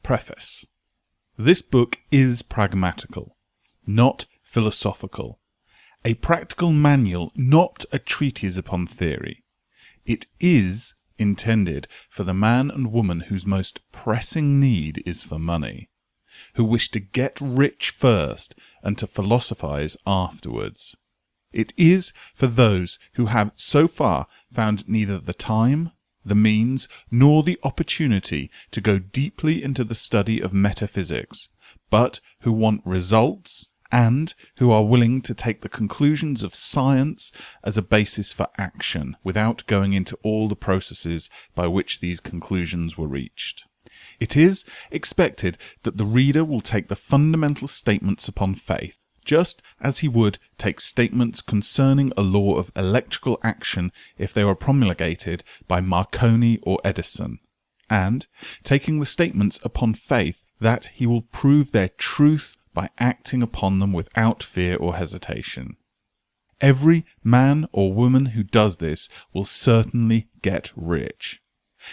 Preface. This book is pragmatical, not philosophical. A practical manual, not a treatise upon theory. It is intended for the man and woman whose most pressing need is for money, who wish to get rich first and to philosophize afterwards. It is for those who have so far found neither the time, the means, nor the opportunity to go deeply into the study of metaphysics, but who want results and who are willing to take the conclusions of science as a basis for action without going into all the processes by which these conclusions were reached. It is expected that the reader will take the fundamental statements upon faith, just as he would take statements concerning a law of electrical action if they were promulgated by Marconi or Edison, and taking the statements upon faith that he will prove their truth by acting upon them without fear or hesitation. Every man or woman who does this will certainly get rich.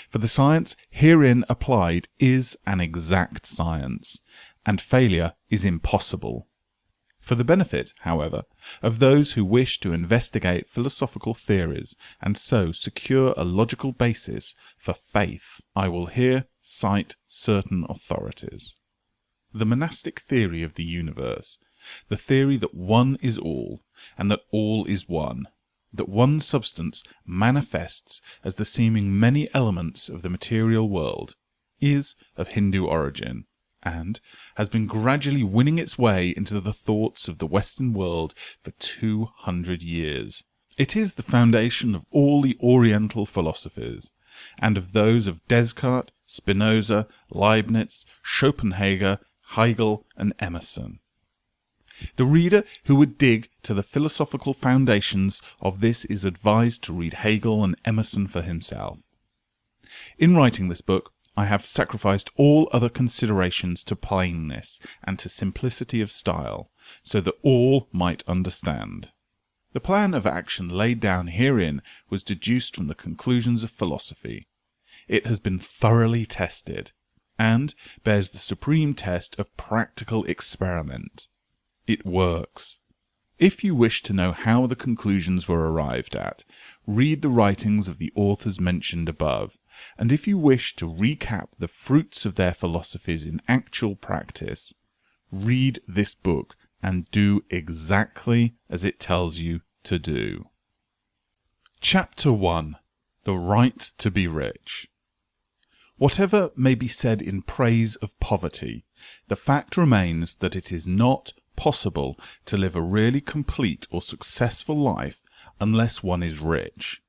For the science herein applied is an exact science, and failure is impossible. For the benefit, however, of those who wish to investigate philosophical theories and so secure a logical basis for faith, I will here cite certain authorities. The monastic theory of the universe, the theory that one is all, and that all is one, that one substance manifests as the seeming many elements of the material world, is of Hindu origin, and has been gradually winning its way into the thoughts of the Western world for 200 years. It is the foundation of all the Oriental philosophies, and of those of Descartes, Spinoza, Leibniz, Schopenhauer, Hegel, and Emerson. The reader who would dig to the philosophical foundations of this is advised to read Hegel and Emerson for himself. In writing this book, I have sacrificed all other considerations to plainness and to simplicity of style, so that all might understand. The plan of action laid down herein was deduced from the conclusions of philosophy. It has been thoroughly tested, and bears the supreme test of practical experiment. It works. If you wish to know how the conclusions were arrived at, read the writings of the authors mentioned above, and if you wish to recap the fruits of their philosophies in actual practice, read this book and do exactly as it tells you to do. Chapter 1. The Right to be Rich. Whatever may be said in praise of poverty, the fact remains that it is not possible to live a really complete or successful life unless one is rich.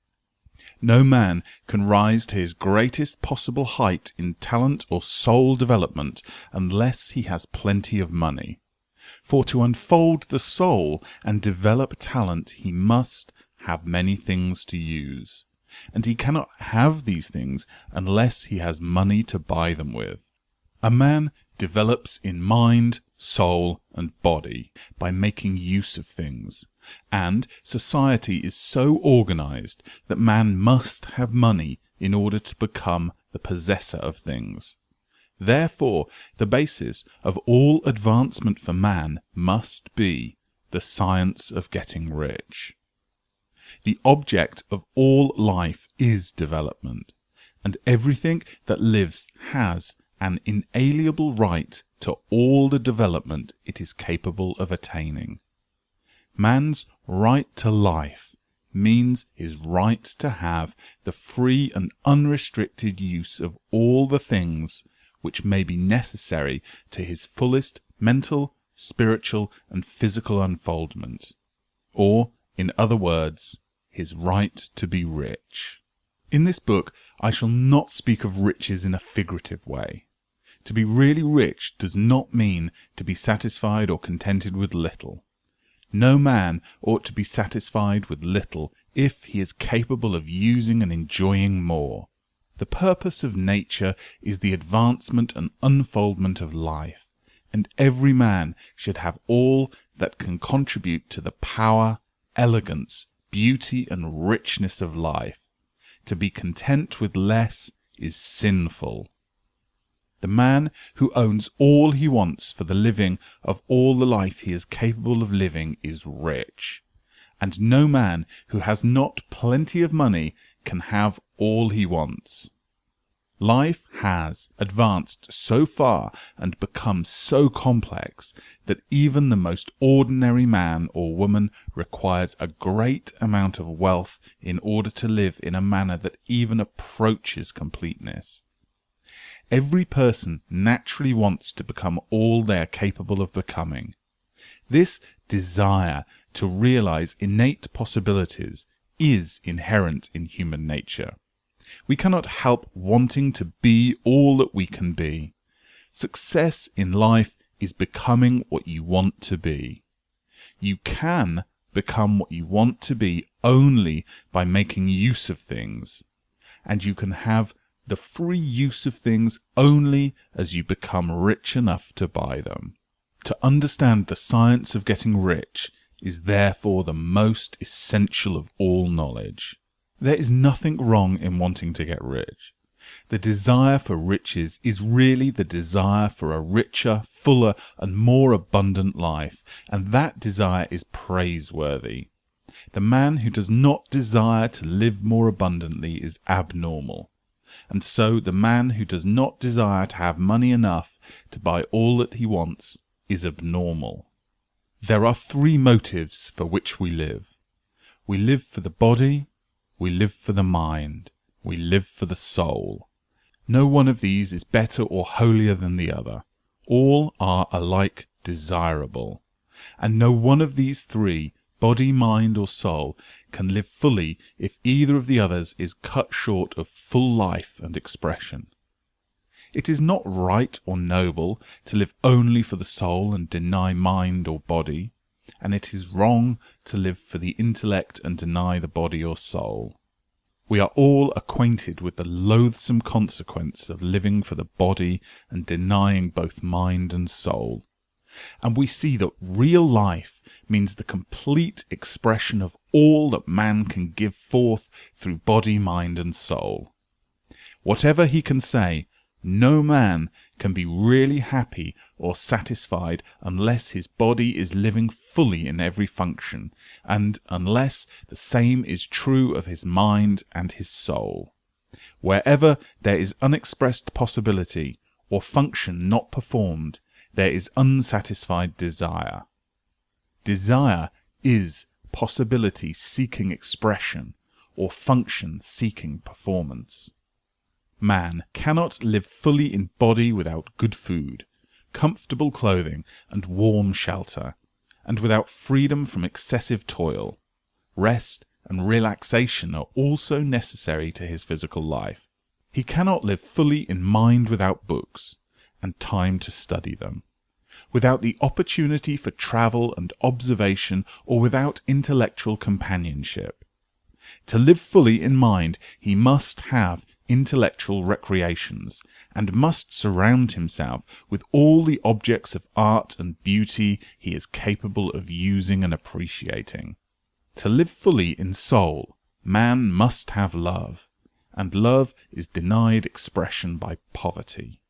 No man can rise to his greatest possible height in talent or soul development unless he has plenty of money. For to unfold the soul and develop talent he must have many things to use, and he cannot have these things unless he has money to buy them with. A man develops in mind, soul, and body by making use of things, and society is so organized that man must have money in order to become the possessor of things. Therefore, the basis of all advancement for man must be the science of getting rich. The object of all life is development, and everything that lives has an inalienable right to all the development it is capable of attaining. Man's right to life means his right to have the free and unrestricted use of all the things which may be necessary to his fullest mental, spiritual, and physical unfoldment, or, in other words, his right to be rich. In this book I shall not speak of riches in a figurative way. To be really rich does not mean to be satisfied or contented with little. No man ought to be satisfied with little if he is capable of using and enjoying more. The purpose of nature is the advancement and unfoldment of life, and every man should have all that can contribute to the power, elegance, beauty, and richness of life. To be content with less is sinful. The man who owns all he wants for the living of all the life he is capable of living is rich. And no man who has not plenty of money can have all he wants. Life has advanced so far and become so complex that even the most ordinary man or woman requires a great amount of wealth in order to live in a manner that even approaches completeness. Every person naturally wants to become all they are capable of becoming. This desire to realize innate possibilities is inherent in human nature. We cannot help wanting to be all that we can be. Success in life is becoming what you want to be. You can become what you want to be only by making use of things, and you can have the free use of things only as you become rich enough to buy them. To understand the science of getting rich is therefore the most essential of all knowledge. There is nothing wrong in wanting to get rich. The desire for riches is really the desire for a richer, fuller, and more abundant life, and that desire is praiseworthy. The man who does not desire to live more abundantly is abnormal, and so the man who does not desire to have money enough to buy all that he wants is abnormal. There are three motives for which we live. We live for the body, we live for the mind, we live for the soul. No one of these is better or holier than the other. All are alike desirable. And no one of these three, body, mind, or soul, can live fully if either of the others is cut short of full life and expression. It is not right or noble to live only for the soul and deny mind or body, and it is wrong to live for the intellect and deny the body or soul. We are all acquainted with the loathsome consequence of living for the body and denying both mind and soul. And we see that real life means the complete expression of all that man can give forth through body, mind, and soul. Whatever he can say, no man can be really happy or satisfied unless his body is living fully in every function, and unless the same is true of his mind and his soul. Wherever there is unexpressed possibility, or function not performed, there is unsatisfied desire. Desire is possibility seeking expression, or function seeking performance. Man cannot live fully in body without good food, comfortable clothing, and warm shelter, and without freedom from excessive toil. Rest and relaxation are also necessary to his physical life. He cannot live fully in mind without books, and time to study them, without the opportunity for travel and observation, or without intellectual companionship. To live fully in mind, he must have intellectual recreations, and must surround himself with all the objects of art and beauty he is capable of using and appreciating. To live fully in soul, man must have love, and love is denied expression by poverty.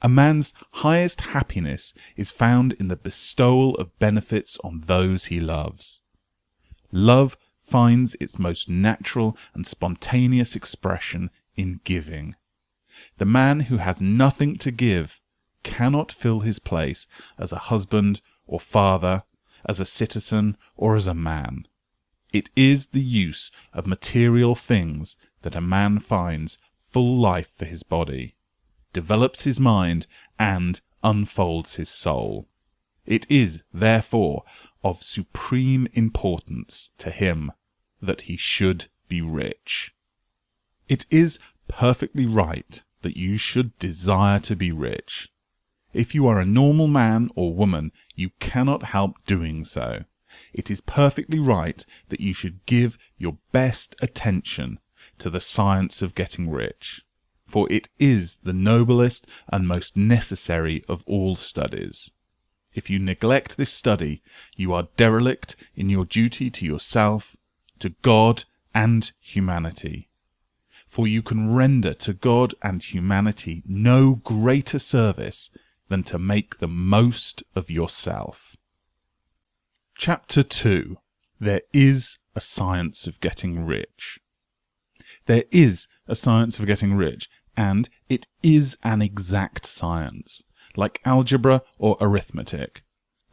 A man's highest happiness is found in the bestowal of benefits on those he loves. Love finds its most natural and spontaneous expression in giving. The man who has nothing to give cannot fill his place as a husband or father, as a citizen or as a man. It is the use of material things that a man finds full life for his body, develops his mind, and unfolds his soul. It is, therefore, of supreme importance to him that he should be rich. It is perfectly right that you should desire to be rich. If you are a normal man or woman, you cannot help doing so. It is perfectly right that you should give your best attention to the science of getting rich, for it is the noblest and most necessary of all studies. If you neglect this study, you are derelict in your duty to yourself, to God, and humanity. for you can render to God and humanity no greater service than to make the most of yourself. Chapter 2. There is a science of getting rich. There is a science of getting rich, and it is an exact science. Like algebra or arithmetic,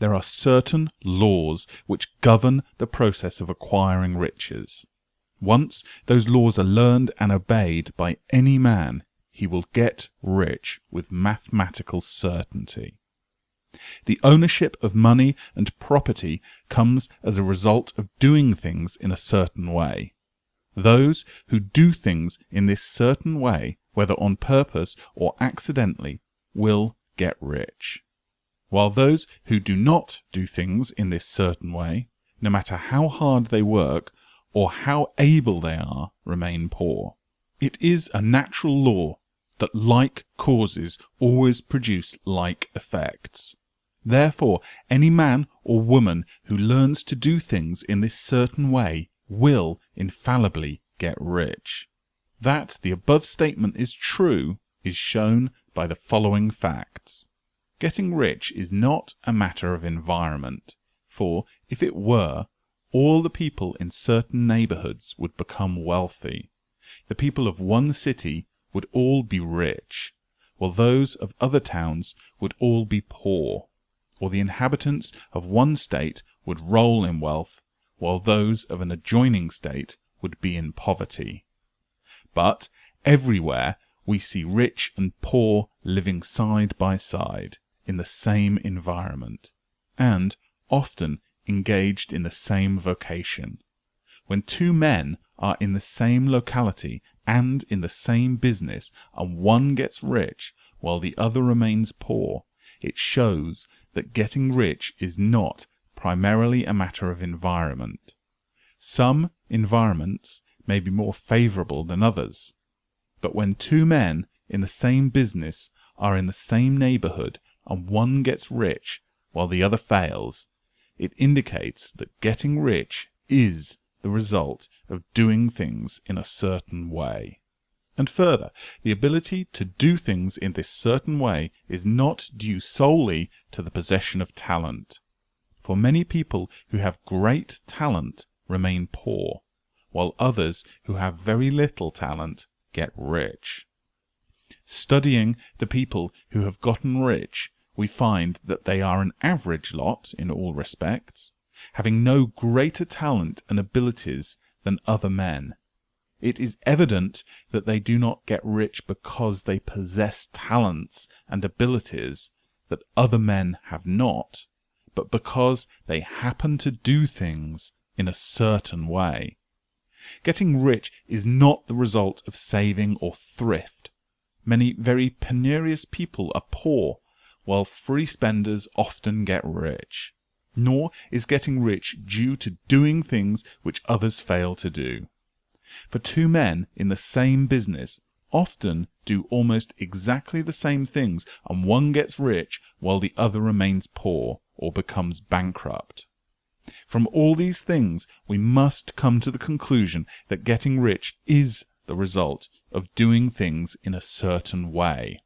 there are certain laws which govern the process of acquiring riches. Once those laws are learned and obeyed by any man, he will get rich with mathematical certainty. The ownership of money and property comes as a result of doing things in a certain way. Those who do things in this certain way, whether on purpose or accidentally, will get rich, while those who do not do things in this certain way, no matter how hard they work or how able they are, remain poor. It is a natural law that like causes always produce like effects. Therefore, any man or woman who learns to do things in this certain way will infallibly get rich. That the above statement is true is shown by the following facts. Getting rich is not a matter of environment, for if it were, all the people in certain neighbourhoods would become wealthy. The people of one city would all be rich, while those of other towns would all be poor, or the inhabitants of one state would roll in wealth, while those of an adjoining state would be in poverty. But everywhere we see rich and poor living side by side in the same environment, and often engaged in the same vocation. When two men are in the same locality and in the same business, and one gets rich while the other remains poor, it shows that getting rich is not primarily a matter of environment. Some environments may be more favourable than others, but when two men in the same business are in the same neighbourhood and one gets rich while the other fails, it indicates that getting rich is the result of doing things in a certain way. And further, the ability to do things in this certain way is not due solely to the possession of talent. For many people who have great talent remain poor, while others who have very little talent get rich. Studying the people who have gotten rich, we find that they are an average lot in all respects, having no greater talent and abilities than other men. It is evident that they do not get rich because they possess talents and abilities that other men have not, but because they happen to do things in a certain way. Getting rich is not the result of saving or thrift. Many very penurious people are poor, while free spenders often get rich. Nor is getting rich due to doing things which others fail to do. For two men in the same business often do almost exactly the same things, and one gets rich while the other remains poor or becomes bankrupt. From all these things, we must come to the conclusion that getting rich is the result of doing things in a certain way.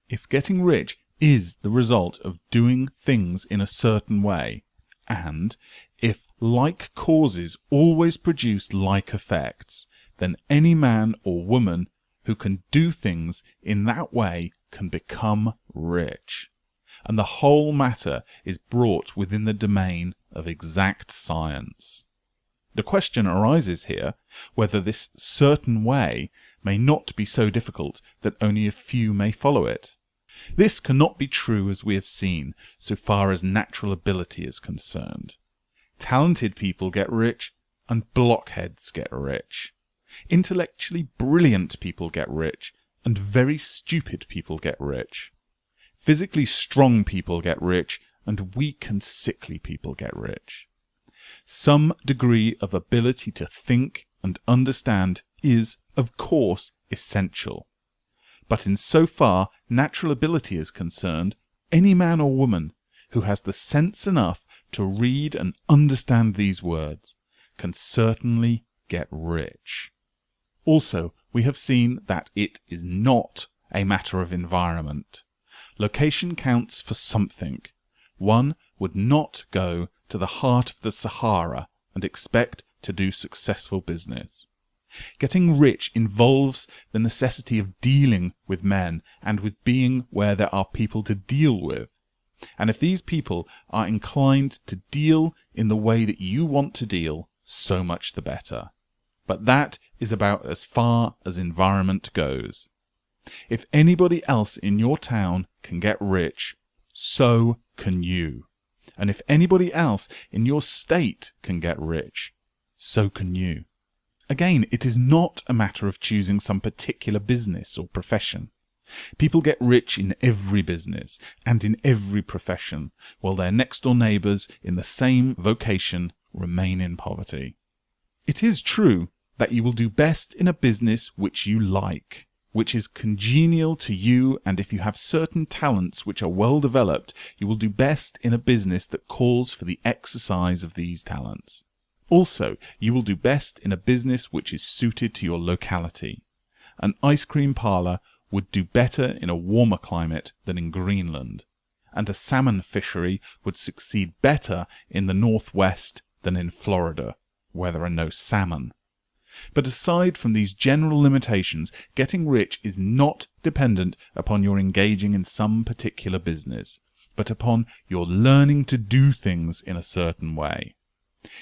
If getting rich is the result of doing things in a certain way, and if like causes always produce like effects, then any man or woman who can do things in that way can become rich. And the whole matter is brought within the domain of exact science. The question arises here whether this certain way may not be so difficult that only a few may follow it. This cannot be true, as we have seen, so far as natural ability is concerned. Talented people get rich, and blockheads get rich. Intellectually brilliant people get rich, and very stupid people get rich. Physically strong people get rich, and weak and sickly people get rich. Some degree of ability to think and understand is, of course, essential. But in so far natural ability is concerned, any man or woman who has the sense enough to read and understand these words can certainly get rich. Also, we have seen that it is not a matter of environment. Location counts for something. One would not go to the heart of the Sahara and expect to do successful business. Getting rich involves the necessity of dealing with men and with being where there are people to deal with. And if these people are inclined to deal in the way that you want to deal, so much the better. But that is about as far as environment goes. If anybody else in your town can get rich, so can you. And if anybody else in your state can get rich, so can you. Again, it is not a matter of choosing some particular business or profession. People get rich in every business and in every profession, while their next-door neighbours in the same vocation remain in poverty. It is true that you will do best in a business which you like, which is congenial to you, and if you have certain talents which are well developed, you will do best in a business that calls for the exercise of these talents. Also, you will do best in a business which is suited to your locality. An ice cream parlour would do better in a warmer climate than in Greenland, and a salmon fishery would succeed better in the northwest than in Florida, where there are no salmon. But aside from these general limitations, getting rich is not dependent upon your engaging in some particular business, but upon your learning to do things in a certain way.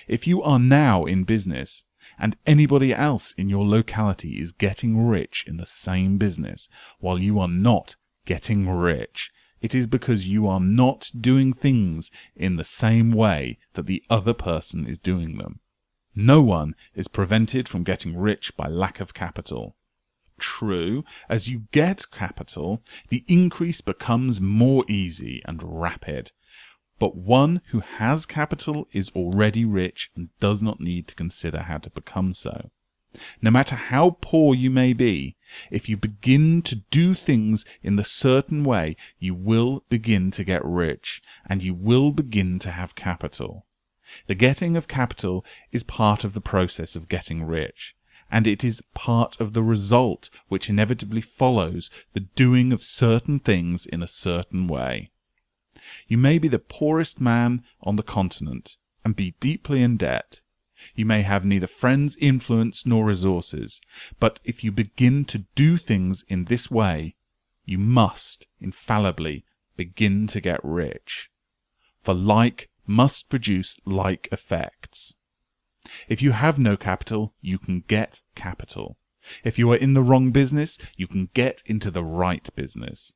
If you are now in business, and anybody else in your locality is getting rich in the same business, while you are not getting rich, it is because you are not doing things in the same way that the other person is doing them. No one is prevented from getting rich by lack of capital. True, as you get capital, the increase becomes more easy and rapid. But one who has capital is already rich and does not need to consider how to become so. No matter how poor you may be, if you begin to do things in the certain way, you will begin to get rich, and you will begin to have capital. The getting of capital is part of the process of getting rich, and it is part of the result which inevitably follows the doing of certain things in a certain way. You may be the poorest man on the continent and be deeply in debt. You may have neither friends, influence, nor resources, but if you begin to do things in this way, you must infallibly begin to get rich. For like must produce like effects. If you have no capital, you can get capital. If you are in the wrong business, you can get into the right business.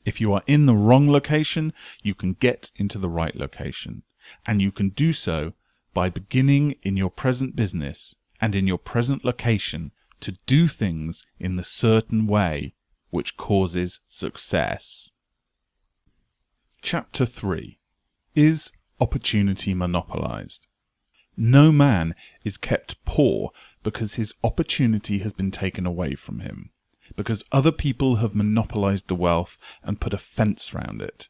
If you are in the wrong location, you can get into the right location. And you can do so by beginning in your present business and in your present location to do things in the certain way which causes success. Chapter 3. Is opportunity monopolized? No man is kept poor because his opportunity has been taken away from him, because other people have monopolized the wealth and put a fence round it.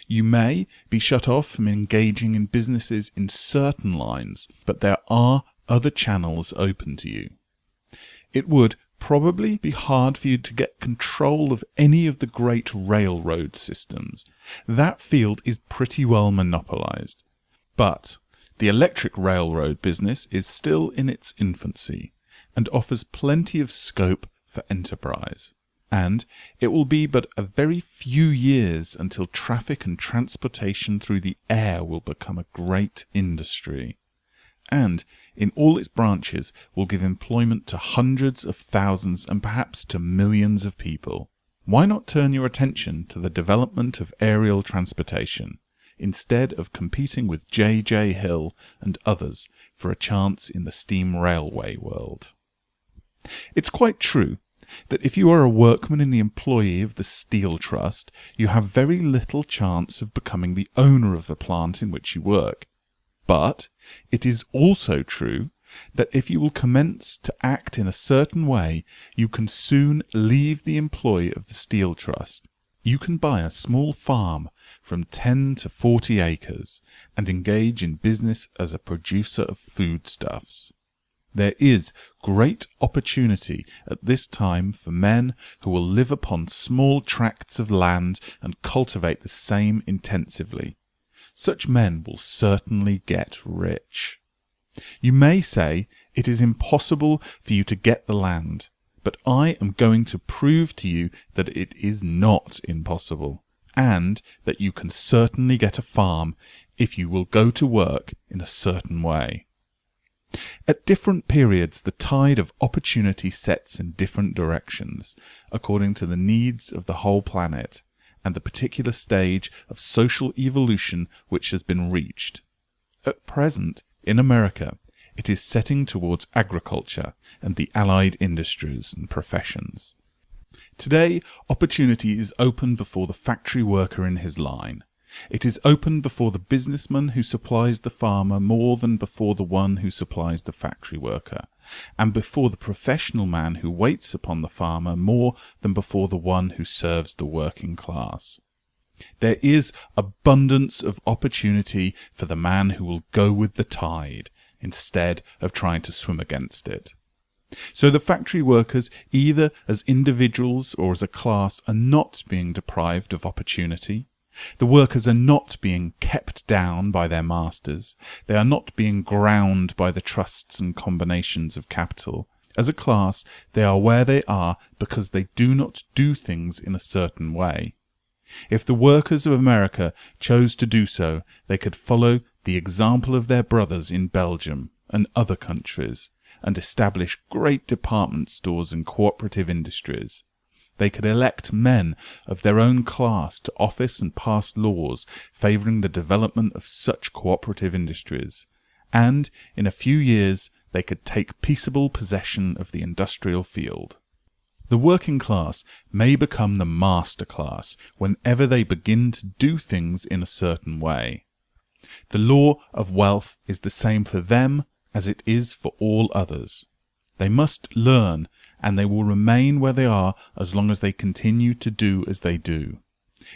You may be shut off from engaging in businesses in certain lines, but there are other channels open to you. It would probably be hard for you to get control of any of the great railroad systems. That field is pretty well monopolized. But the electric railroad business is still in its infancy and offers plenty of scope for enterprise. And it will be but a very few years until traffic and transportation through the air will become a great industry, and in all its branches will give employment to hundreds of thousands and perhaps to millions of people. Why not turn your attention to the development of aerial transportation, instead of competing with J.J. Hill and others for a chance in the steam railway world? It's quite true that if you are a workman in the employ of the Steel Trust, you have very little chance of becoming the owner of the plant in which you work. But it is also true that if you will commence to act in a certain way, you can soon leave the employ of the Steel Trust. You can buy a small farm from 10 to 40 acres and engage in business as a producer of foodstuffs. There is great opportunity at this time for men who will live upon small tracts of land and cultivate the same intensively. Such men will certainly get rich. You may say it is impossible for you to get the land, but I am going to prove to you that it is not impossible, and that you can certainly get a farm if you will go to work in a certain way. At different periods, the tide of opportunity sets in different directions, according to the needs of the whole planet, and the particular stage of social evolution which has been reached. At present, in America, it is setting towards agriculture and the allied industries and professions. Today, opportunity is open before the factory worker in his line. It is open before the businessman who supplies the farmer more than before the one who supplies the factory worker, and before the professional man who waits upon the farmer more than before the one who serves the working class. There is abundance of opportunity for the man who will go with the tide, instead of trying to swim against it. So the factory workers, either as individuals or as a class, are not being deprived of opportunity. The workers are not being kept down by their masters. They are not being ground by the trusts and combinations of capital. As a class, they are where they are because they do not do things in a certain way. If the workers of America chose to do so, they could follow the example of their brothers in Belgium and other countries, and establish great department stores and cooperative industries. They could elect men of their own class to office and pass laws favouring the development of such cooperative industries, and in a few years they could take peaceable possession of the industrial field. The working class may become the master class whenever they begin to do things in a certain way. The law of wealth is the same for them as it is for all others. They must learn, and they will remain where they are as long as they continue to do as they do.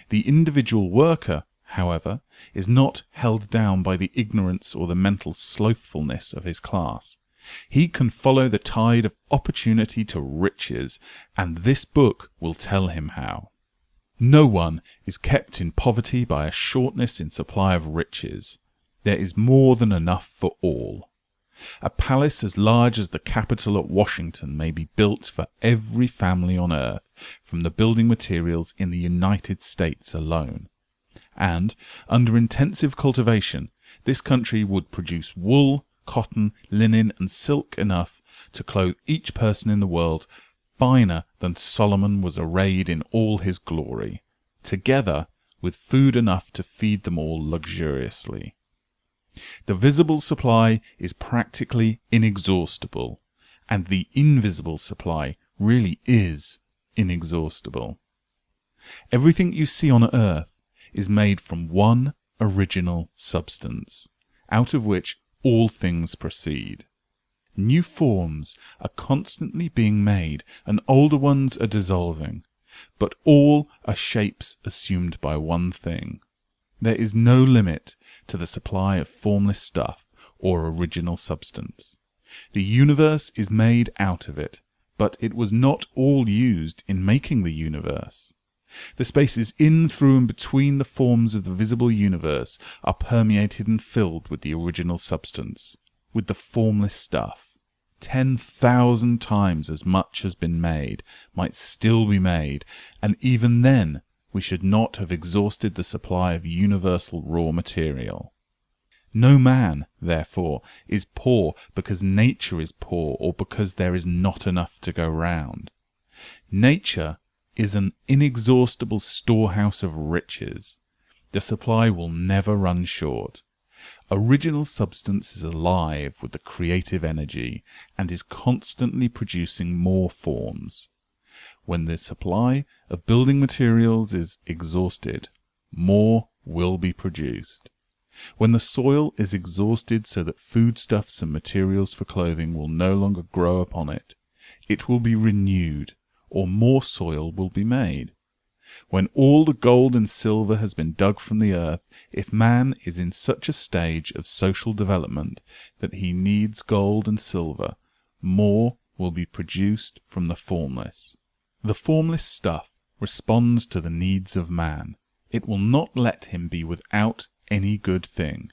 The individual worker, however, is not held down by the ignorance or the mental slothfulness of his class. He can follow the tide of opportunity to riches, and this book will tell him how. No one is kept in poverty by a shortness in supply of riches. There is more than enough for all. A palace as large as the Capitol at Washington may be built for every family on earth from the building materials in the United States alone. And, under intensive cultivation, this country would produce wool, cotton, linen, and silk enough to clothe each person in the world finer than Solomon was arrayed in all his glory, together with food enough to feed them all luxuriously. The visible supply is practically inexhaustible, and the invisible supply really is inexhaustible. Everything you see on earth is made from one original substance, out of which all things proceed. New forms are constantly being made, and older ones are dissolving, but all are shapes assumed by one thing. There is no limit to the supply of formless stuff or original substance. The universe is made out of it, but it was not all used in making the universe. The spaces in, through, and between the forms of the visible universe are permeated and filled with the original substance, with the formless stuff. 10,000 times as much has been made, might still be made, and even then we should not have exhausted the supply of universal raw material. No man, therefore, is poor because nature is poor or because there is not enough to go round. Nature is an inexhaustible storehouse of riches. The supply will never run short. Original substance is alive with the creative energy and is constantly producing more forms. When the supply of building materials is exhausted, more will be produced. When the soil is exhausted so that foodstuffs and materials for clothing will no longer grow upon it, it will be renewed, or more soil will be made. When all the gold and silver has been dug from the earth, if man is in such a stage of social development that he needs gold and silver, more will be produced from the formless. The formless stuff responds to the needs of man. It will not let him be without any good thing.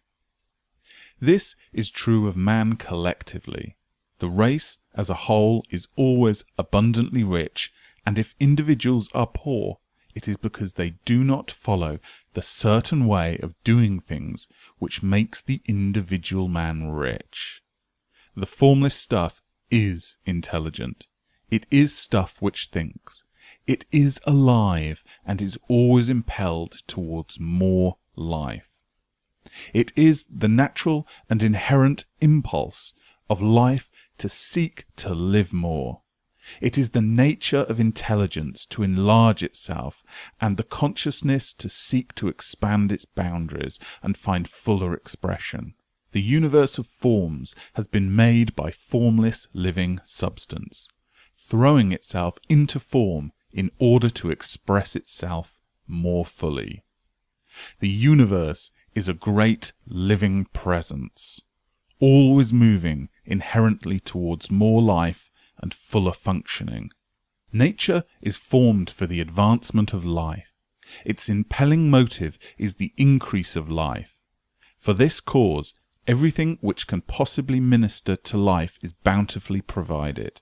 This is true of man collectively. The race as a whole is always abundantly rich, and if individuals are poor, it is because they do not follow the certain way of doing things which makes the individual man rich. The formless stuff is intelligent. It is stuff which thinks. It is alive and is always impelled towards more life. It is the natural and inherent impulse of life to seek to live more. It is the nature of intelligence to enlarge itself, and the consciousness to seek to expand its boundaries and find fuller expression. The universe of forms has been made by formless living substance, throwing itself into form in order to express itself more fully. The universe is a great living presence, always moving inherently towards more life and fuller functioning. Nature is formed for the advancement of life. Its impelling motive is the increase of life. For this cause, everything which can possibly minister to life is bountifully provided.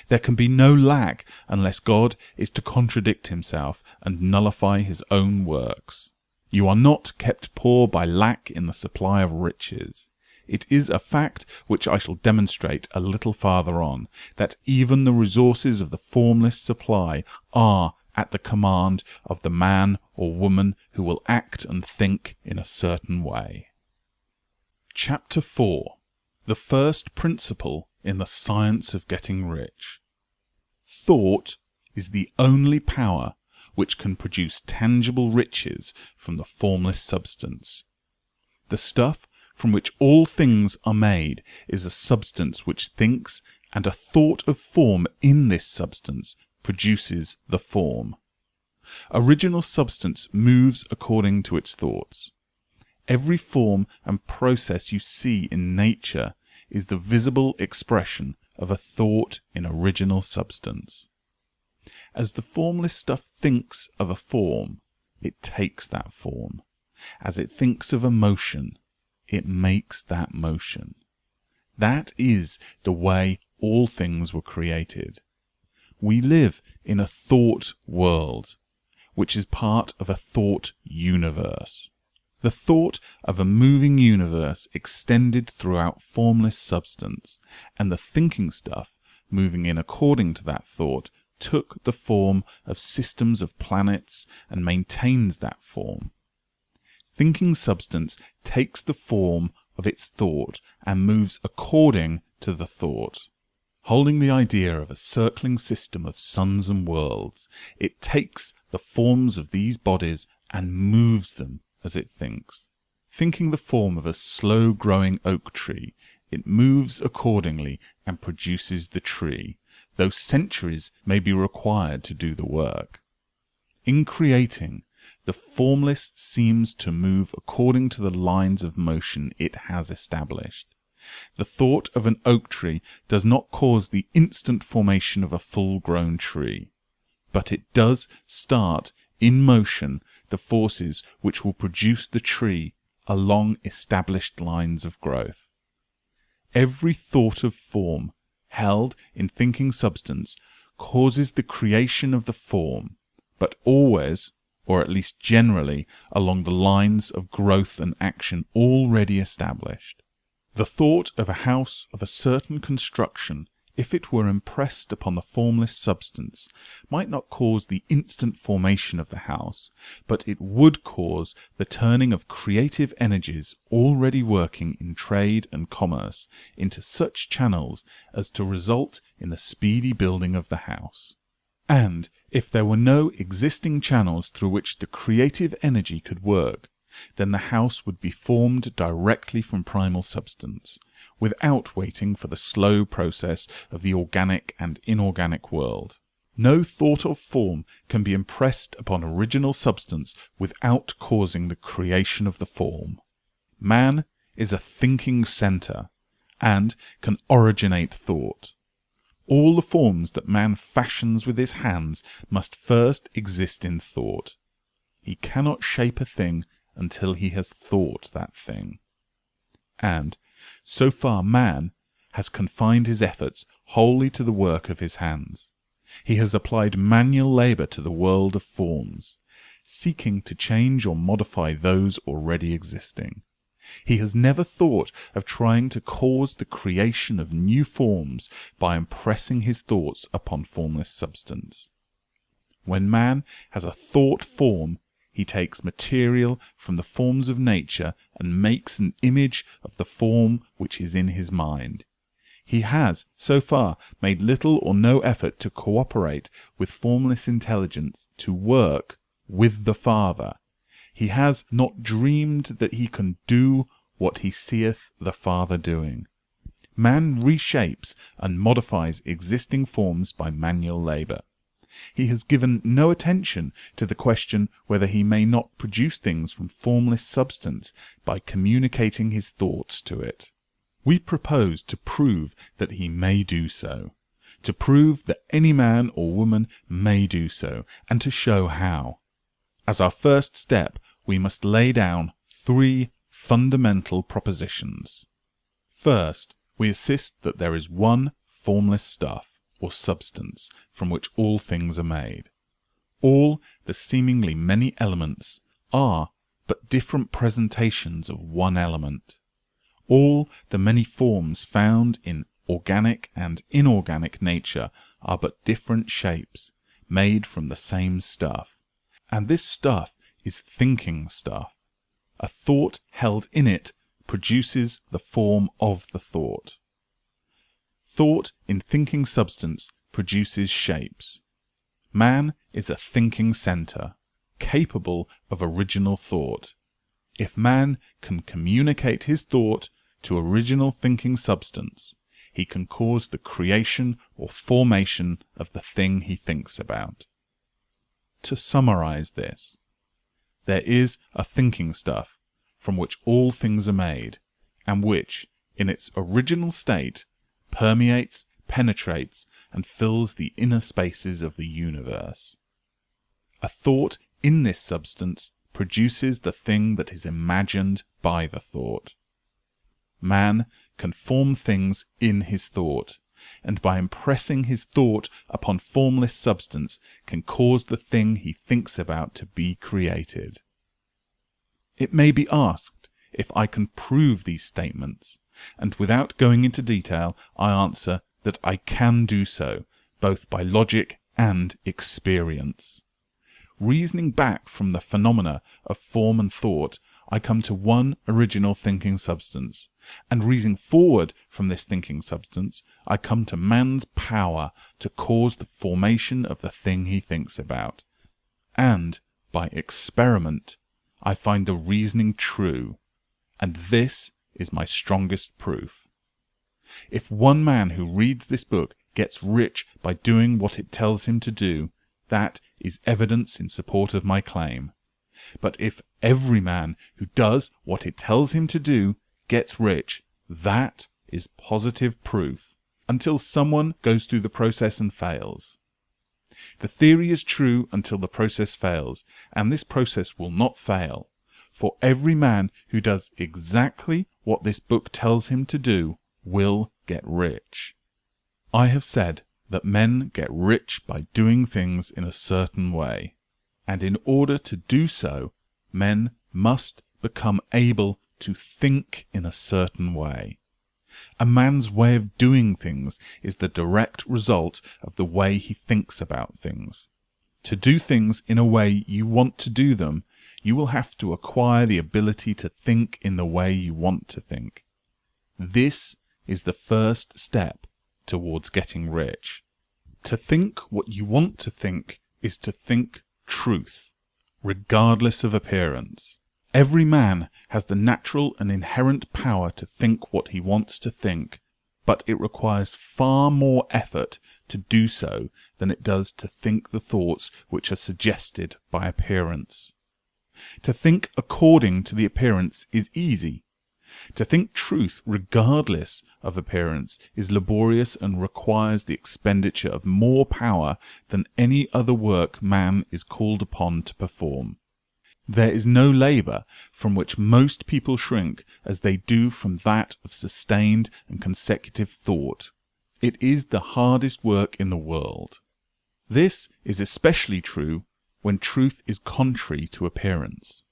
There can be no lack unless God is to contradict himself and nullify his own works. You are not kept poor by lack in the supply of riches. It is a fact which I shall demonstrate a little farther on, that even the resources of the formless supply are at the command of the man or woman who will act and think in a certain way. Chapter 4. The first principle in the science of getting rich. Thought is the only power which can produce tangible riches from the formless substance. The stuff from which all things are made is a substance which thinks, and a thought of form in this substance produces the form. Original substance moves according to its thoughts. Every form and process you see in nature is the visible expression of a thought in original substance. As the formless stuff thinks of a form, it takes that form. As it thinks of a motion, it makes that motion. That is the way all things were created. We live in a thought world, which is part of a thought universe. The thought of a moving universe extended throughout formless substance, and the thinking stuff, moving in according to that thought, took the form of systems of planets and maintains that form. Thinking substance takes the form of its thought and moves according to the thought. Holding the idea of a circling system of suns and worlds, it takes the forms of these bodies and moves them as it thinks. Thinking the form of a slow-growing oak tree, it moves accordingly and produces the tree, though centuries may be required to do the work. In creating, the formless seems to move according to the lines of motion it has established. The thought of an oak tree does not cause the instant formation of a full-grown tree, but it does start in motion the forces which will produce the tree along established lines of growth. Every thought of form held in thinking substance causes the creation of the form, but always, or at least generally, along the lines of growth and action already established. The thought of a house of a certain construction, if it were impressed upon the formless substance, might not cause the instant formation of the house, but it would cause the turning of creative energies already working in trade and commerce into such channels as to result in the speedy building of the house. And if there were no existing channels through which the creative energy could work, then the house would be formed directly from primal substance, without waiting for the slow process of the organic and inorganic world. No thought of form can be impressed upon original substance without causing the creation of the form. Man is a thinking centre, and can originate thought. All the forms that man fashions with his hands must first exist in thought. He cannot shape a thing until he has thought that thing. And, so far, man has confined his efforts wholly to the work of his hands. He has applied manual labour to the world of forms, seeking to change or modify those already existing. He has never thought of trying to cause the creation of new forms by impressing his thoughts upon formless substance. When man has a thought form, he takes material from the forms of nature and makes an image of the form which is in his mind. He has, so far, made little or no effort to cooperate with formless intelligence, to work with the Father. He has not dreamed that he can do what he seeth the Father doing. Man reshapes and modifies existing forms by manual labour. He has given no attention to the question whether he may not produce things from formless substance by communicating his thoughts to it. We propose to prove that he may do so, to prove that any man or woman may do so, and to show how. As our first step, we must lay down 3 fundamental propositions. First, we assist that there is one formless stuff, or substance, from which all things are made. All the seemingly many elements are but different presentations of one element. All the many forms found in organic and inorganic nature are but different shapes, made from the same stuff. And this stuff is thinking stuff. A thought held in it produces the form of the thought. Thought in thinking substance produces shapes. Man is a thinking centre, capable of original thought. If man can communicate his thought to original thinking substance, he can cause the creation or formation of the thing he thinks about. To summarize this, there is a thinking stuff from which all things are made, and which, in its original state, permeates, penetrates, and fills the inner spaces of the universe. A thought in this substance produces the thing that is imagined by the thought. Man can form things in his thought, and by impressing his thought upon formless substance can cause the thing he thinks about to be created. It may be asked if I can prove these statements, and without going into detail, I answer that I can do so, both by logic and experience. Reasoning back from the phenomena of form and thought, I come to one original thinking substance, and reasoning forward from this thinking substance, I come to man's power to cause the formation of the thing he thinks about. And, by experiment, I find the reasoning true, and this is my strongest proof. If one man who reads this book gets rich by doing what it tells him to do, that is evidence in support of my claim. But if every man who does what it tells him to do gets rich, that is positive proof, until someone goes through the process and fails. The theory is true until the process fails, and this process will not fail, for every man who does exactly what this book tells him to do will get rich. I have said that men get rich by doing things in a certain way, and in order to do so, men must become able to think in a certain way. A man's way of doing things is the direct result of the way he thinks about things. To do things in a way you want to do them, you will have to acquire the ability to think in the way you want to think. This is the first step towards getting rich. To think what you want to think is to think truth, regardless of appearance. Every man has the natural and inherent power to think what he wants to think, but it requires far more effort to do so than it does to think the thoughts which are suggested by appearance. To think according to the appearance is easy. To think truth regardless of appearance is laborious and requires the expenditure of more power than any other work man is called upon to perform. There is no labour from which most people shrink as they do from that of sustained and consecutive thought. It is the hardest work in the world. This is especially true when truth is contrary to appearance.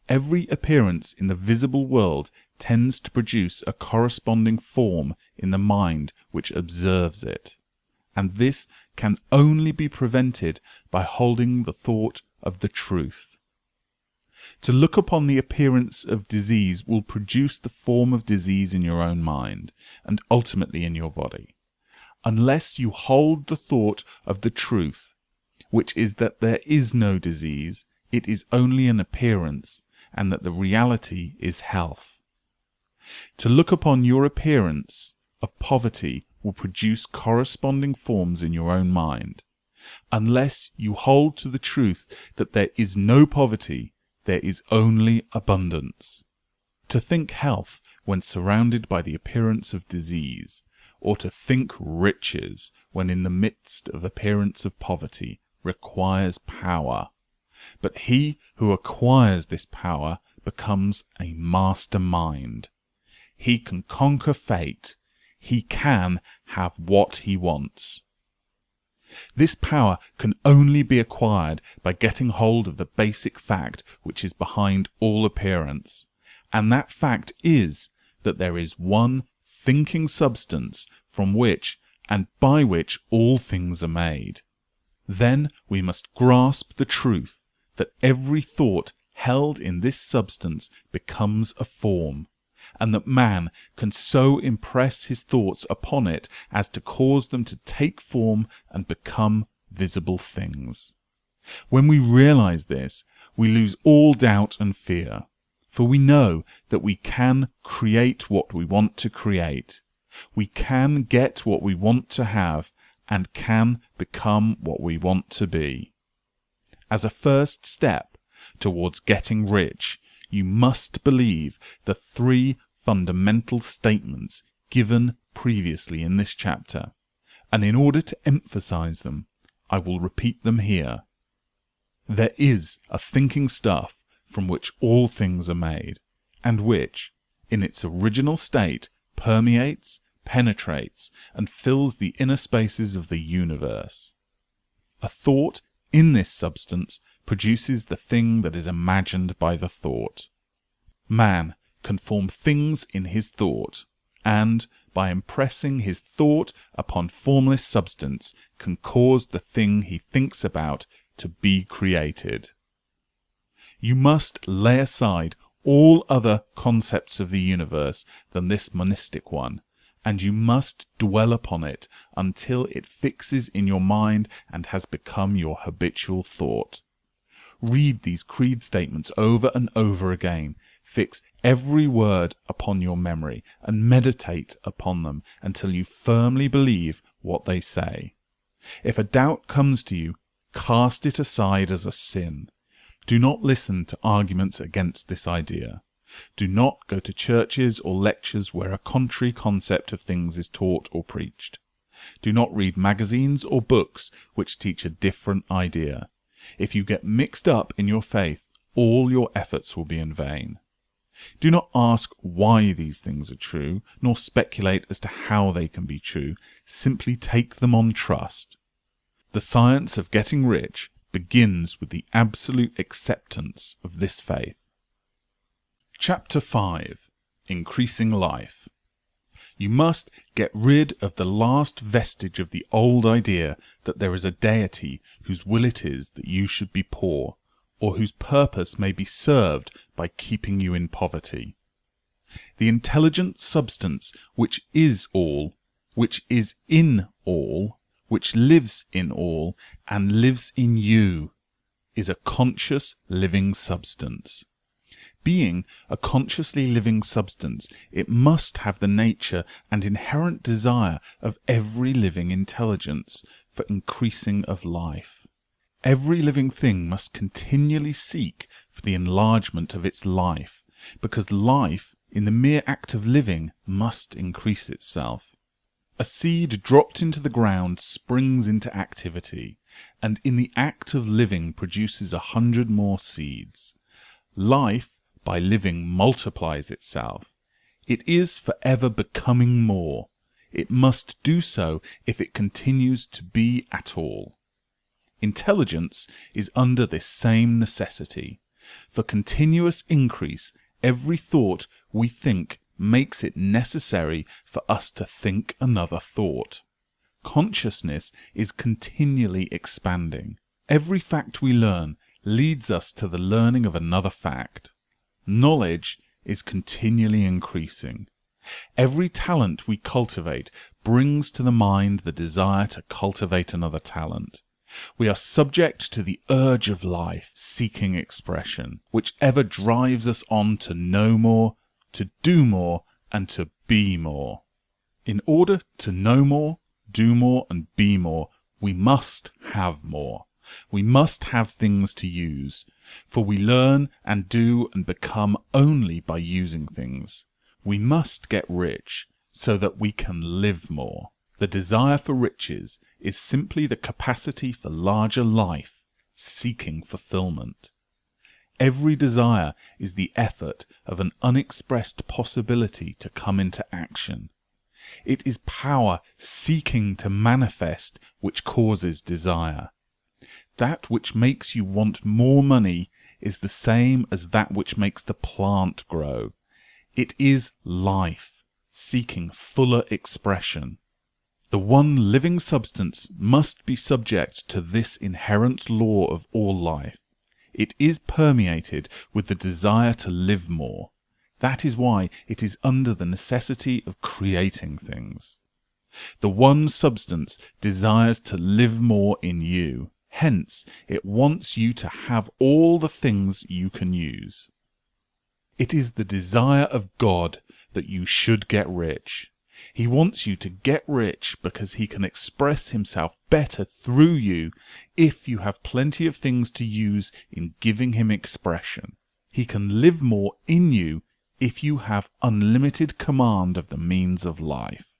Every appearance in the visible world tends to produce a corresponding form in the mind which observes it, and this can only be prevented by holding the thought of the truth. To look upon the appearance of disease will produce the form of disease in your own mind, and ultimately in your body, unless you hold the thought of the truth, which is that there is no disease, it is only an appearance, and that the reality is health. To look upon your appearance of poverty will produce corresponding forms in your own mind. Unless you hold to the truth that there is no poverty, there is only abundance. To think health when surrounded by the appearance of disease, or to think riches when in the midst of appearance of poverty, requires power. But he who acquires this power becomes a mastermind. He can conquer fate. He can have what he wants. This power can only be acquired by getting hold of the basic fact which is behind all appearance, and that fact is that there is one thinking substance from which and by which all things are made. Then we must grasp the truth that every thought held in this substance becomes a form, and that man can so impress his thoughts upon it as to cause them to take form and become visible things. When we realize this, we lose all doubt and fear, for we know that we can create what we want to create. We can get what we want to have, and can become what we want to be. As a first step towards getting rich, you must believe the three fundamental statements given previously in this chapter, and in order to emphasize them, I will repeat them here. There is a thinking stuff from which all things are made, and which, in its original state, permeates, penetrates, and fills the inner spaces of the universe. A thought in this substance produces the thing that is imagined by the thought. Man can form things in his thought, and, by impressing his thought upon formless substance, can cause the thing he thinks about to be created. You must lay aside all other concepts of the universe than this monistic one, and you must dwell upon it until it fixes in your mind and has become your habitual thought. Read these creed statements over and over again. Fix every word upon your memory and meditate upon them until you firmly believe what they say. If a doubt comes to you, cast it aside as a sin. Do not listen to arguments against this idea. Do not go to churches or lectures where a contrary concept of things is taught or preached. Do not read magazines or books which teach a different idea. If you get mixed up in your faith, all your efforts will be in vain. Do not ask why these things are true, nor speculate as to how they can be true. Simply take them on trust. The science of getting rich begins with the absolute acceptance of this faith. Chapter 5. Increasing Life. You must get rid of the last vestige of the old idea that there is a deity whose will it is that you should be poor, or whose purpose may be served by keeping you in poverty. The intelligent substance which is all, which is in all, which lives in all, and lives in you, is a conscious living substance. Being a consciously living substance, it must have the nature and inherent desire of every living intelligence for increasing of life. Every living thing must continually seek for the enlargement of its life, because life in the mere act of living, must increase itself. A seed dropped into the ground springs into activity, and in the act of living produces 100 more seeds. Life, by living, multiplies itself. It is forever becoming more. It must do so if it continues to be at all. Intelligence is under this same necessity. For continuous increase, every thought we think makes it necessary for us to think another thought. Consciousness is continually expanding. Every fact we learn leads us to the learning of another fact. Knowledge is continually increasing. Every talent we cultivate brings to the mind the desire to cultivate another talent. We are subject to the urge of life, seeking expression, which ever drives us on to know more, to do more, and to be more. In order to know more, do more, and be more, we must have more. We must have things to use, for we learn and do and become only by using things. We must get rich so that we can live more. The desire for riches is simply the capacity for larger life, seeking fulfillment. Every desire is the effort of an unexpressed possibility to come into action. It is power seeking to manifest which causes desire. That which makes you want more money is the same as that which makes the plant grow. It is life, seeking fuller expression. The one living substance must be subject to this inherent law of all life. It is permeated with the desire to live more. That is why it is under the necessity of creating things. The one substance desires to live more in you. Hence, it wants you to have all the things you can use. It is the desire of God that you should get rich. He wants you to get rich because he can express himself better through you if you have plenty of things to use in giving him expression. He can live more in you if you have unlimited command of the means of life.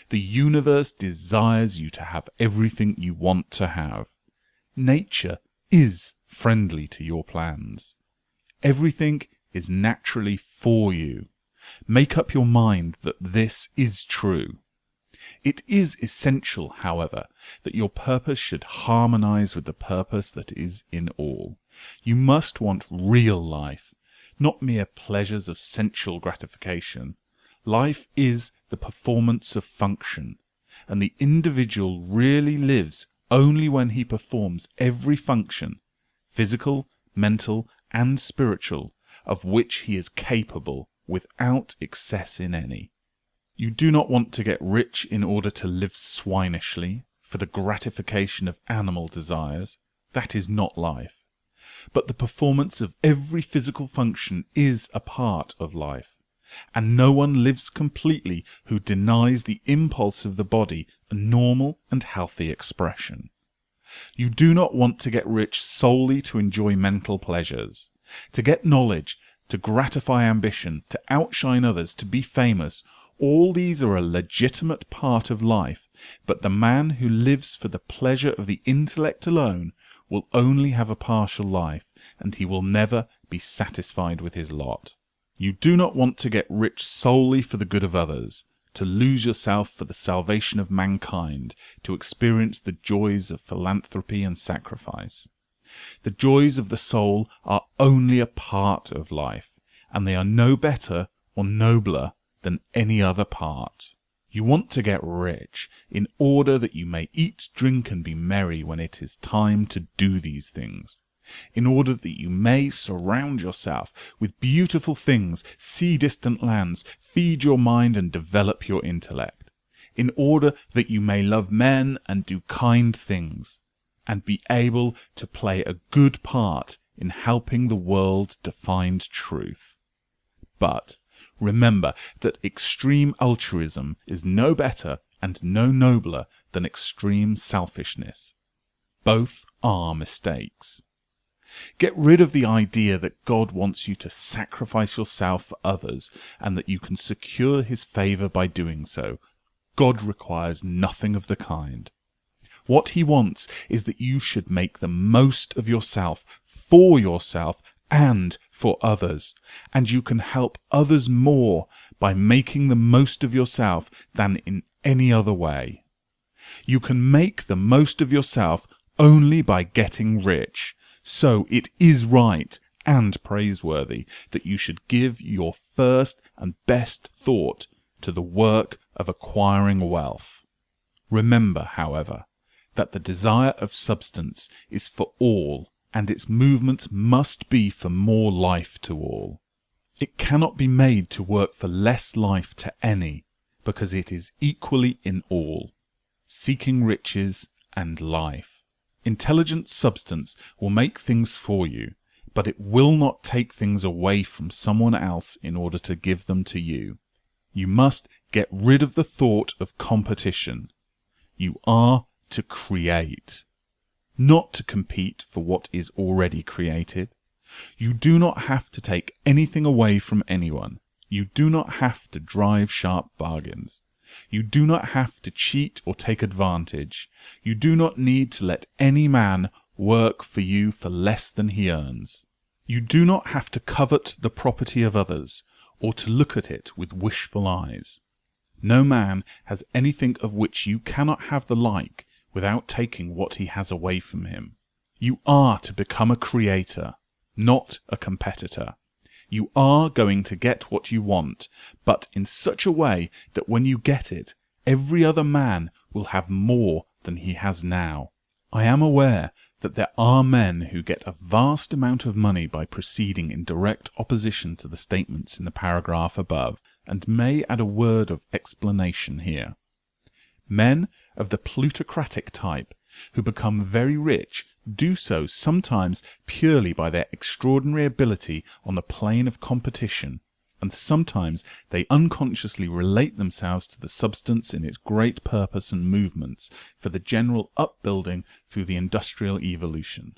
The universe desires you to have everything you want to have. Nature is friendly to your plans. Everything is naturally for you. Make up your mind that this is true. It is essential, however, that your purpose should harmonize with the purpose that is in all. You must want real life, not mere pleasures of sensual gratification. Life is the performance of function, and the individual really lives only when he performs every function, physical, mental, and spiritual, of which he is capable, without excess in any. You do not want to get rich in order to live swinishly, for the gratification of animal desires. That is not life. But the performance of every physical function is a part of life, and no one lives completely who denies the impulse of the body a normal and healthy expression. You do not want to get rich solely to enjoy mental pleasures, to get knowledge, to gratify ambition, to outshine others, to be famous. All these are a legitimate part of life, but the man who lives for the pleasure of the intellect alone will only have a partial life, and he will never be satisfied with his lot. You do not want to get rich solely for the good of others, to lose yourself for the salvation of mankind, to experience the joys of philanthropy and sacrifice. The joys of the soul are only a part of life, and they are no better or nobler than any other part. You want to get rich in order that you may eat, drink, and be merry when it is time to do these things, in order that you may surround yourself with beautiful things, see distant lands, feed your mind and develop your intellect, in order that you may love men and do kind things, and be able to play a good part in helping the world to find truth. But remember that extreme altruism is no better and no nobler than extreme selfishness. Both are mistakes. Get rid of the idea that God wants you to sacrifice yourself for others and that you can secure his favour by doing so. God requires nothing of the kind. What he wants is that you should make the most of yourself for yourself and for others, and you can help others more by making the most of yourself than in any other way. You can make the most of yourself only by getting rich, so it is right and praiseworthy that you should give your first and best thought to the work of acquiring wealth. Remember, however, that the desire of substance is for all, and its movements must be for more life to all. It cannot be made to work for less life to any, because it is equally in all, seeking riches and life. Intelligent substance will make things for you, but it will not take things away from someone else in order to give them to you. You must get rid of the thought of competition. You are to create, not to compete for what is already created. You do not have to take anything away from anyone. You do not have to drive sharp bargains. You do not have to cheat or take advantage. You do not need to let any man work for you for less than he earns. You do not have to covet the property of others, or to look at it with wishful eyes. No man has anything of which you cannot have the like without taking what he has away from him. You are to become a creator, not a competitor. You are going to get what you want, but in such a way that when you get it, every other man will have more than he has now. I am aware that there are men who get a vast amount of money by proceeding in direct opposition to the statements in the paragraph above, and may add a word of explanation here. Men of the plutocratic type, who become very rich, do so sometimes purely by their extraordinary ability on the plane of competition, and sometimes they unconsciously relate themselves to the substance in its great purpose and movements for the general upbuilding through the industrial evolution.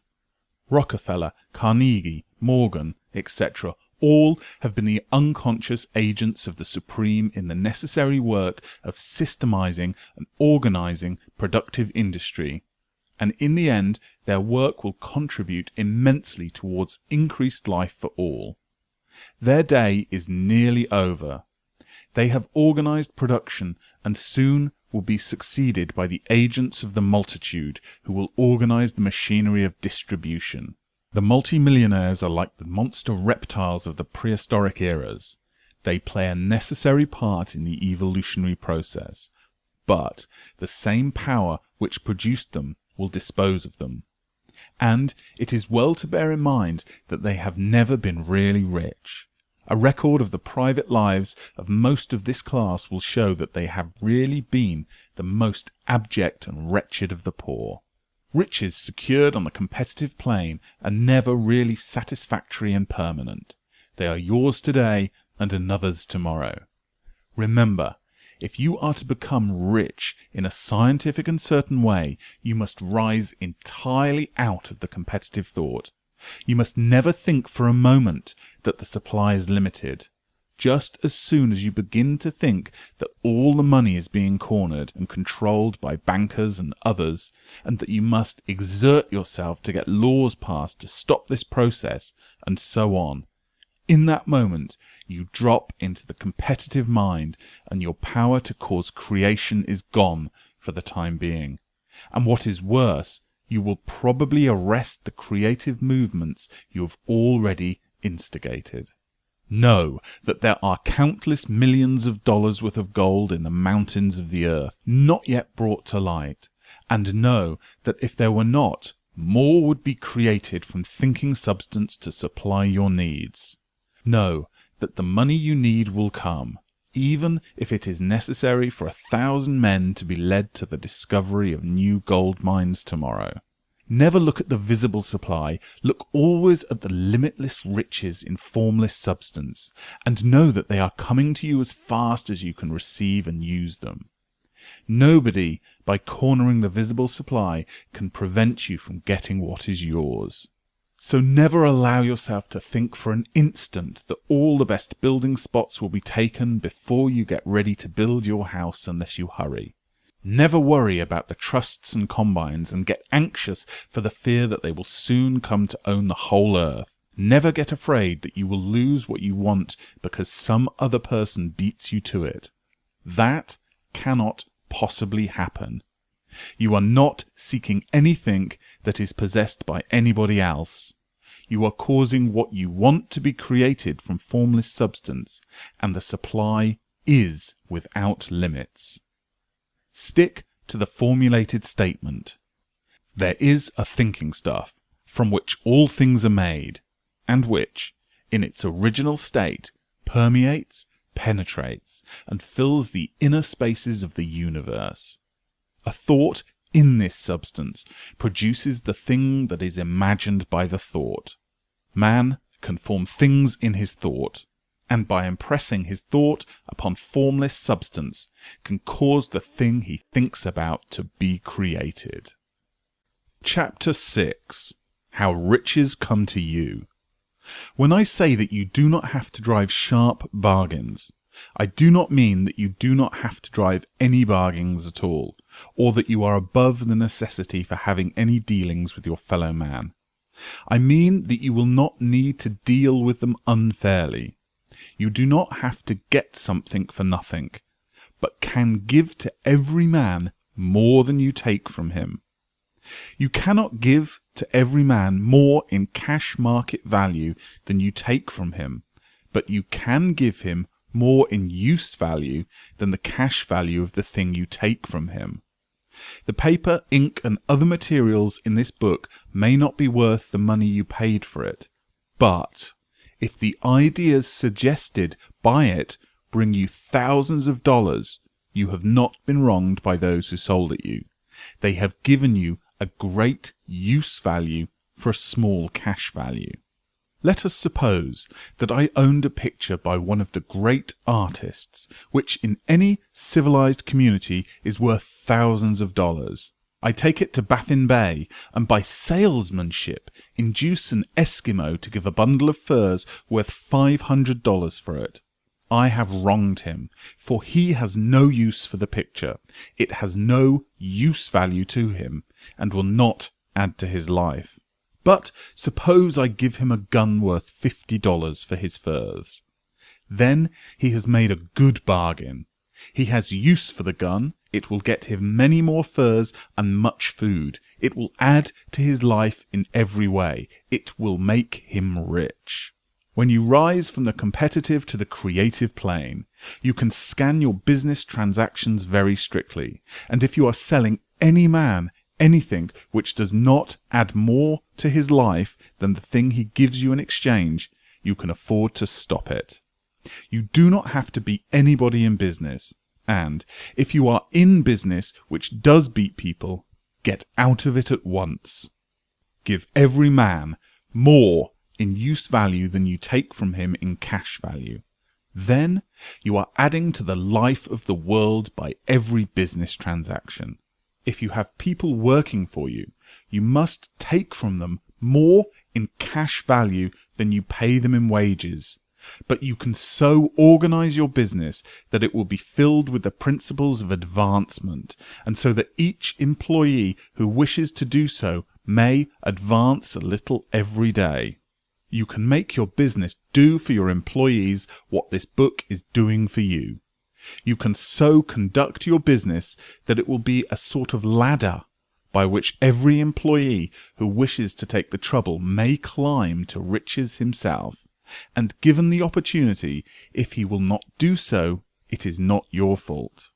Rockefeller, Carnegie, Morgan, etc., all have been the unconscious agents of the supreme in the necessary work of systemizing and organizing productive industry, and in the end their work will contribute immensely towards increased life for all. Their day is nearly over. They have organized production and soon will be succeeded by the agents of the multitude who will organize the machinery of distribution. The multimillionaires are like the monster reptiles of the prehistoric eras. They play a necessary part in the evolutionary process, but the same power which produced them will dispose of them. And it is well to bear in mind that they have never been really rich. A record of the private lives of most of this class will show that they have really been the most abject and wretched of the poor. Riches secured on the competitive plane are never really satisfactory and permanent. They are yours today and another's tomorrow. Remember, if you are to become rich in a scientific and certain way, you must rise entirely out of the competitive thought. You must never think for a moment that the supply is limited. Just as soon as you begin to think that all the money is being cornered and controlled by bankers and others, and that you must exert yourself to get laws passed to stop this process, and so on, in that moment you drop into the competitive mind, and your power to cause creation is gone for the time being. And what is worse, you will probably arrest the creative movements you have already instigated. Know that there are countless millions of dollars worth of gold in the mountains of the earth, not yet brought to light, and know that if there were not, more would be created from thinking substance to supply your needs. Know that the money you need will come, even if it is necessary for 1,000 men to be led to the discovery of new gold mines tomorrow. Never look at the visible supply, look always at the limitless riches in formless substance, and know that they are coming to you as fast as you can receive and use them. Nobody, by cornering the visible supply, can prevent you from getting what is yours. So never allow yourself to think for an instant that all the best building spots will be taken before you get ready to build your house unless you hurry. Never worry about the trusts and combines and get anxious for the fear that they will soon come to own the whole earth. Never get afraid that you will lose what you want because some other person beats you to it. That cannot possibly happen. You are not seeking anything that is possessed by anybody else. You are causing what you want to be created from formless substance, and the supply is without limits. Stick to the formulated statement. There is a thinking stuff from which all things are made, and which, in its original state, permeates, penetrates, and fills the inner spaces of the universe. A thought in this substance produces the thing that is imagined by the thought. Man can form things in his thought, and by impressing his thought upon formless substance can cause the thing he thinks about to be created. Chapter 6. How Riches Come to You. When I say that you do not have to drive sharp bargains, I do not mean that you do not have to drive any bargains at all, or that you are above the necessity for having any dealings with your fellow man. I mean that you will not need to deal with them unfairly. You do not have to get something for nothing, but can give to every man more than you take from him. You cannot give to every man more in cash market value than you take from him, but you can give him more in use value than the cash value of the thing you take from him. The paper, ink, and other materials in this book may not be worth the money you paid for it, but if the ideas suggested by it bring you thousands of dollars, you have not been wronged by those who sold it you. They have given you a great use value for a small cash value. Let us suppose that I owned a picture by one of the great artists, which in any civilized community is worth thousands of dollars. I take it to Baffin Bay, and by salesmanship induce an Eskimo to give a bundle of furs worth $500 for it. I have wronged him, for he has no use for the picture. It has no use value to him, and will not add to his life. But suppose I give him a gun worth $50 for his furs. Then he has made a good bargain. He has use for the gun. It will get him many more furs and much food. It will add to his life in every way. It will make him rich. When you rise from the competitive to the creative plane, you can scan your business transactions very strictly. And if you are selling any man anything which does not add more to his life than the thing he gives you in exchange, you can afford to stop it. You do not have to beat anybody in business, and if you are in business which does beat people, get out of it at once. Give every man more in use value than you take from him in cash value. Then you are adding to the life of the world by every business transaction. If you have people working for you, you must take from them more in cash value than you pay them in wages. But you can so organize your business that it will be filled with the principles of advancement, and so that each employee who wishes to do so may advance a little every day. You can make your business do for your employees what this book is doing for you. You can so conduct your business that it will be a sort of ladder by which every employee who wishes to take the trouble may climb to riches himself. And given the opportunity, if he will not do so, it is not your fault.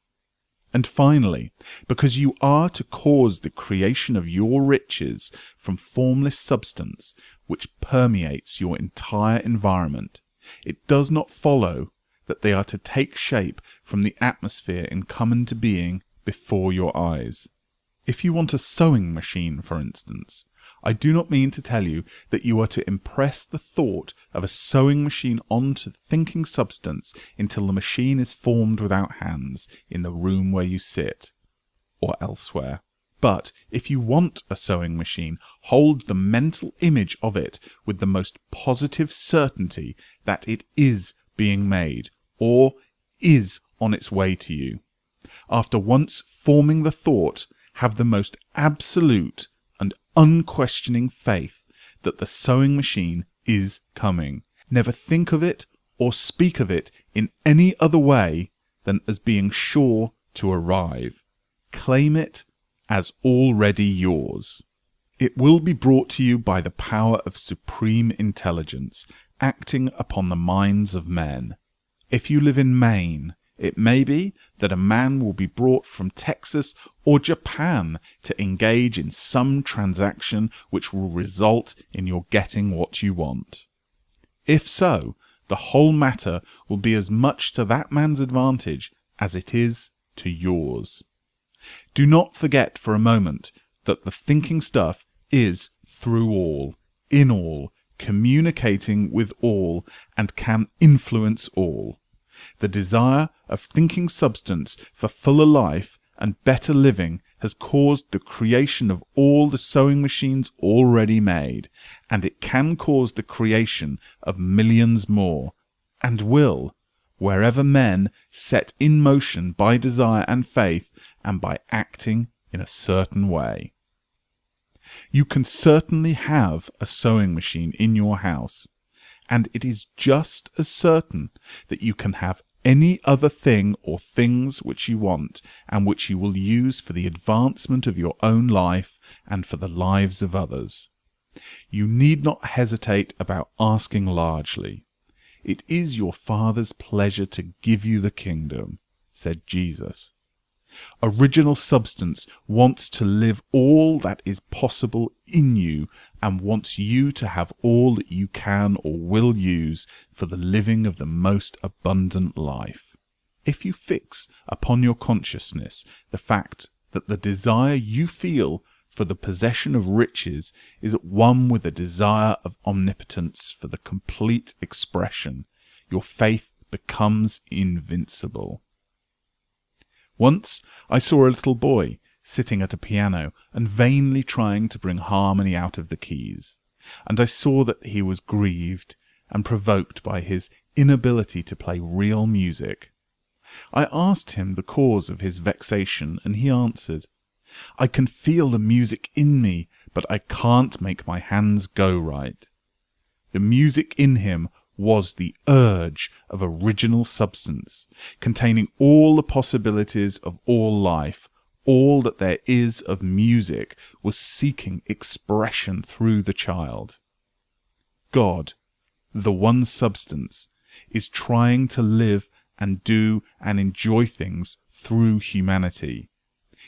And finally, because you are to cause the creation of your riches from formless substance which permeates your entire environment, it does not follow that they are to take shape from the atmosphere and come into being before your eyes. If you want a sewing machine, for instance, I do not mean to tell you that you are to impress the thought of a sewing machine onto thinking substance until the machine is formed without hands in the room where you sit, or elsewhere. But if you want a sewing machine, hold the mental image of it with the most positive certainty that it is being made, or is on its way to you. After once forming the thought, have the most absolute and unquestioning faith that the sewing machine is coming. Never think of it or speak of it in any other way than as being sure to arrive. Claim it as already yours. It will be brought to you by the power of supreme intelligence, acting upon the minds of men. If you live in Maine, it may be that a man will be brought from Texas or Japan to engage in some transaction which will result in your getting what you want. If so, the whole matter will be as much to that man's advantage as it is to yours. Do not forget for a moment that the thinking stuff is through all, in all, communicating with all, and can influence all. The desire of thinking substance for fuller life and better living has caused the creation of all the sewing machines already made, and it can cause the creation of millions more, and will, wherever men set in motion by desire and faith and by acting in a certain way. You can certainly have a sewing machine in your house, and it is just as certain that you can have any other thing or things which you want and which you will use for the advancement of your own life and for the lives of others. You need not hesitate about asking largely. It is your Father's pleasure to give you the kingdom, said Jesus. Original substance wants to live all that is possible in you and wants you to have all that you can or will use for the living of the most abundant life. If you fix upon your consciousness the fact that the desire you feel for the possession of riches is at one with the desire of omnipotence for the complete expression, your faith becomes invincible. Once I saw a little boy sitting at a piano and vainly trying to bring harmony out of the keys, and I saw that he was grieved and provoked by his inability to play real music. I asked him the cause of his vexation, and he answered, "I can feel the music in me, but I can't make my hands go right." The music in him was the urge of original substance, containing all the possibilities of all life. All that there is of music was seeking expression through the child. God, the one substance, is trying to live and do and enjoy things through humanity.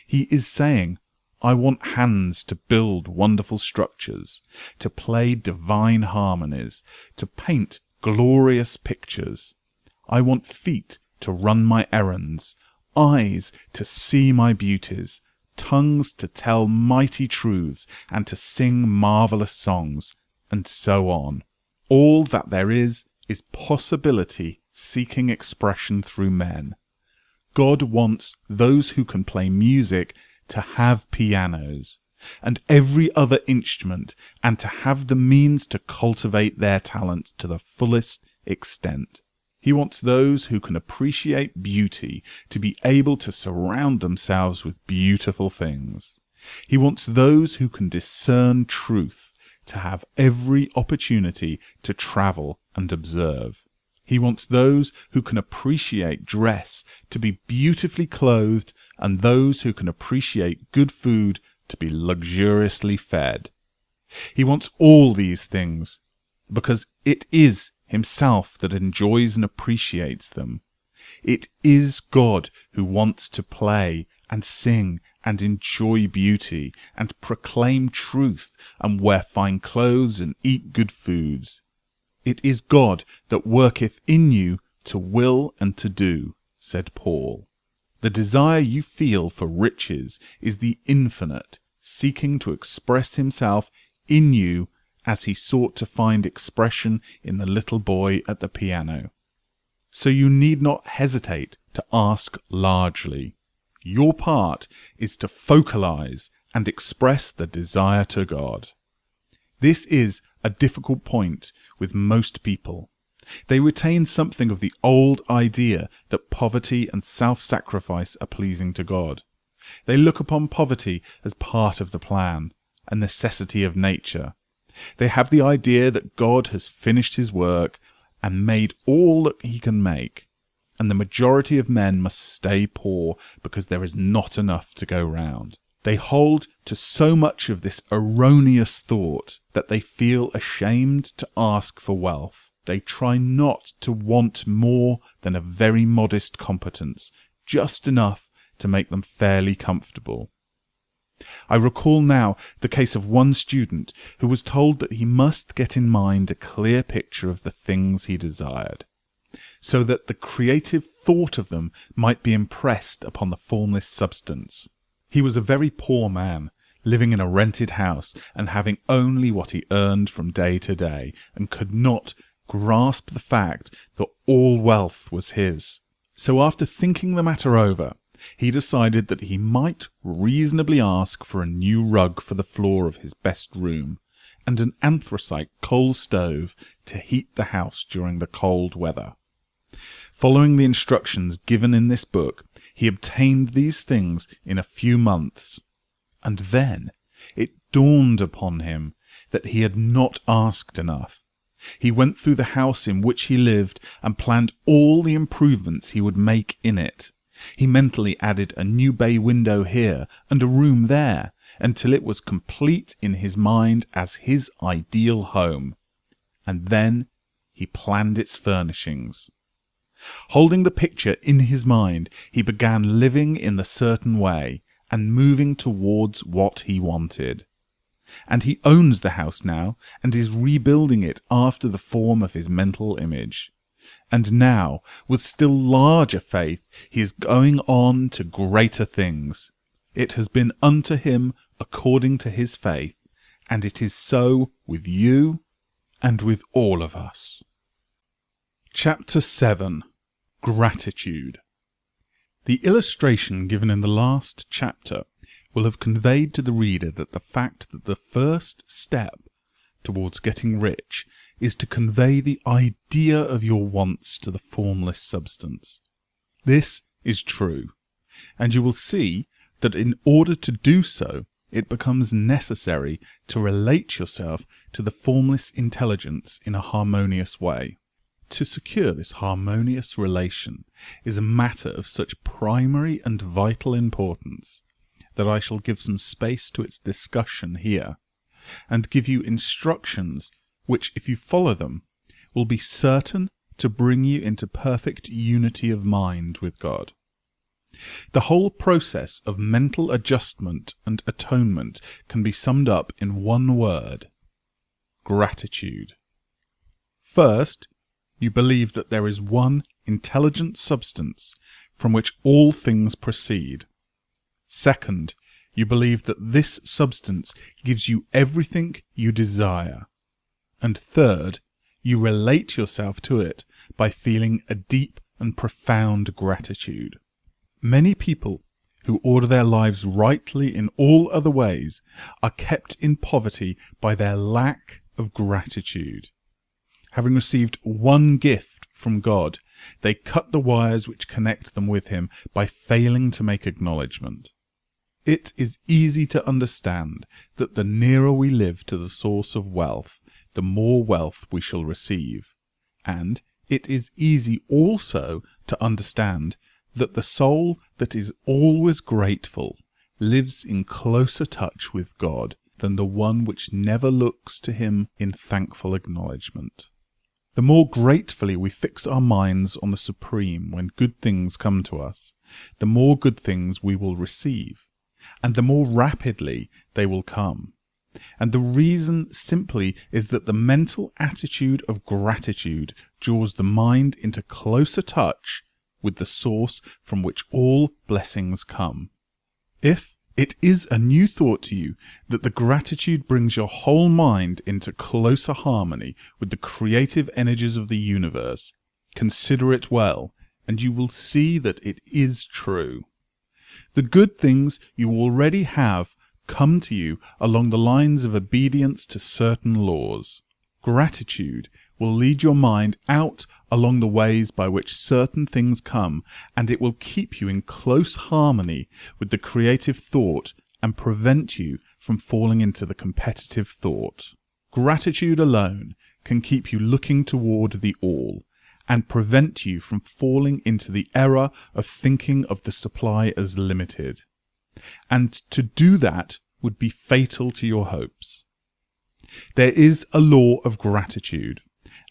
He is saying, I want hands to build wonderful structures, to play divine harmonies, to paint glorious pictures. I want feet to run my errands, eyes to see my beauties, tongues to tell mighty truths and to sing marvelous songs, and so on. All that there is possibility seeking expression through men. God wants those who can play music to have pianos and every other instrument, and to have the means to cultivate their talent to the fullest extent. He wants those who can appreciate beauty to be able to surround themselves with beautiful things. He wants those who can discern truth to have every opportunity to travel and observe. He wants those who can appreciate dress to be beautifully clothed, and those who can appreciate good food to be luxuriously fed. He wants all these things, because it is himself that enjoys and appreciates them. It is God who wants to play and sing and enjoy beauty and proclaim truth and wear fine clothes and eat good foods. It is God that worketh in you to will and to do, said Paul. The desire you feel for riches is the infinite, seeking to express himself in you as he sought to find expression in the little boy at the piano. So you need not hesitate to ask largely. Your part is to focalize and express the desire to God. This is a difficult point with most people. They retain something of the old idea that poverty and self-sacrifice are pleasing to God. They look upon poverty as part of the plan, a necessity of nature. They have the idea that God has finished his work and made all that he can make, and the majority of men must stay poor because there is not enough to go round. They hold to so much of this erroneous thought that they feel ashamed to ask for wealth. They try not to want more than a very modest competence, just enough to make them fairly comfortable. I recall now the case of one student who was told that he must get in mind a clear picture of the things he desired, so that the creative thought of them might be impressed upon the formless substance. He was a very poor man, living in a rented house and having only what he earned from day to day, and could not grasp the fact that all wealth was his. So after thinking the matter over, he decided that he might reasonably ask for a new rug for the floor of his best room, and an anthracite coal stove to heat the house during the cold weather. Following the instructions given in this book, he obtained these things in a few months, and then it dawned upon him that he had not asked enough. He went through the house in which he lived and planned all the improvements he would make in it. He mentally added a new bay window here and a room there, until it was complete in his mind as his ideal home. And then he planned its furnishings. Holding the picture in his mind, he began living in the certain way and moving towards what he wanted. And he owns the house now and is rebuilding it after the form of his mental image. And now, with still larger faith, he is going on to greater things. It has been unto him according to his faith, and it is so with you and with all of us. Chapter 7. Gratitude. The illustration given in the last chapter will have conveyed to the reader that the fact that the first step towards getting rich is to convey the idea of your wants to the formless substance. This is true, and you will see that in order to do so, it becomes necessary to relate yourself to the formless intelligence in a harmonious way. To secure this harmonious relation is a matter of such primary and vital importance that I shall give some space to its discussion here, and give you instructions which, if you follow them, will be certain to bring you into perfect unity of mind with God. The whole process of mental adjustment and atonement can be summed up in one word: gratitude. First, you believe that there is one intelligent substance from which all things proceed. Second, you believe that this substance gives you everything you desire. And third, you relate yourself to it by feeling a deep and profound gratitude. Many people who order their lives rightly in all other ways are kept in poverty by their lack of gratitude. Having received one gift from God, they cut the wires which connect them with him by failing to make acknowledgement. It is easy to understand that the nearer we live to the source of wealth, the more wealth we shall receive. And it is easy also to understand that the soul that is always grateful lives in closer touch with God than the one which never looks to him in thankful acknowledgement. The more gratefully we fix our minds on the Supreme when good things come to us, the more good things we will receive, and the more rapidly they will come. And the reason simply is that the mental attitude of gratitude draws the mind into closer touch with the source from which all blessings come. If it is a new thought to you that the gratitude brings your whole mind into closer harmony with the creative energies of the universe, consider it well, and you will see that it is true. The good things you already have come to you along the lines of obedience to certain laws. Gratitude will lead your mind out along the ways by which certain things come, and it will keep you in close harmony with the creative thought and prevent you from falling into the competitive thought. Gratitude alone can keep you looking toward the all, and prevent you from falling into the error of thinking of the supply as limited. And to do that would be fatal to your hopes. There is a law of gratitude,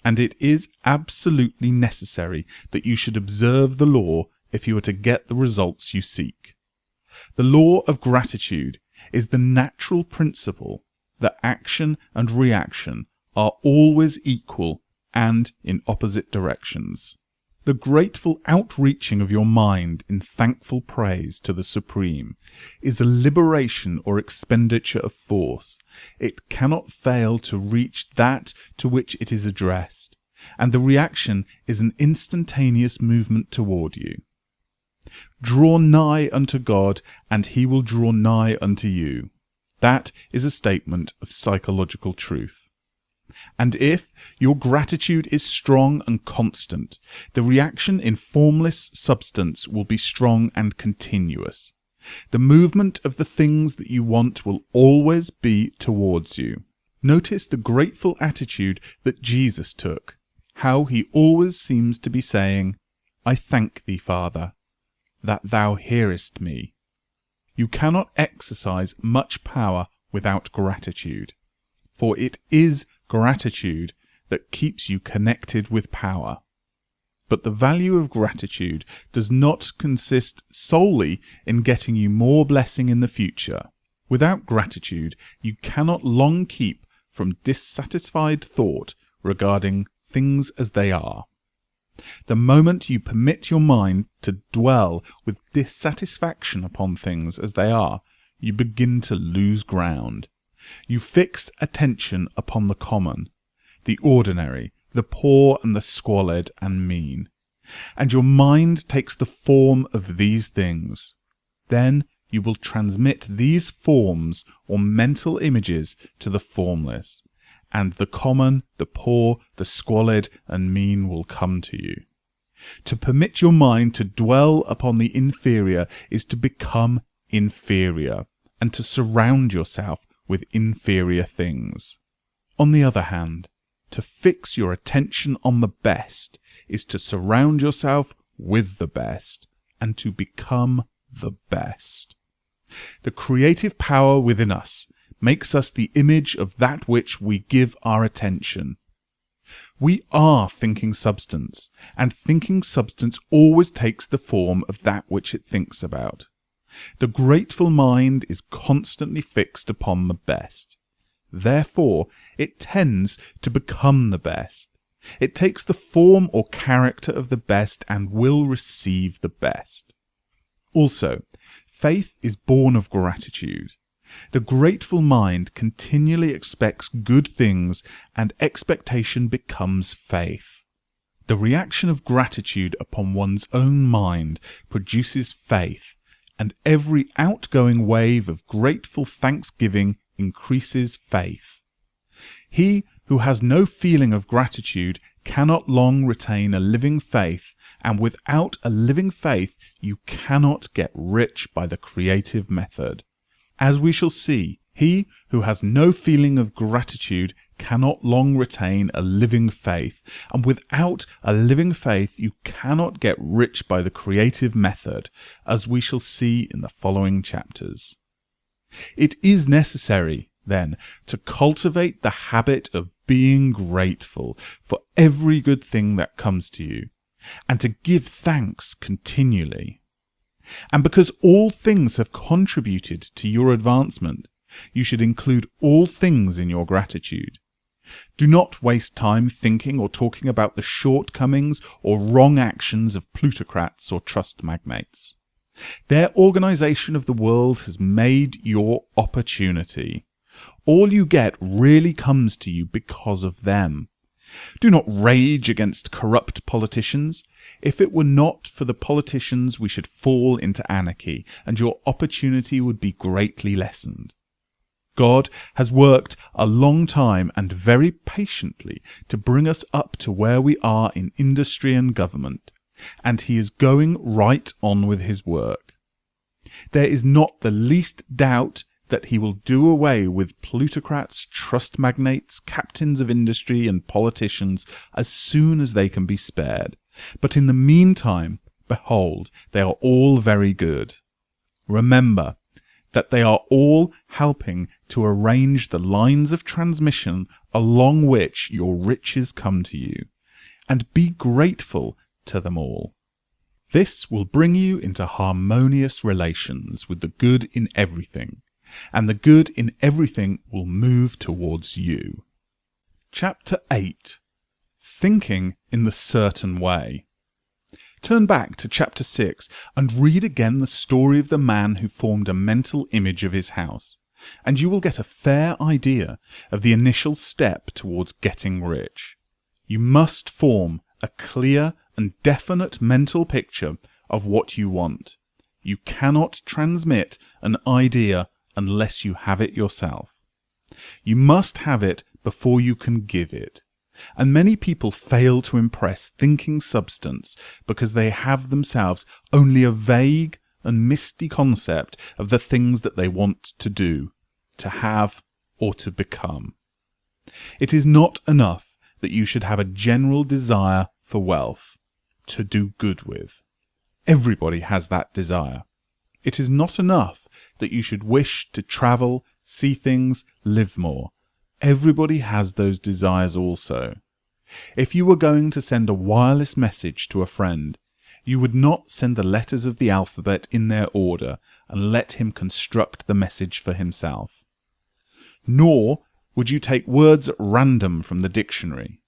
and it is absolutely necessary that you should observe the law if you are to get the results you seek. The law of gratitude is the natural principle that action and reaction are always equal and in opposite directions. The grateful outreaching of your mind in thankful praise to the Supreme is a liberation or expenditure of force. It cannot fail to reach that to which it is addressed, and the reaction is an instantaneous movement toward you. Draw nigh unto God, and he will draw nigh unto you. That is a statement of psychological truth. And if your gratitude is strong and constant, the reaction in formless substance will be strong and continuous. The movement of the things that you want will always be towards you. Notice the grateful attitude that Jesus took, how he always seems to be saying, I thank thee, Father, that thou hearest me. You cannot exercise much power without gratitude, for it is gratitude that keeps you connected with power. But the value of gratitude does not consist solely in getting you more blessing in the future. Without gratitude, you cannot long keep from dissatisfied thought regarding things as they are. The moment you permit your mind to dwell with dissatisfaction upon things as they are, you begin to lose ground. You fix attention upon the common, the ordinary, the poor and the squalid and mean, and your mind takes the form of these things. Then you will transmit these forms or mental images to the formless, and the common, the poor, the squalid and mean will come to you. To permit your mind to dwell upon the inferior is to become inferior, and to surround yourself with inferior things. On the other hand, to fix your attention on the best is to surround yourself with the best and to become the best. The creative power within us makes us the image of that which we give our attention. We are thinking substance, and thinking substance always takes the form of that which it thinks about. The grateful mind is constantly fixed upon the best. Therefore, it tends to become the best. It takes the form or character of the best and will receive the best. Also, faith is born of gratitude. The grateful mind continually expects good things, and expectation becomes faith. The reaction of gratitude upon one's own mind produces faith, and every outgoing wave of grateful thanksgiving increases faith. He who has no feeling of gratitude cannot long retain a living faith, and without a living faith you cannot get rich by the creative method. As we shall see, he who has no feeling of gratitude cannot long retain a living faith, and without a living faith you cannot get rich by the creative method, as we shall see in the following chapters. It is necessary, then, to cultivate the habit of being grateful for every good thing that comes to you, and to give thanks continually. And because all things have contributed to your advancement, you should include all things in your gratitude. Do not waste time thinking or talking about the shortcomings or wrong actions of plutocrats or trust magnates. Their organization of the world has made your opportunity. All you get really comes to you because of them. Do not rage against corrupt politicians. If it were not for the politicians, we should fall into anarchy, and your opportunity would be greatly lessened. God has worked a long time and very patiently to bring us up to where we are in industry and government, and he is going right on with his work. There is not the least doubt that he will do away with plutocrats, trust magnates, captains of industry and politicians as soon as they can be spared. But in the meantime, behold, they are all very good. Remember that they are all helping to arrange the lines of transmission along which your riches come to you, and be grateful to them all. This will bring you into harmonious relations with the good in everything, and the good in everything will move towards you. Chapter 8. Thinking in the Certain Way. Turn back to chapter 6 and read again the story of the man who formed a mental image of his house, and you will get a fair idea of the initial step towards getting rich. You must form a clear and definite mental picture of what you want. You cannot transmit an idea unless you have it yourself. You must have it before you can give it. And many people fail to impress thinking substance because they have themselves only a vague and misty concept of the things that they want to do, to have, or to become. It is not enough that you should have a general desire for wealth, to do good with. Everybody has that desire. It is not enough that you should wish to travel, see things, live more. Everybody has those desires also. If you were going to send a wireless message to a friend, you would not send the letters of the alphabet in their order and let him construct the message for himself. Nor would you take words at random from the dictionary.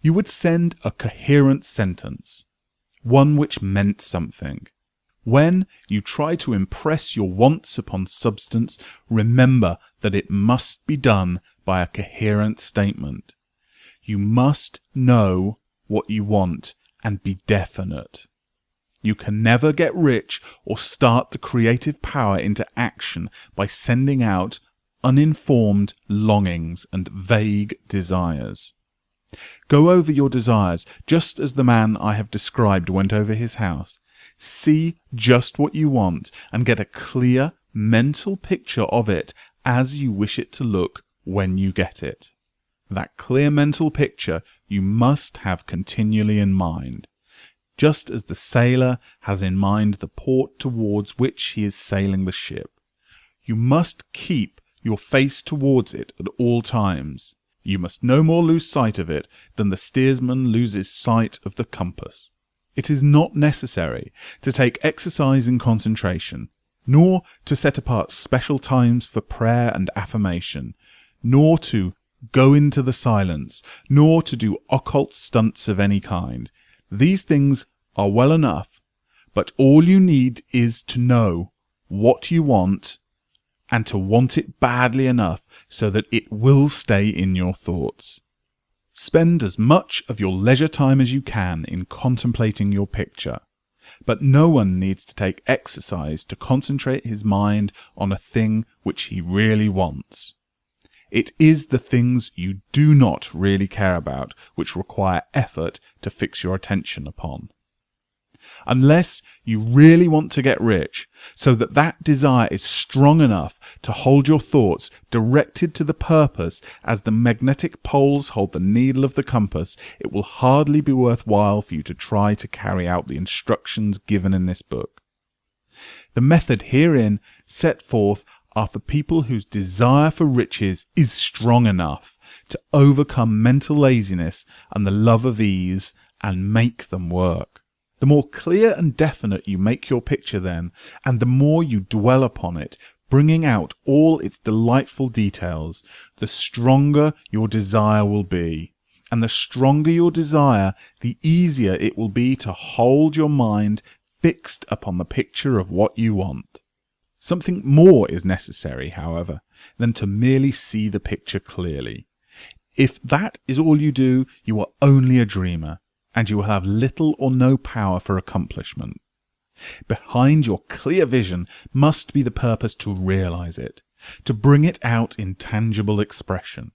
You would send a coherent sentence, one which meant something. When you try to impress your wants upon substance, remember that it must be done by a coherent statement. You must know what you want and be definite. You can never get rich or start the creative power into action by sending out uninformed longings and vague desires. Go over your desires just as the man I have described went over his house. See just what you want and get a clear mental picture of it as you wish it to look when you get it. That clear mental picture you must have continually in mind, just as the sailor has in mind the port towards which he is sailing the ship. You must keep your face towards it at all times. You must no more lose sight of it than the steersman loses sight of the compass. It is not necessary to take exercise in concentration, nor to set apart special times for prayer and affirmation, nor to go into the silence, nor to do occult stunts of any kind. These things are well enough, but all you need is to know what you want, and to want it badly enough so that it will stay in your thoughts. Spend as much of your leisure time as you can in contemplating your picture, but no one needs to take exercise to concentrate his mind on a thing which he really wants. It is the things you do not really care about which require effort to fix your attention upon. Unless you really want to get rich, so that that desire is strong enough to hold your thoughts directed to the purpose as the magnetic poles hold the needle of the compass, it will hardly be worthwhile for you to try to carry out the instructions given in this book. The method herein set forth are for people whose desire for riches is strong enough to overcome mental laziness and the love of ease and make them work. The more clear and definite you make your picture then, and the more you dwell upon it, bringing out all its delightful details, the stronger your desire will be. And the stronger your desire, the easier it will be to hold your mind fixed upon the picture of what you want. Something more is necessary, however, than to merely see the picture clearly. If that is all you do, you are only a dreamer, and you will have little or no power for accomplishment. Behind your clear vision must be the purpose to realize it, to bring it out in tangible expression.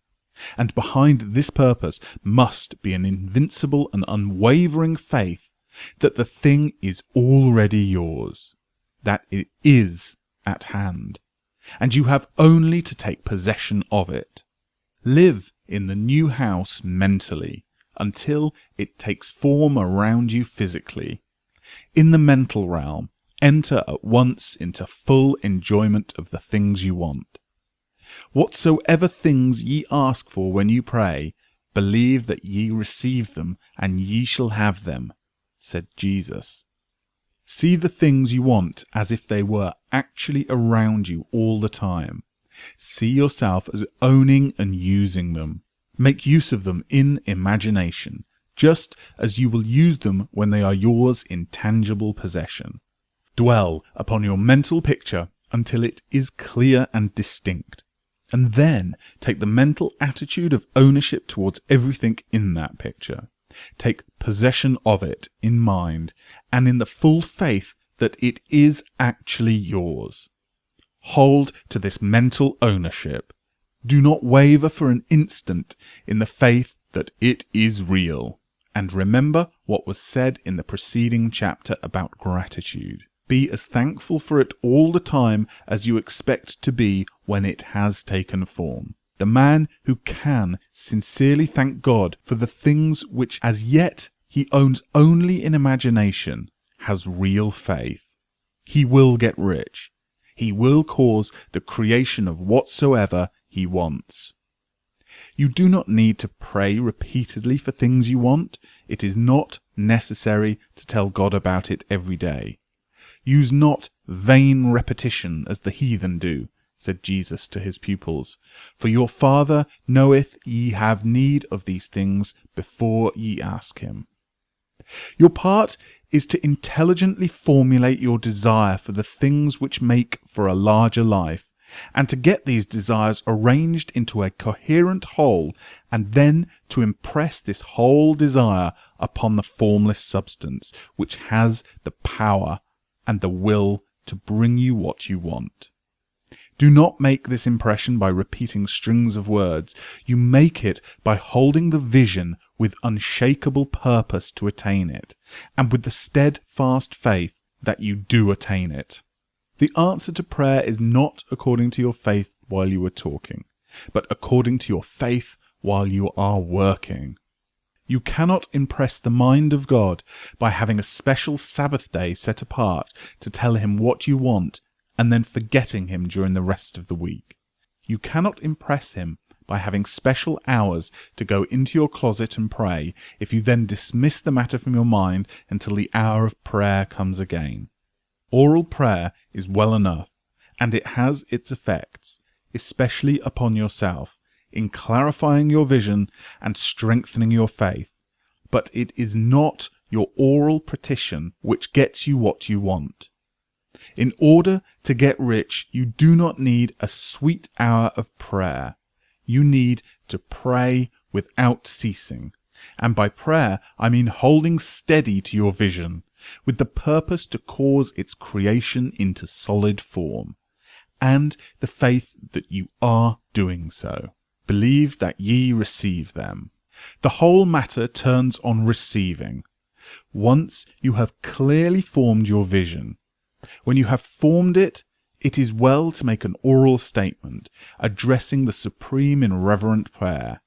And behind this purpose must be an invincible and unwavering faith that the thing is already yours, that it is at hand, and you have only to take possession of it. Live in the new house mentally until it takes form around you physically. In the mental realm, enter at once into full enjoyment of the things you want. Whatsoever things ye ask for when you pray, believe that ye receive them, and ye shall have them, said Jesus. See the things you want as if they were actually around you all the time. See yourself as owning and using them. Make use of them in imagination, just as you will use them when they are yours in tangible possession. Dwell upon your mental picture until it is clear and distinct, and then take the mental attitude of ownership towards everything in that picture. Take possession of it in mind, and in the full faith that it is actually yours. Hold to this mental ownership. Do not waver for an instant in the faith that it is real. And remember what was said in the preceding chapter about gratitude. Be as thankful for it all the time as you expect to be when it has taken form. The man who can sincerely thank God for the things which as yet he owns only in imagination has real faith. He will get rich. He will cause the creation of whatsoever he wants. You do not need to pray repeatedly for things you want. It is not necessary to tell God about it every day. Use not vain repetition as the heathen do, said Jesus to his pupils. For your Father knoweth ye have need of these things before ye ask him. Your part is to intelligently formulate your desire for the things which make for a larger life, and to get these desires arranged into a coherent whole, and then to impress this whole desire upon the formless substance, which has the power and the will to bring you what you want. Do not make this impression by repeating strings of words. You make it by holding the vision with unshakable purpose to attain it, and with the steadfast faith that you do attain it. The answer to prayer is not according to your faith while you are talking, but according to your faith while you are working. You cannot impress the mind of God by having a special Sabbath day set apart to tell him what you want and then forgetting him during the rest of the week. You cannot impress him by having special hours to go into your closet and pray if you then dismiss the matter from your mind until the hour of prayer comes again. Oral prayer is well enough, and it has its effects, especially upon yourself, in clarifying your vision and strengthening your faith, but it is not your oral petition which gets you what you want. In order to get rich, you do not need a sweet hour of prayer. You need to pray without ceasing, and by prayer I mean holding steady to your vision, with the purpose to cause its creation into solid form, and the faith that you are doing so. Believe that ye receive them. The whole matter turns on receiving. Once you have clearly formed your vision, when you have formed it, it is well to make an oral statement, addressing the supreme in reverent prayer.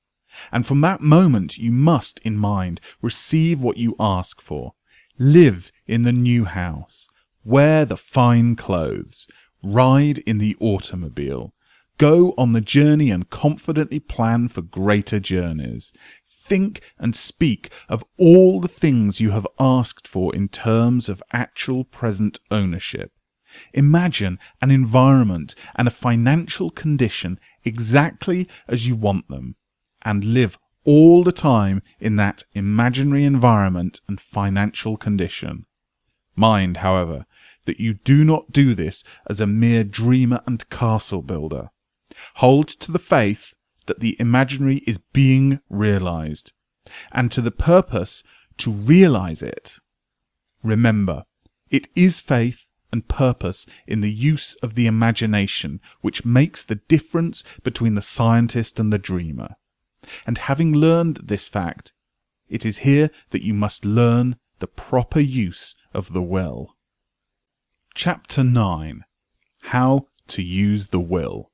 And from that moment you must, in mind, receive what you ask for. Live in the new house. Wear the fine clothes. Ride in the automobile. Go on the journey and confidently plan for greater journeys. Think and speak of all the things you have asked for in terms of actual present ownership. Imagine an environment and a financial condition exactly as you want them, and live all the time in that imaginary environment and financial condition. Mind, however, that you do not do this as a mere dreamer and castle builder. Hold to the faith that the imaginary is being realized, and to the purpose to realize it. Remember, it is faith and purpose in the use of the imagination which makes the difference between the scientist and the dreamer. And having learned this fact, it is here that you must learn the proper use of the will. Chapter 9. How to use the will.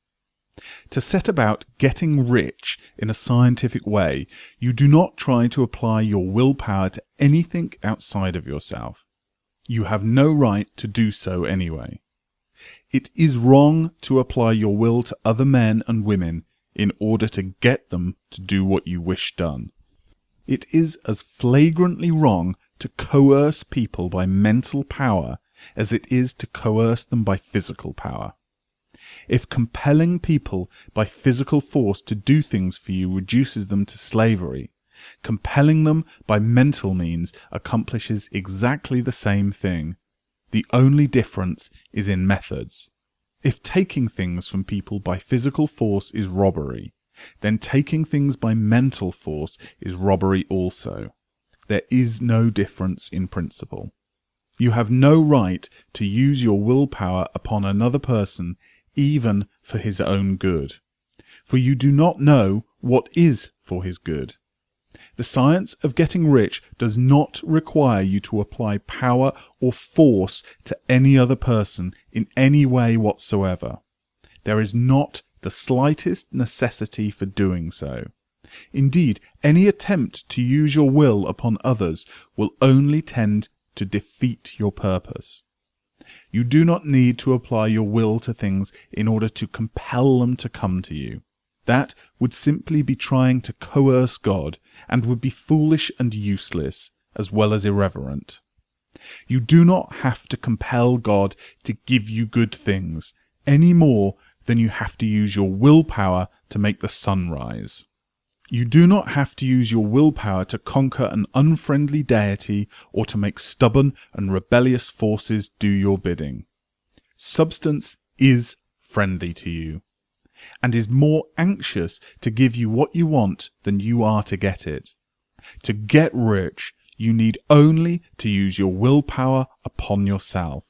To set about getting rich in a scientific way, you do not try to apply your willpower to anything outside of yourself. You have no right to do so anyway. It is wrong to apply your will to other men and women in order to get them to do what you wish done. It is as flagrantly wrong to coerce people by mental power as it is to coerce them by physical power. If compelling people by physical force to do things for you reduces them to slavery, compelling them by mental means accomplishes exactly the same thing. The only difference is in methods. If taking things from people by physical force is robbery, then taking things by mental force is robbery also. There is no difference in principle. You have no right to use your willpower upon another person, even for his own good, for you do not know what is for his good. The science of getting rich does not require you to apply power or force to any other person in any way whatsoever. There is not the slightest necessity for doing so. Indeed, any attempt to use your will upon others will only tend to defeat your purpose. You do not need to apply your will to things in order to compel them to come to you. That would simply be trying to coerce God, and would be foolish and useless, as well as irreverent. You do not have to compel God to give you good things, any more than you have to use your willpower to make the sun rise. You do not have to use your willpower to conquer an unfriendly deity or to make stubborn and rebellious forces do your bidding. Substance is friendly to you, and is more anxious to give you what you want than you are to get it. To get rich, you need only to use your willpower upon yourself.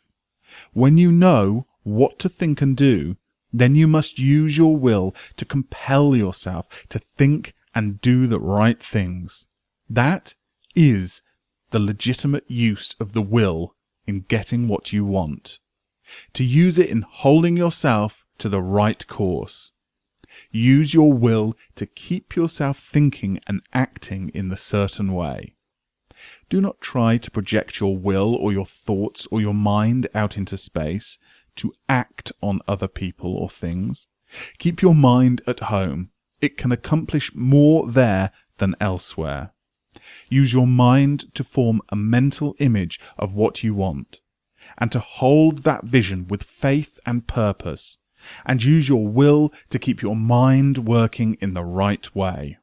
When you know what to think and do, then you must use your will to compel yourself to think and do the right things. That is the legitimate use of the will in getting what you want. To use it in holding yourself to the right course. Use your will to keep yourself thinking and acting in the certain way. Do not try to project your will or your thoughts or your mind out into space to act on other people or things. Keep your mind at home. It can accomplish more there than elsewhere. Use your mind to form a mental image of what you want, and to hold that vision with faith and purpose, and use your will to keep your mind working in the right way.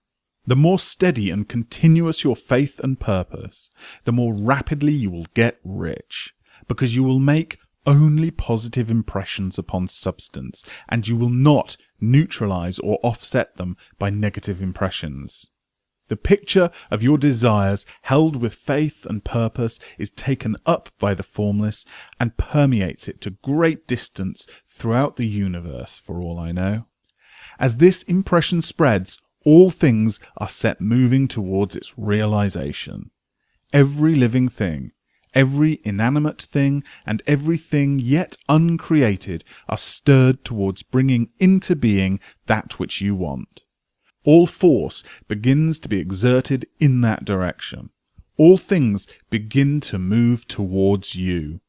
The more steady and continuous your faith and purpose, the more rapidly you will get rich, because you will make only positive impressions upon substance, and you will not neutralize or offset them by negative impressions. The picture of your desires held with faith and purpose is taken up by the formless and permeates it to great distance throughout the universe, for all I know. As this impression spreads, all things are set moving towards its realization. Every living thing, every inanimate thing, and everything yet uncreated are stirred towards bringing into being that which you want. All force begins to be exerted in that direction. All things begin to move towards you.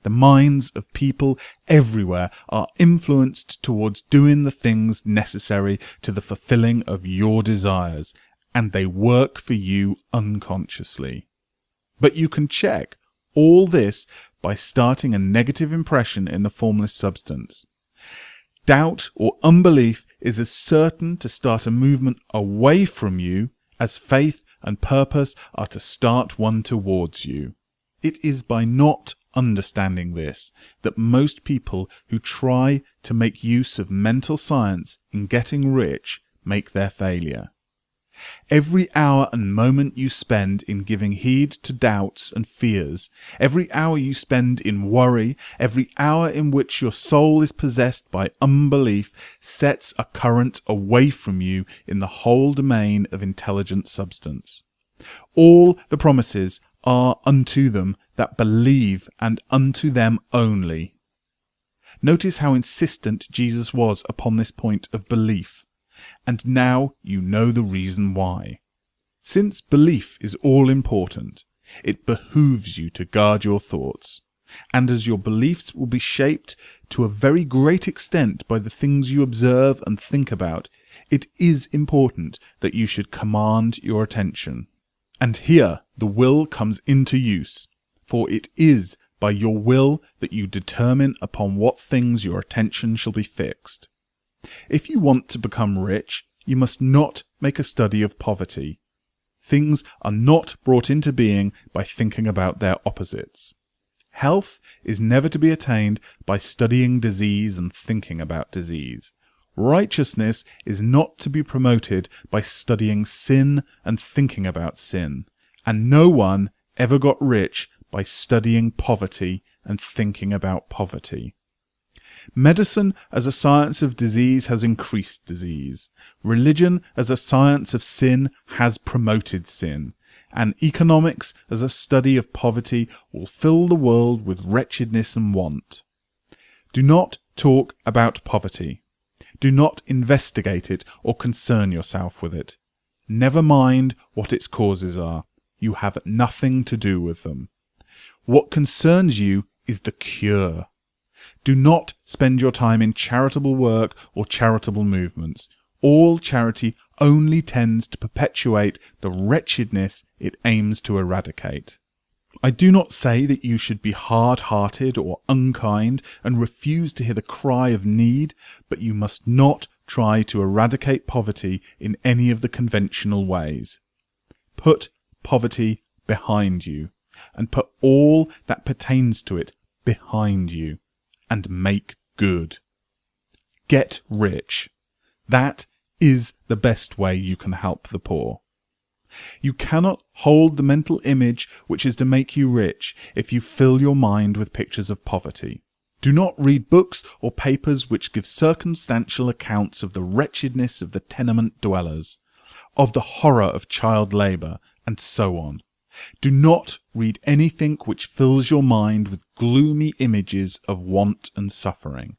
The minds of people everywhere are influenced towards doing the things necessary to the fulfilling of your desires, and they work for you unconsciously. But you can check all this by starting a negative impression in the formless substance. Doubt or unbelief is as certain to start a movement away from you as faith and purpose are to start one towards you. It is by not understanding this that most people who try to make use of mental science in getting rich make their failure. Every hour and moment you spend in giving heed to doubts and fears, every hour you spend in worry, every hour in which your soul is possessed by unbelief, sets a current away from you in the whole domain of intelligent substance. All the promises are unto them that believe, and unto them only. Notice how insistent Jesus was upon this point of belief. And now you know the reason why. Since belief is all important, it behooves you to guard your thoughts. And as your beliefs will be shaped to a very great extent by the things you observe and think about, it is important that you should command your attention. And here the will comes into use, for it is by your will that you determine upon what things your attention shall be fixed. If you want to become rich, you must not make a study of poverty. Things are not brought into being by thinking about their opposites. Health is never to be attained by studying disease and thinking about disease. Righteousness is not to be promoted by studying sin and thinking about sin. And no one ever got rich by studying poverty and thinking about poverty. Medicine as a science of disease has increased disease. Religion as a science of sin has promoted sin. And economics as a study of poverty will fill the world with wretchedness and want. Do not talk about poverty. Do not investigate it or concern yourself with it. Never mind what its causes are. You have nothing to do with them. What concerns you is the cure. Do not spend your time in charitable work or charitable movements. All charity only tends to perpetuate the wretchedness it aims to eradicate. I do not say that you should be hard-hearted or unkind and refuse to hear the cry of need, but you must not try to eradicate poverty in any of the conventional ways. Put poverty behind you, and put all that pertains to it behind you. And make good. Get rich. That is the best way you can help the poor. You cannot hold the mental image which is to make you rich if you fill your mind with pictures of poverty. Do not read books or papers which give circumstantial accounts of the wretchedness of the tenement dwellers, of the horror of child labour, and so on. Do not read anything which fills your mind with gloomy images of want and suffering.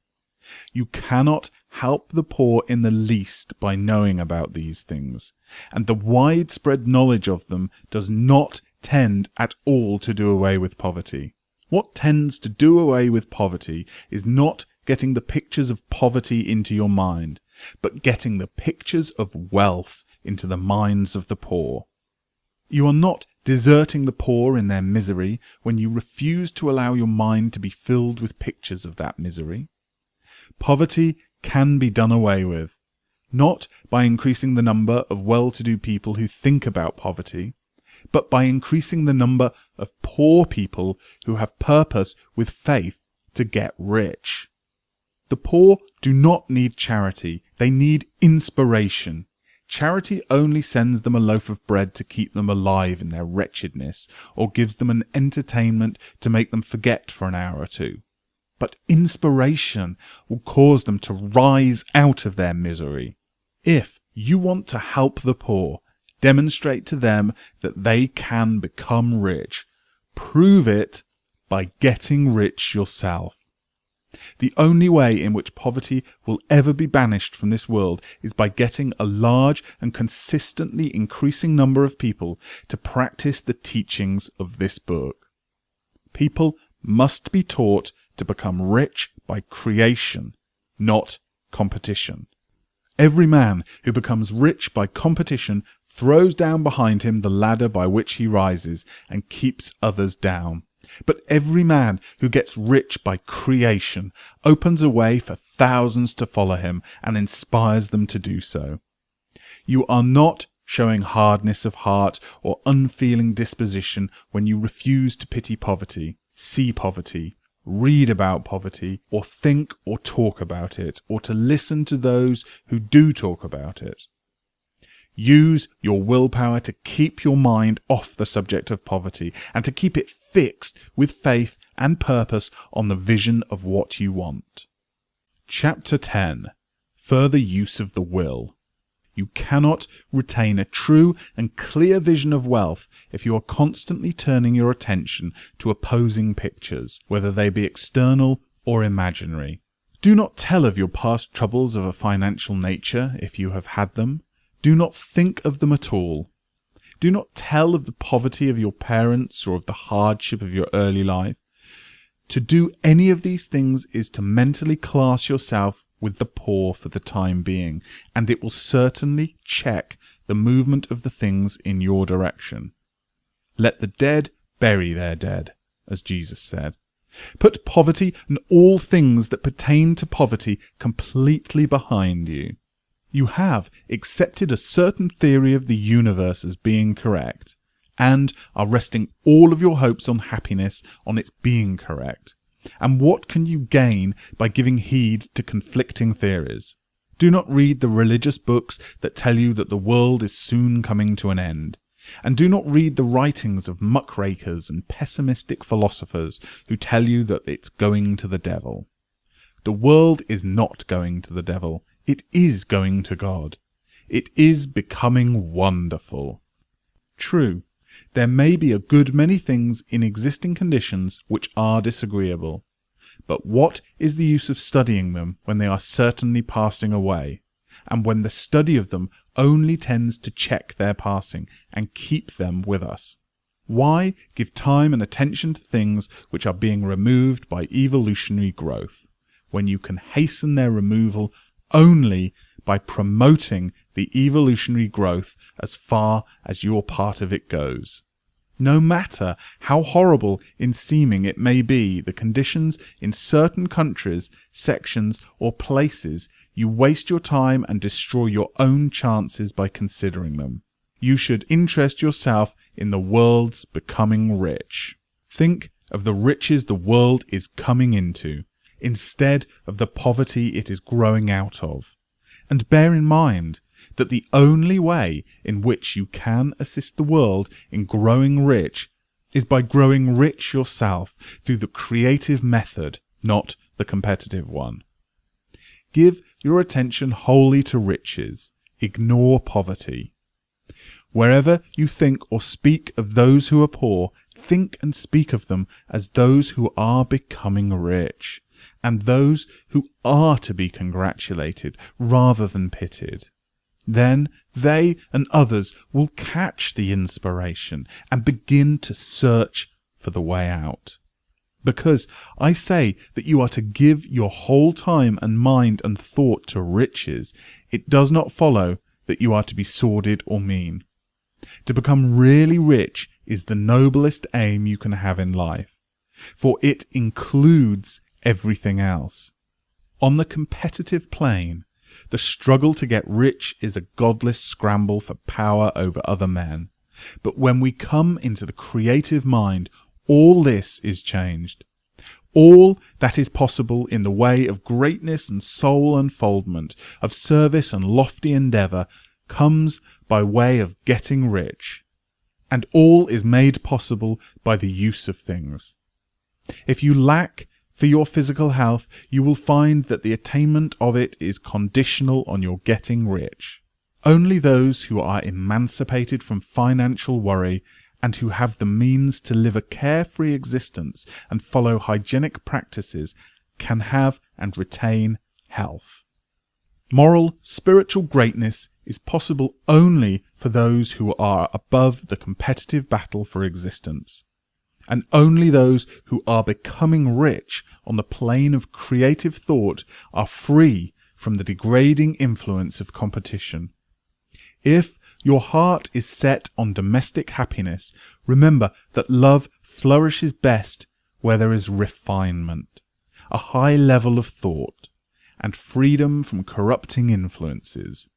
You cannot help the poor in the least by knowing about these things, and the widespread knowledge of them does not tend at all to do away with poverty. What tends to do away with poverty is not getting the pictures of poverty into your mind, but getting the pictures of wealth into the minds of the poor. You are not deserting the poor in their misery when you refuse to allow your mind to be filled with pictures of that misery. Poverty can be done away with, not by increasing the number of well-to-do people who think about poverty, but by increasing the number of poor people who have purpose with faith to get rich. The poor do not need charity, they need inspiration. Charity only sends them a loaf of bread to keep them alive in their wretchedness, or gives them an entertainment to make them forget for an hour or two. But inspiration will cause them to rise out of their misery. If you want to help the poor, demonstrate to them that they can become rich. Prove it by getting rich yourself. The only way in which poverty will ever be banished from this world is by getting a large and consistently increasing number of people to practice the teachings of this book. People must be taught to become rich by creation, not competition. Every man who becomes rich by competition throws down behind him the ladder by which he rises and keeps others down. But every man who gets rich by creation opens a way for thousands to follow him and inspires them to do so. You are not showing hardness of heart or unfeeling disposition when you refuse to pity poverty, see poverty, read about poverty, or think or talk about it, or to listen to those who do talk about it. Use your willpower to keep your mind off the subject of poverty and to keep it fixed with faith and purpose on the vision of what you want. Chapter 10. Further use of the will. You cannot retain a true and clear vision of wealth if you are constantly turning your attention to opposing pictures, whether they be external or imaginary. Do not tell of your past troubles of a financial nature if you have had them. Do not think of them at all. Do not tell of the poverty of your parents or of the hardship of your early life. To do any of these things is to mentally class yourself with the poor for the time being, and it will certainly check the movement of the things in your direction. Let the dead bury their dead, as Jesus said. Put poverty and all things that pertain to poverty completely behind you. You have accepted a certain theory of the universe as being correct, and are resting all of your hopes on happiness on its being correct. And what can you gain by giving heed to conflicting theories? Do not read the religious books that tell you that the world is soon coming to an end. And do not read the writings of muckrakers and pessimistic philosophers who tell you that it's going to the devil. The world is not going to the devil. It is going to God. It is becoming wonderful. True, there may be a good many things in existing conditions which are disagreeable, but what is the use of studying them when they are certainly passing away, and when the study of them only tends to check their passing and keep them with us? Why give time and attention to things which are being removed by evolutionary growth, when you can hasten their removal only by promoting the evolutionary growth as far as your part of it goes? No matter how horrible in seeming it may be the conditions in certain countries, sections, or places, you waste your time and destroy your own chances by considering them. You should interest yourself in the world's becoming rich. Think of the riches the world is coming into, instead of the poverty it is growing out of. And bear in mind that the only way in which you can assist the world in growing rich is by growing rich yourself through the creative method, not the competitive one. Give your attention wholly to riches. Ignore poverty. Wherever you think or speak of those who are poor, think and speak of them as those who are becoming rich, and those who are to be congratulated rather than pitied. Then they and others will catch the inspiration and begin to search for the way out. Because I say that you are to give your whole time and mind and thought to riches, it does not follow that you are to be sordid or mean. To become really rich is the noblest aim you can have in life, for it includes everything else. On the competitive plane, the struggle to get rich is a godless scramble for power over other men. But when we come into the creative mind, all this is changed. All that is possible in the way of greatness and soul unfoldment, of service and lofty endeavour, comes by way of getting rich. And all is made possible by the use of things. If you lack for your physical health, you will find that the attainment of it is conditional on your getting rich. Only those who are emancipated from financial worry and who have the means to live a carefree existence and follow hygienic practices can have and retain health. Moral, spiritual greatness is possible only for those who are above the competitive battle for existence. And only those who are becoming rich on the plane of creative thought are free from the degrading influence of competition. If your heart is set on domestic happiness, remember that love flourishes best where there is refinement, a high level of thought, and freedom from corrupting influences.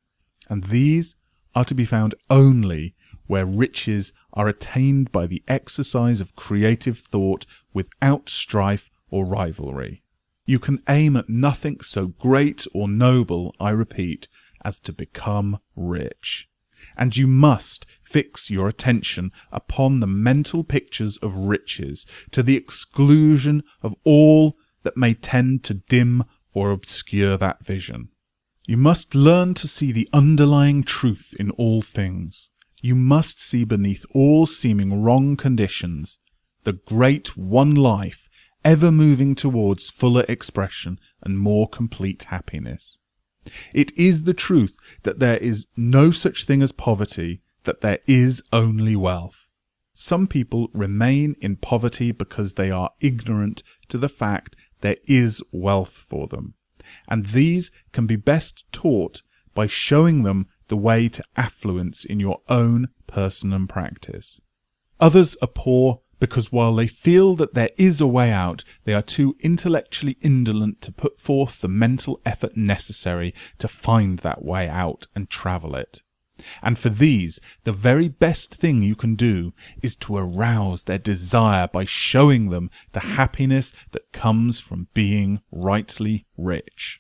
And these are to be found only where riches are attained by the exercise of creative thought without strife or rivalry. You can aim at nothing so great or noble, I repeat, as to become rich. and you must fix your attention upon the mental pictures of riches to the exclusion of all that may tend to dim or obscure that vision. You must learn to see the underlying truth in all things. You must see beneath all seeming wrong conditions the great one life ever moving towards fuller expression and more complete happiness. It is the truth that there is no such thing as poverty, that there is only wealth. Some people remain in poverty because they are ignorant to the fact there is wealth for them, and these can be best taught by showing them the way to affluence in your own person and practice. Others are poor because while they feel that there is a way out, they are too intellectually indolent to put forth the mental effort necessary to find that way out and travel it. And for these, the very best thing you can do is to arouse their desire by showing them the happiness that comes from being rightly rich.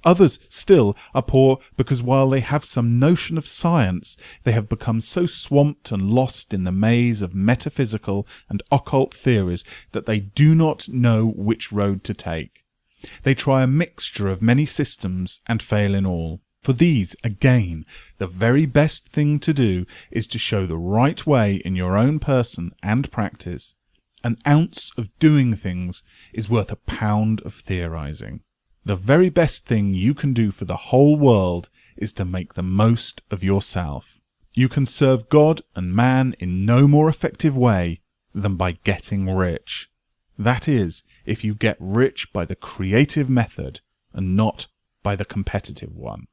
Others still are poor because while they have some notion of science, they have become so swamped and lost in the maze of metaphysical and occult theories that they do not know which road to take. They try a mixture of many systems and fail in all. For these, again, the very best thing to do is to show the right way in your own person and practice. An ounce of doing things is worth a pound of theorizing. The very best thing you can do for the whole world is to make the most of yourself. You can serve God and man in no more effective way than by getting rich. That is, if you get rich by the creative method and not by the competitive one.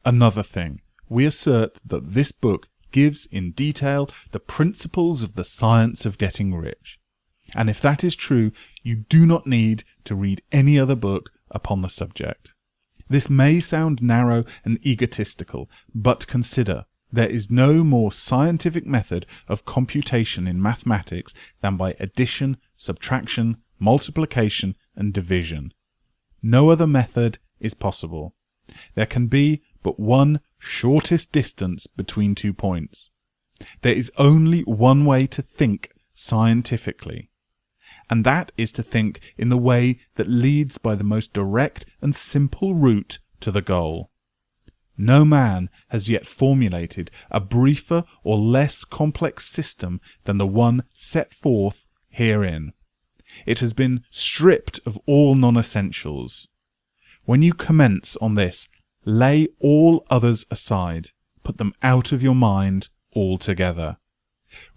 Another thing, we assert that this book gives in detail the principles of the science of getting rich. And if that is true, you do not need to read any other book upon the subject. This may sound narrow and egotistical, but consider, there is no more scientific method of computation in mathematics than by addition, subtraction, multiplication, and division. No other method is possible. There can be but one shortest distance between 2 points. There is only one way to think scientifically, and that is to think in the way that leads by the most direct and simple route to the goal. No man has yet formulated a briefer or less complex system than the one set forth herein. It has been stripped of all non-essentials. When you commence on this, lay all others aside, put them out of your mind altogether.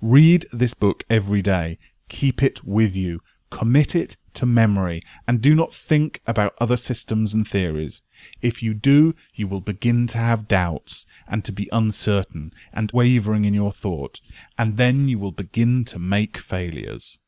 Read this book every day, keep it with you, commit it to memory, and do not think about other systems and theories. If you do, you will begin to have doubts, and to be uncertain and wavering in your thought, and then you will begin to make failures.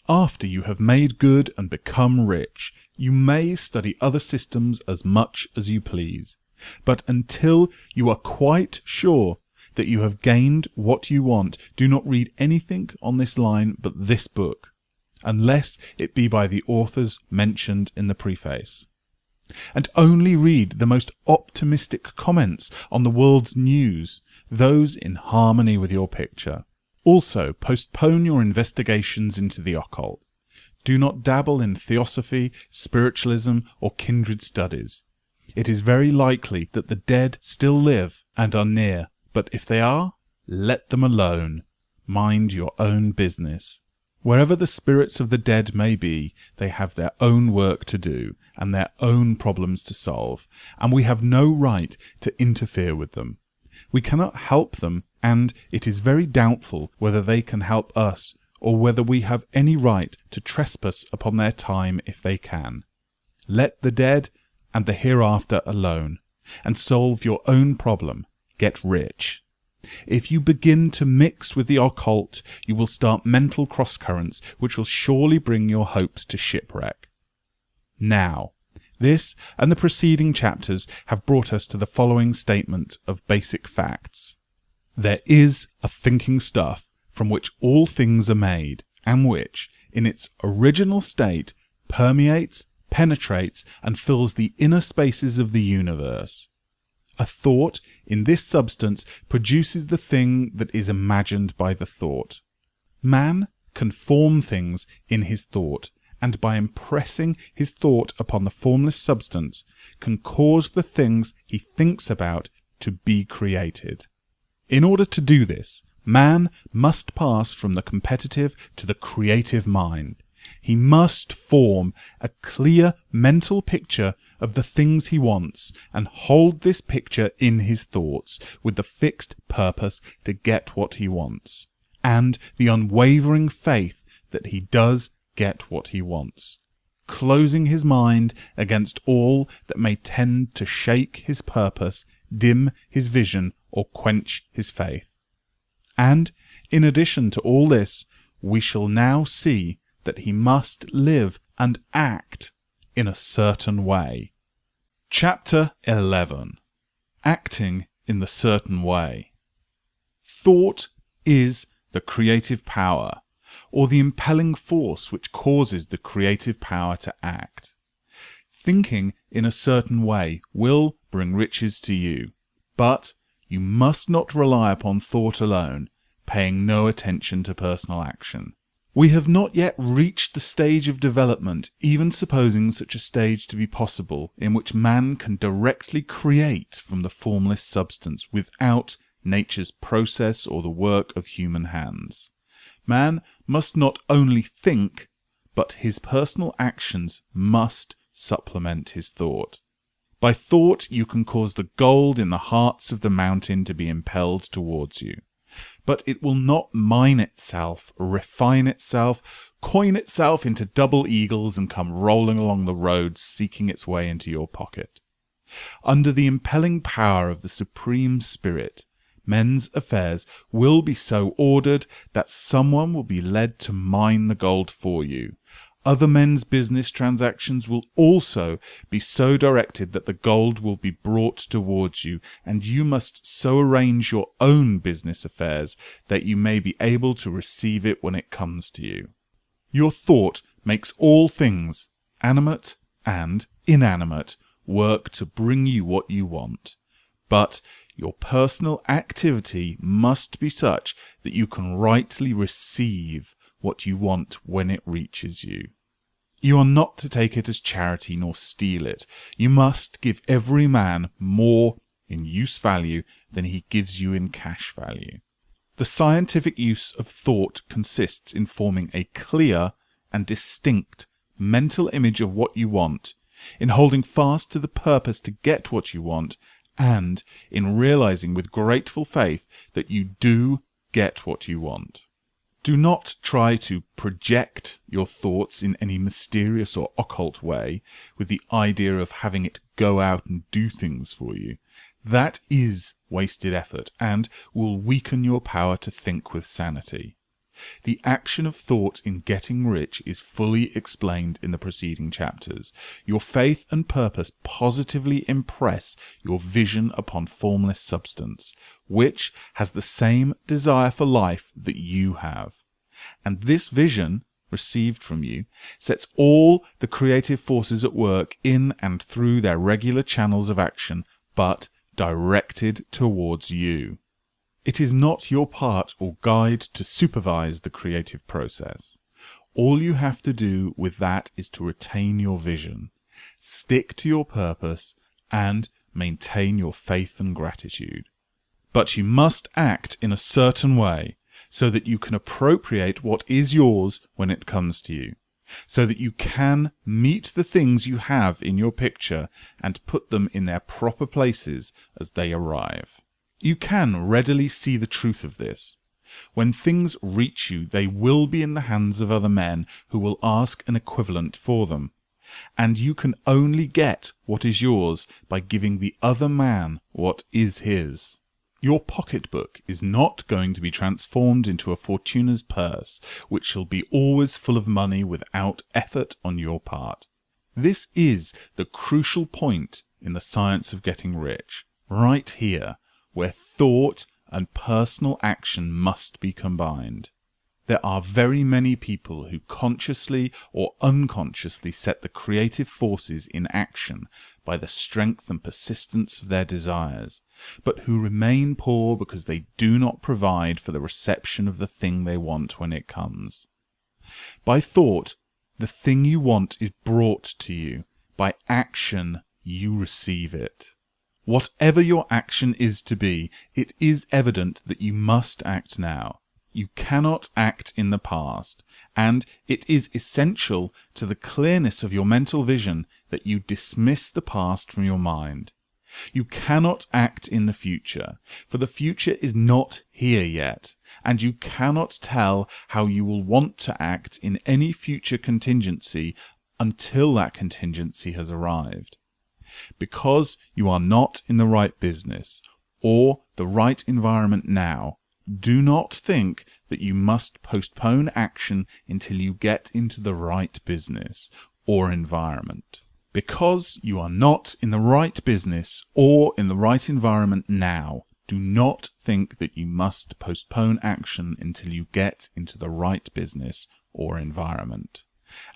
After you have made good and become rich, you may study other systems as much as you please, but until you are quite sure that you have gained what you want, do not read anything on this line but this book, unless it be by the authors mentioned in the preface. And only read the most optimistic comments on the world's news, those in harmony with your picture. Also, postpone your investigations into the occult. Do not dabble in theosophy, spiritualism, or kindred studies. It is very likely that the dead still live and are near, but if they are, let them alone. Mind your own business. Wherever the spirits of the dead may be, they have their own work to do and their own problems to solve, and we have no right to interfere with them. We cannot help them, and it is very doubtful whether they can help us, or whether we have any right to trespass upon their time if they can. Let the dead and the hereafter alone, and solve your own problem. Get rich. If you begin to mix with the occult, you will start mental cross-currents which will surely bring your hopes to shipwreck. Now, this and the preceding chapters have brought us to the following statement of basic facts. There is a thinking stuff from which all things are made, and which, in its original state, permeates, penetrates, and fills the inner spaces of the universe. A thought in this substance produces the thing that is imagined by the thought. Man can form things in his thought, and by impressing his thought upon the formless substance, can cause the things he thinks about to be created. In order to do this, man must pass from the competitive to the creative mind. He must form a clear mental picture of the things he wants and hold this picture in his thoughts with the fixed purpose to get what he wants, and the unwavering faith that he does get what he wants, closing his mind against all that may tend to shake his purpose, dim his vision, or quench his faith. And, in addition to all this, we shall now see that he must live and act in a certain way. Chapter 11. Acting in the certain way. Thought is the creative power, or the impelling force which causes the creative power to act. Thinking in a certain way will bring riches to you, but you must not rely upon thought alone, paying no attention to personal action. We have not yet reached the stage of development, even supposing such a stage to be possible, in which man can directly create from the formless substance without nature's process or the work of human hands. Man must not only think, but his personal actions must supplement his thought. By thought you can cause the gold in the hearts of the mountain to be impelled towards you. But it will not mine itself, refine itself, coin itself into double eagles and come rolling along the road seeking its way into your pocket. Under the impelling power of the Supreme Spirit, men's affairs will be so ordered that someone will be led to mine the gold for you. Other men's business transactions will also be so directed that the gold will be brought towards you, and you must so arrange your own business affairs that you may be able to receive it when it comes to you. Your thought makes all things, animate and inanimate, work to bring you what you want. But your personal activity must be such that you can rightly receive what you want when it reaches you. You are not to take it as charity nor steal it. You must give every man more in use value than he gives you in cash value. The scientific use of thought consists in forming a clear and distinct mental image of what you want, in holding fast to the purpose to get what you want, and in realizing with grateful faith that you do get what you want. Do not try to project your thoughts in any mysterious or occult way with the idea of having it go out and do things for you. That is wasted effort and will weaken your power to think with sanity. The action of thought in getting rich is fully explained in the preceding chapters. Your faith and purpose positively impress your vision upon formless substance, which has the same desire for life that you have. And this vision, received from you, sets all the creative forces at work in and through their regular channels of action, but directed towards you. It is not your part or guide to supervise the creative process. All you have to do with that is to retain your vision, stick to your purpose, and maintain your faith and gratitude. But you must act in a certain way, so that you can appropriate what is yours when it comes to you, so that you can meet the things you have in your picture and put them in their proper places as they arrive. You can readily see the truth of this. When things reach you, they will be in the hands of other men who will ask an equivalent for them, and you can only get what is yours by giving the other man what is his. Your pocketbook is not going to be transformed into a fortuner's purse, which shall be always full of money without effort on your part. This is the crucial point in the science of getting rich, right here, where thought and personal action must be combined. There are very many people who consciously or unconsciously set the creative forces in action by the strength and persistence of their desires, but who remain poor because they do not provide for the reception of the thing they want when it comes. By thought, the thing you want is brought to you. By action, you receive it. Whatever your action is to be, it is evident that you must act now. You cannot act in the past, and it is essential to the clearness of your mental vision that you dismiss the past from your mind. You cannot act in the future, for the future is not here yet, and you cannot tell how you will want to act in any future contingency until that contingency has arrived. Because you are not in the right business or the right environment now, do not think that you must postpone action until you get into the right business or environment. Because you are not in the right business or in the right environment now, do not think that you must postpone action until you get into the right business or environment.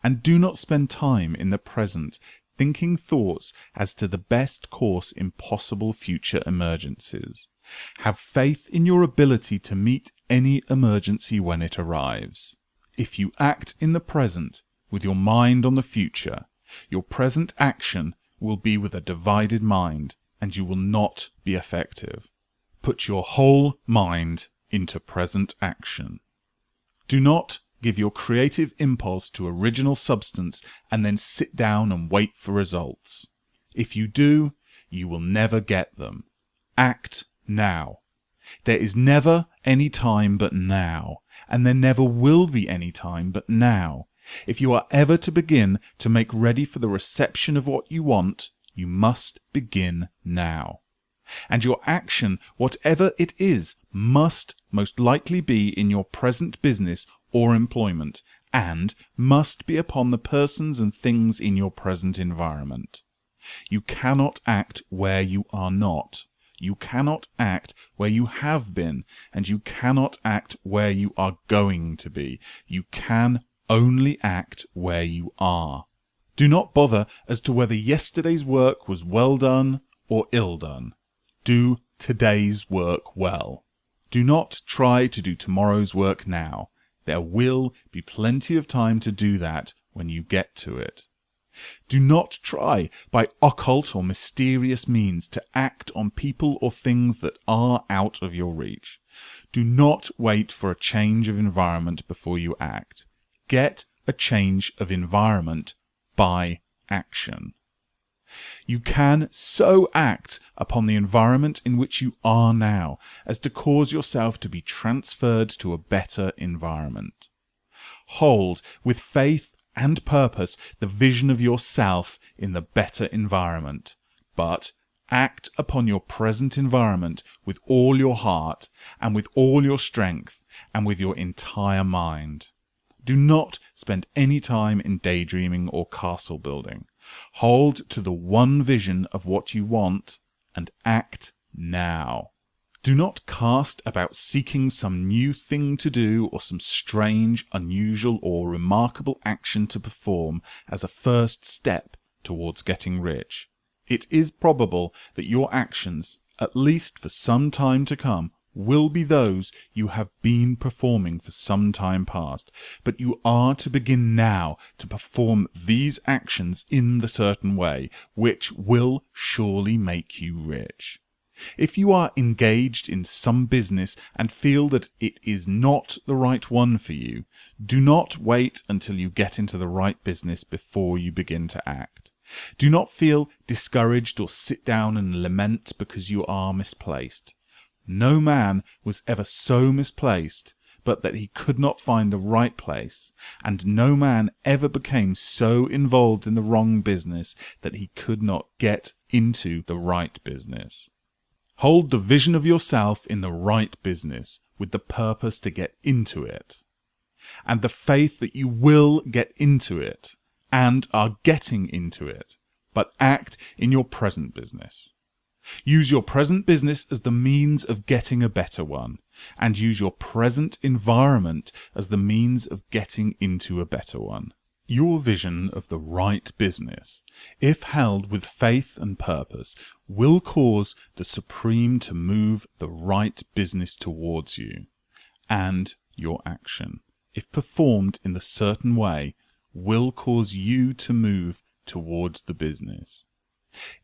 And do not spend time in the present thinking thoughts as to the best course in possible future emergencies. Have faith in your ability to meet any emergency when it arrives. If you act in the present with your mind on the future, your present action will be with a divided mind, and you will not be effective. Put your whole mind into present action. Do not give your creative impulse to original substance and then sit down and wait for results. If you do, you will never get them. Act now. There is never any time but now, and there never will be any time but now. If you are ever to begin to make ready for the reception of what you want, you must begin now. And your action, whatever it is, must most likely be in your present business or employment, and must be upon the persons and things in your present environment. You cannot act where you are not. You cannot act where you have been, and you cannot act where you are going to be. You can only act where you are. Do not bother as to whether yesterday's work was well done or ill done. Do today's work well. Do not try to do tomorrow's work now. There will be plenty of time to do that when you get to it. Do not try by occult or mysterious means to act on people or things that are out of your reach. Do not wait for a change of environment before you act. Get a change of environment by action. You can so act upon the environment in which you are now as to cause yourself to be transferred to a better environment. Hold with faith and purpose the vision of yourself in the better environment, but act upon your present environment with all your heart and with all your strength and with your entire mind. Do not spend any time in daydreaming or castle building. Hold to the one vision of what you want and act now. Do not cast about seeking some new thing to do or some strange, unusual, or remarkable action to perform as a first step towards getting rich. It is probable that your actions, at least for some time to come, will be those you have been performing for some time past, but you are to begin now to perform these actions in the certain way, which will surely make you rich. If you are engaged in some business and feel that it is not the right one for you, do not wait until you get into the right business before you begin to act. Do not feel discouraged or sit down and lament because you are misplaced. No man was ever so misplaced but that he could not find the right place, and no man ever became so involved in the wrong business that he could not get into the right business. Hold the vision of yourself in the right business with the purpose to get into it, and the faith that you will get into it and are getting into it, but act in your present business. Use your present business as the means of getting a better one, and use your present environment as the means of getting into a better one. Your vision of the right business, if held with faith and purpose, will cause the Supreme to move the right business towards you, and your action, if performed in the certain way, will cause you to move towards the business.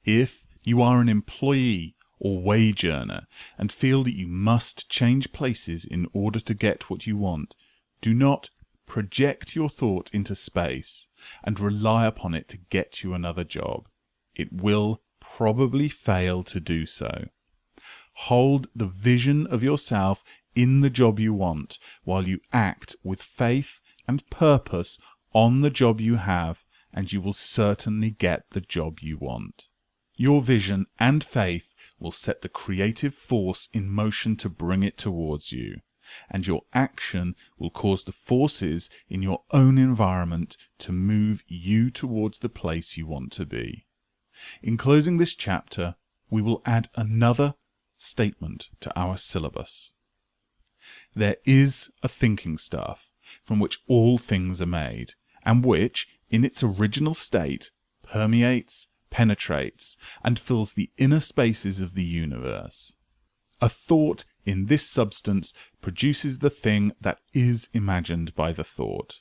If you are an employee or wage earner and feel that you must change places in order to get what you want, do not project your thought into space and rely upon it to get you another job. It will probably fail to do so. Hold the vision of yourself in the job you want while you act with faith and purpose on the job you have, and you will certainly get the job you want. Your vision and faith will set the creative force in motion to bring it towards you, and your action will cause the forces in your own environment to move you towards the place you want to be. In closing this chapter, we will add another statement to our syllabus. There is a thinking stuff from which all things are made, and which, in its original state, permeates, penetrates, and fills the inner spaces of the universe. A thought in this substance produces the thing that is imagined by the thought.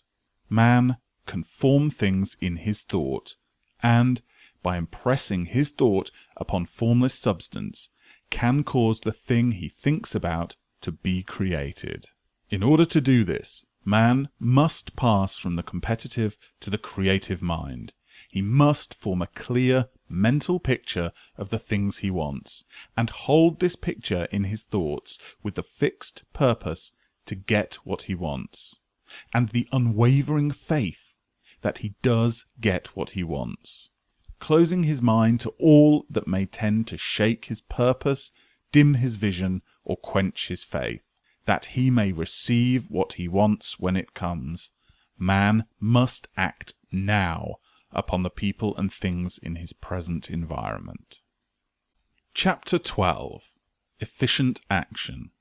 Man can form things in his thought, and, by impressing his thought upon formless substance, can cause the thing he thinks about to be created. In order to do this, man must pass from the competitive to the creative mind. He must form a clear mental picture of the things he wants, and hold this picture in his thoughts with the fixed purpose to get what he wants, and the unwavering faith that he does get what he wants, closing his mind to all that may tend to shake his purpose, dim his vision, or quench his faith, that he may receive what he wants when it comes. Man must act now upon the people and things in his present environment. Chapter 12. Efficient Action.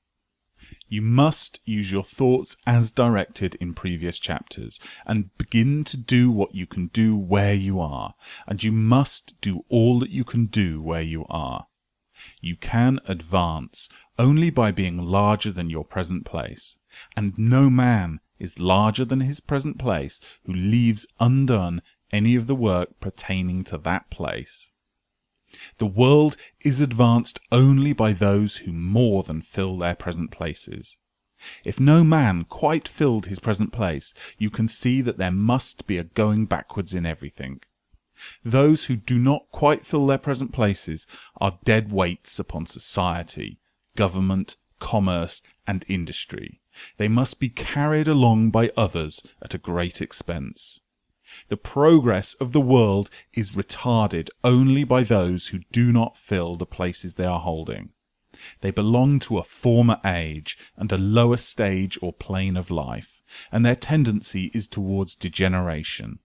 You must use your thoughts as directed in previous chapters, and begin to do what you can do where you are, and you must do all that you can do where you are. You can advance only by being larger than your present place, and no man is larger than his present place who leaves undone any of the work pertaining to that place. The world is advanced only by those who more than fill their present places. If no man quite filled his present place, you can see that there must be a going backwards in everything. Those who do not quite fill their present places are dead weights upon society, government, commerce, and industry. They must be carried along by others at a great expense. The progress of the world is retarded only by those who do not fill the places they are holding. They belong to a former age and a lower stage or plane of life, and their tendency is towards degeneration.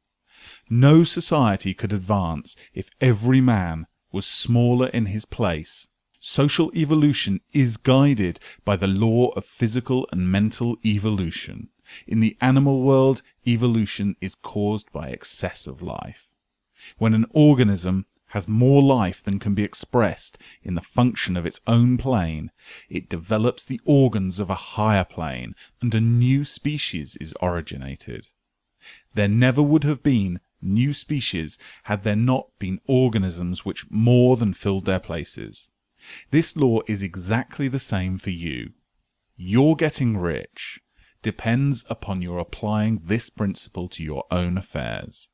No society could advance if every man was smaller in his place. Social evolution is guided by the law of physical and mental evolution. In the animal world, evolution is caused by excess of life. When an organism has more life than can be expressed in the function of its own plane, it develops the organs of a higher plane, and a new species is originated. There never would have been new species had there not been organisms which more than filled their places. This law is exactly the same for you. Your getting rich depends upon your applying this principle to your own affairs.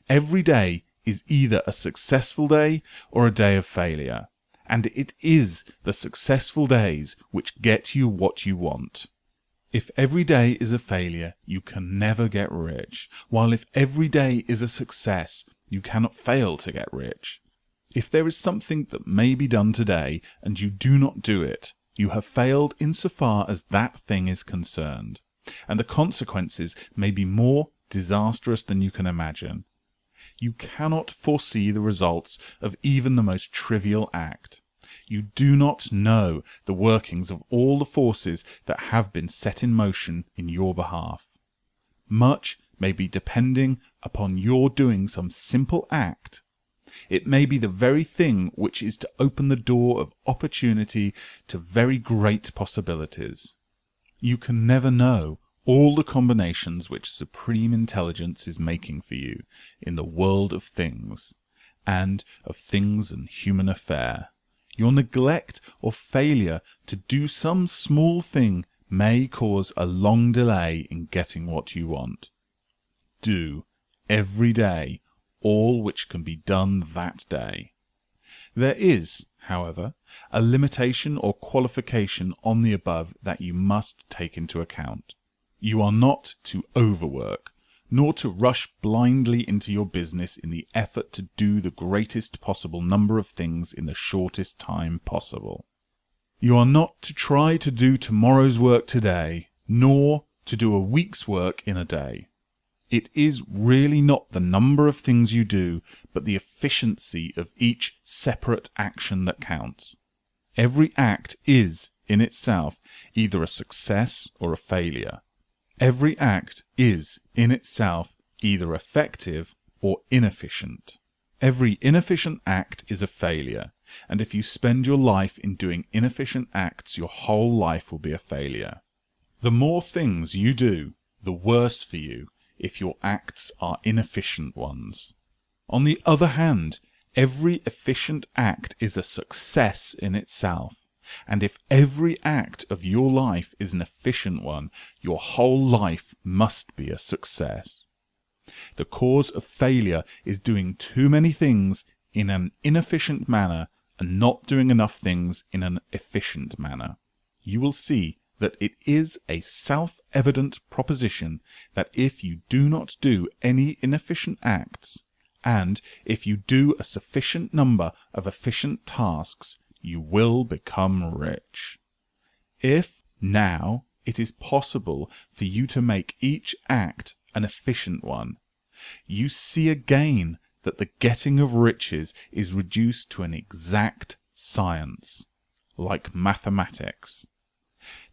Every day is either a successful day or a day of failure, and it is the successful days which get you what you want. If every day is a failure, you can never get rich, while if every day is a success, you cannot fail to get rich. If there is something that may be done today, and you do not do it, you have failed insofar as that thing is concerned, and the consequences may be more disastrous than you can imagine. You cannot foresee the results of even the most trivial act. You do not know the workings of all the forces that have been set in motion in your behalf. Much may be depending upon your doing some simple act. It may be the very thing which is to open the door of opportunity to very great possibilities. You can never know all the combinations which supreme intelligence is making for you in the world of things, and of things and human affair. Your neglect or failure to do some small thing may cause a long delay in getting what you want. Do, every day, all which can be done that day. There is, however, a limitation or qualification on the above that you must take into account. You are not to overwork, nor to rush blindly into your business in the effort to do the greatest possible number of things in the shortest time possible. You are not to try to do tomorrow's work today, nor to do a week's work in a day. It is really not the number of things you do, but the efficiency of each separate action that counts. Every act is, in itself, either a success or a failure. Every act is, in itself, either effective or inefficient. Every inefficient act is a failure, and if you spend your life in doing inefficient acts, your whole life will be a failure. The more things you do, the worse for you, if your acts are inefficient ones. On the other hand, every efficient act is a success in itself, and if every act of your life is an efficient one, your whole life must be a success. The cause of failure is doing too many things in an inefficient manner and not doing enough things in an efficient manner. You will see that it is a self-evident proposition that if you do not do any inefficient acts, and if you do a sufficient number of efficient tasks, you will become rich. If, now, it is possible for you to make each act an efficient one, you see again that the getting of riches is reduced to an exact science, like mathematics.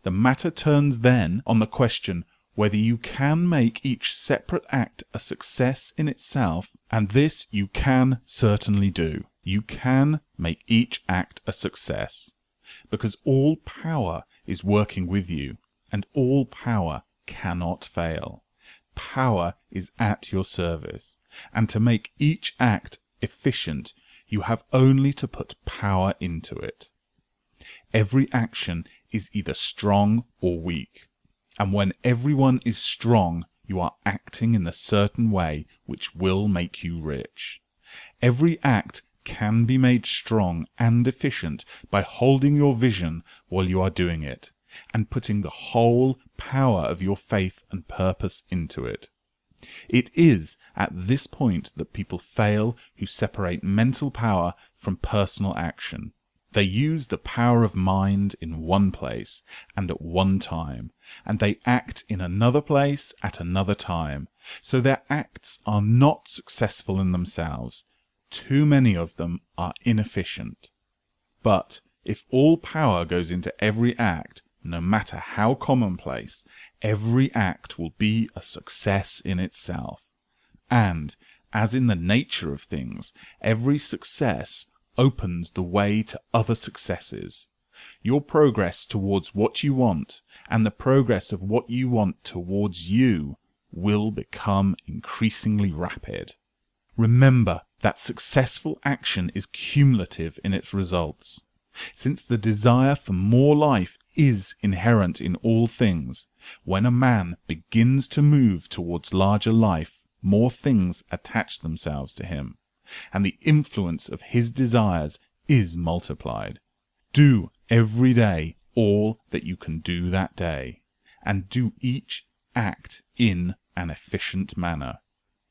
The matter turns then on the question whether you can make each separate act a success in itself, and this you can certainly do. You can make each act a success, because all power is working with you, and all power cannot fail. Power is at your service, and to make each act efficient, you have only to put power into it. Every action is either strong or weak, and when everyone is strong, you are acting in a certain way which will make you rich. Every act can be made strong and efficient by holding your vision while you are doing it, and putting the whole power of your faith and purpose into it. It is at this point that people fail who separate mental power from personal action. They use the power of mind in one place and at one time, and they act in another place at another time, so their acts are not successful in themselves. Too many of them are inefficient. But if all power goes into every act, no matter how commonplace, every act will be a success in itself. And, as in the nature of things, every success opens the way to other successes. Your progress towards what you want, and the progress of what you want towards you, will become increasingly rapid. Remember that successful action is cumulative in its results. Since the desire for more life is inherent in all things, when a man begins to move towards larger life, more things attach themselves to him, and the influence of his desires is multiplied. Do every day all that you can do that day, and do each act in an efficient manner.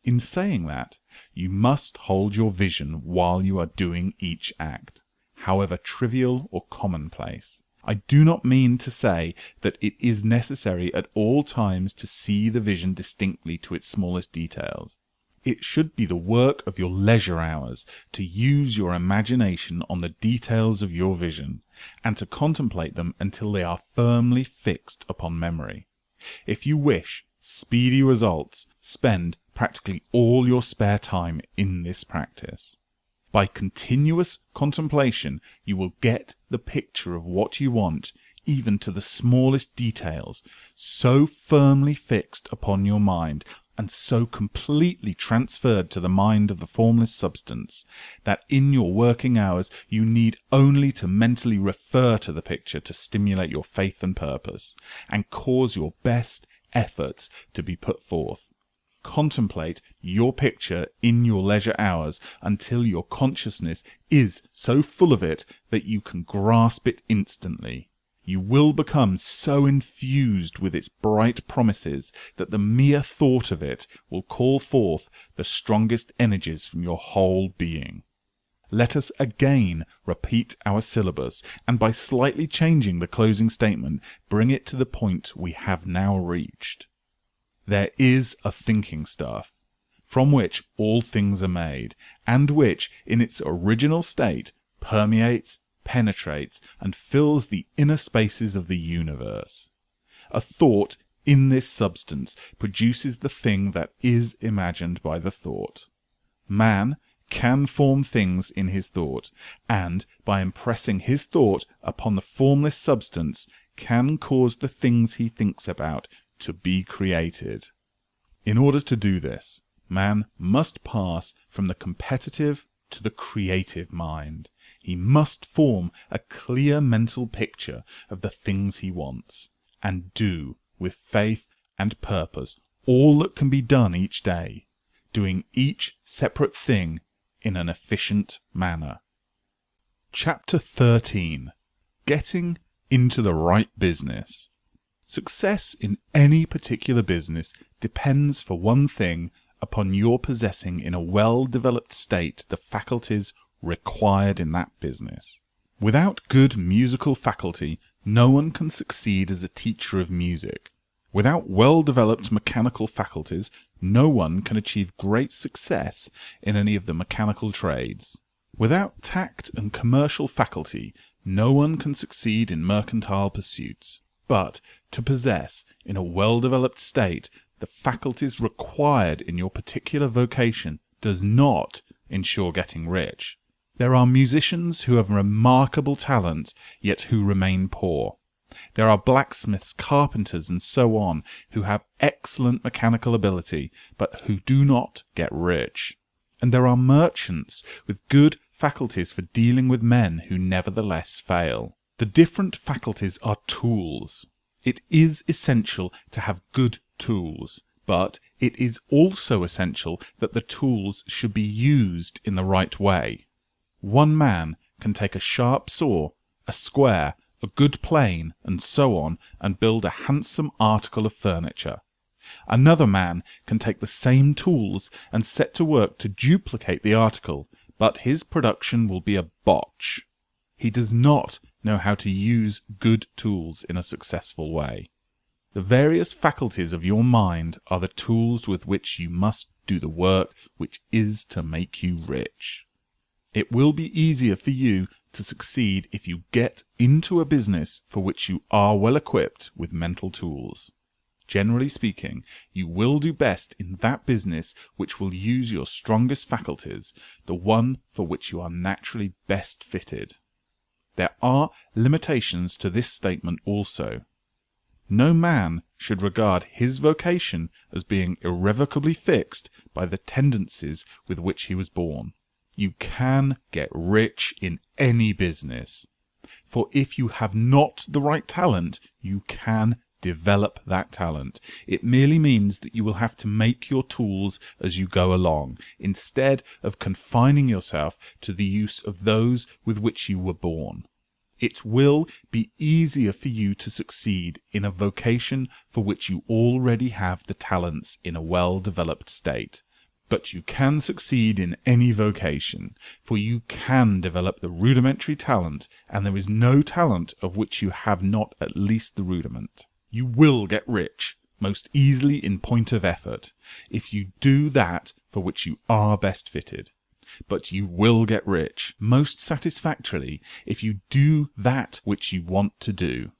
In saying that, you must hold your vision while you are doing each act, however trivial or commonplace. I do not mean to say that it is necessary at all times to see the vision distinctly to its smallest details. It should be the work of your leisure hours to use your imagination on the details of your vision, and to contemplate them until they are firmly fixed upon memory. If you wish speedy results, spend practically all your spare time in this practice. By continuous contemplation, you will get the picture of what you want, even to the smallest details, so firmly fixed upon your mind, and so completely transferred to the mind of the formless substance, that in your working hours you need only to mentally refer to the picture to stimulate your faith and purpose, and cause your best efforts to be put forth. Contemplate your picture in your leisure hours until your consciousness is so full of it that you can grasp it instantly. You will become so enthused with its bright promises that the mere thought of it will call forth the strongest energies from your whole being. Let us again repeat our syllabus, and by slightly changing the closing statement, bring it to the point we have now reached. There is a thinking stuff, from which all things are made, and which, in its original state, permeates, penetrates, and fills the inner spaces of the universe. A thought in this substance produces the thing that is imagined by the thought. Man can form things in his thought, and, by impressing his thought upon the formless substance, can cause the things he thinks about to be created. In order to do this, man must pass from the competitive to the creative mind. He must form a clear mental picture of the things he wants, and do, with faith and purpose, all that can be done each day, doing each separate thing in an efficient manner. Chapter 13. Getting into the right business. Success in any particular business depends, for one thing, upon your possessing in a well-developed state the faculties required in that business. Without good musical faculty, no one can succeed as a teacher of music. Without well-developed mechanical faculties, no one can achieve great success in any of the mechanical trades. Without tact and commercial faculty, no one can succeed in mercantile pursuits. But to possess, in a well-developed state, the faculties required in your particular vocation does not ensure getting rich. There are musicians who have remarkable talent, yet who remain poor. There are blacksmiths, carpenters, and so on, who have excellent mechanical ability, but who do not get rich. And there are merchants with good faculties for dealing with men who nevertheless fail. The different faculties are tools. It is essential to have good tools, but it is also essential that the tools should be used in the right way. One man can take a sharp saw, a square, a good plane, and so on, and build a handsome article of furniture. Another man can take the same tools and set to work to duplicate the article, but his production will be a botch. He does not know how to use good tools in a successful way. The various faculties of your mind are the tools with which you must do the work which is to make you rich. It will be easier for you to succeed if you get into a business for which you are well equipped with mental tools. Generally speaking, you will do best in that business which will use your strongest faculties, the one for which you are naturally best fitted. There are limitations to this statement also. No man should regard his vocation as being irrevocably fixed by the tendencies with which he was born. You can get rich in any business, for if you have not the right talent, you can develop that talent. It merely means that you will have to make your tools as you go along, instead of confining yourself to the use of those with which you were born. It will be easier for you to succeed in a vocation for which you already have the talents in a well-developed state. But you can succeed in any vocation, for you can develop the rudimentary talent, and there is no talent of which you have not at least the rudiment. You will get rich, most easily in point of effort, if you do that for which you are best fitted. But you will get rich most satisfactorily if you do that which you want to do.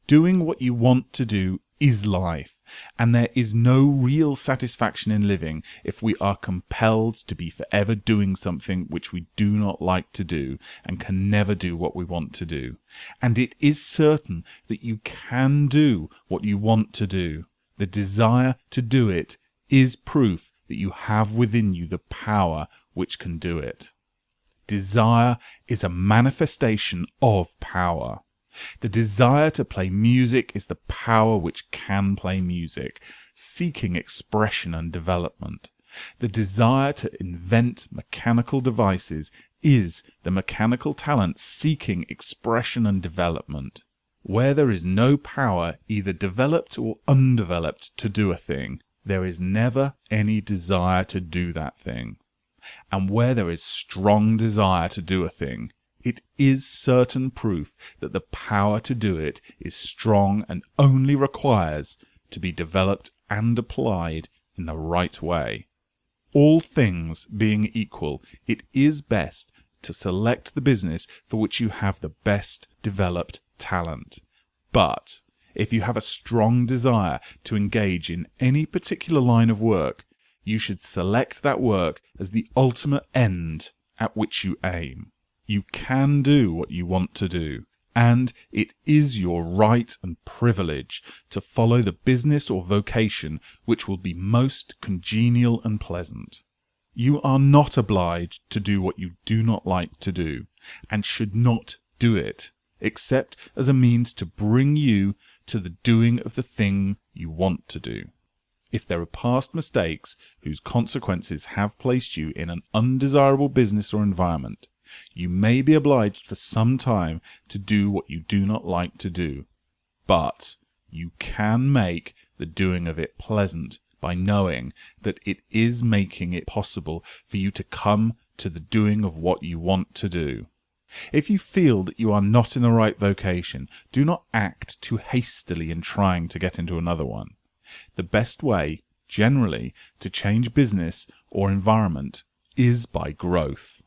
Doing what you want to do is life, and there is no real satisfaction in living if we are compelled to be forever doing something which we do not like to do and can never do what we want to do. And it is certain that you can do what you want to do. The desire to do it is proof that you have within you the power which can do it. Desire is a manifestation of power. The desire to play music is the power which can play music, seeking expression and development. The desire to invent mechanical devices is the mechanical talent seeking expression and development. Where there is no power, either developed or undeveloped, to do a thing, there is never any desire to do that thing. And where there is strong desire to do a thing, it is certain proof that the power to do it is strong and only requires to be developed and applied in the right way. All things being equal, it is best to select the business for which you have the best developed talent. But if you have a strong desire to engage in any particular line of work, you should select that work as the ultimate end at which you aim. You can do what you want to do, and it is your right and privilege to follow the business or vocation which will be most congenial and pleasant. You are not obliged to do what you do not like to do, and should not do it, except as a means to bring you to the doing of the thing you want to do. If there are past mistakes whose consequences have placed you in an undesirable business or environment, you may be obliged for some time to do what you do not like to do, but you can make the doing of it pleasant by knowing that it is making it possible for you to come to the doing of what you want to do. If you feel that you are not in the right vocation, do not act too hastily in trying to get into another one. The best way, generally, to change business or environment is by growth.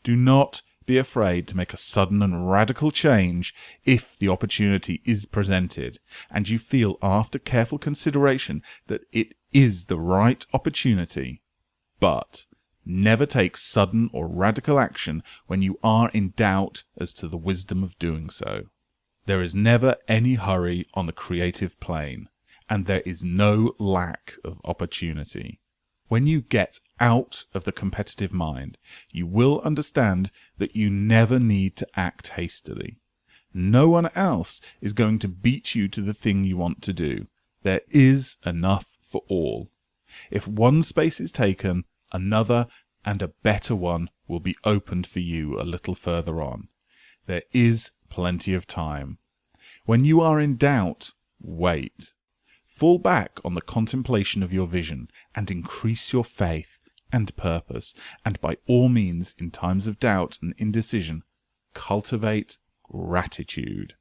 Do not be afraid to make a sudden and radical change if the opportunity is presented, and you feel after careful consideration that it is the right opportunity. But never take sudden or radical action when you are in doubt as to the wisdom of doing so. There is never any hurry on the creative plane, and there is no lack of opportunity. When you get out of the competitive mind, you will understand that you never need to act hastily. No one else is going to beat you to the thing you want to do. There is enough for all. If one space is taken, another and a better one will be opened for you a little further on. There is plenty of time. When you are in doubt, wait. Fall back on the contemplation of your vision and increase your faith and purpose, and by all means, in times of doubt and indecision, cultivate gratitude.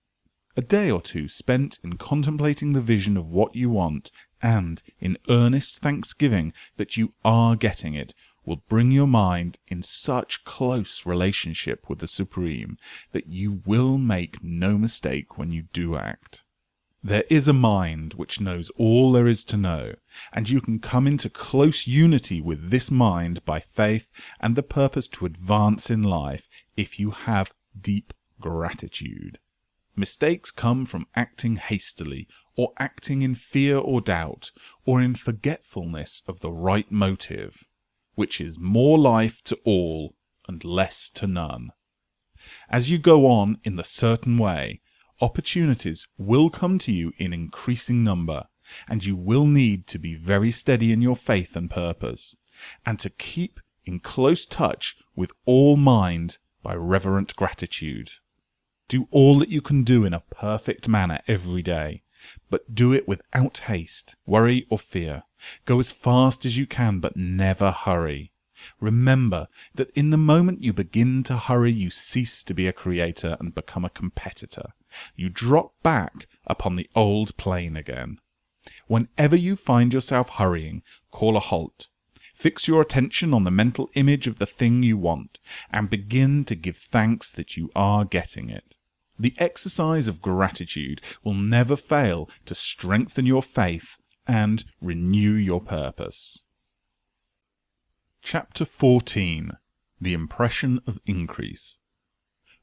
A day or two spent in contemplating the vision of what you want and in earnest thanksgiving that you are getting it will bring your mind in such close relationship with the Supreme that you will make no mistake when you do act. There is a mind which knows all there is to know, and you can come into close unity with this mind by faith and the purpose to advance in life if you have deep gratitude. Mistakes come from acting hastily, or acting in fear or doubt, or in forgetfulness of the right motive, which is more life to all and less to none. As you go on in the certain way, opportunities will come to you in increasing number, and you will need to be very steady in your faith and purpose, and to keep in close touch with all mind by reverent gratitude. Do all that you can do in a perfect manner every day, but do it without haste, worry, or fear. Go as fast as you can, but never hurry. Remember that in the moment you begin to hurry, you cease to be a creator and become a competitor. You drop back upon the old plane again. Whenever you find yourself hurrying, call a halt. Fix your attention on the mental image of the thing you want, and begin to give thanks that you are getting it. The exercise of gratitude will never fail to strengthen your faith and renew your purpose. Chapter 14. The Impression of Increase.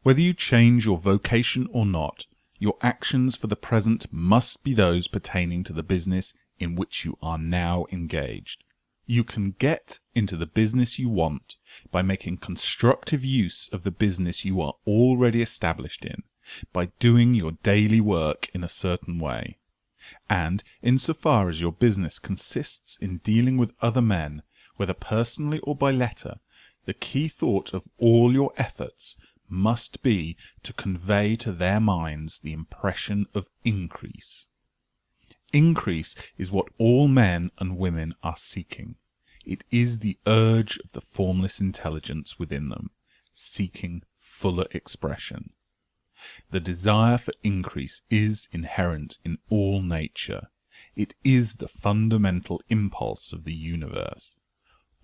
Whether you change your vocation or not, your actions for the present must be those pertaining to the business in which you are now engaged. You can get into the business you want by making constructive use of the business you are already established in, by doing your daily work in a certain way. And insofar as your business consists in dealing with other men, whether personally or by letter, the key thought of all your efforts must be to convey to their minds the impression of increase. Increase is what all men and women are seeking. It is the urge of the formless intelligence within them, seeking fuller expression. The desire for increase is inherent in all nature. It is the fundamental impulse of the universe.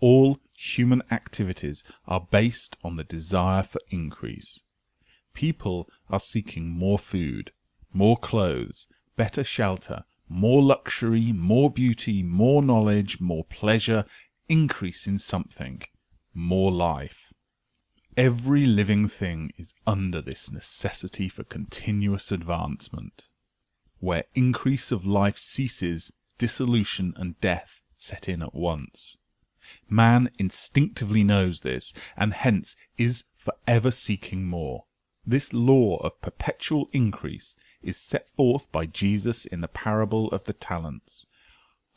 All human activities are based on the desire for increase. People are seeking more food, more clothes, better shelter, more luxury, more beauty, more knowledge, more pleasure, increase in something, more life. Every living thing is under this necessity for continuous advancement. Where increase of life ceases, dissolution and death set in at once. Man instinctively knows this, and hence is forever seeking more. This law of perpetual increase is set forth by Jesus in the parable of the talents.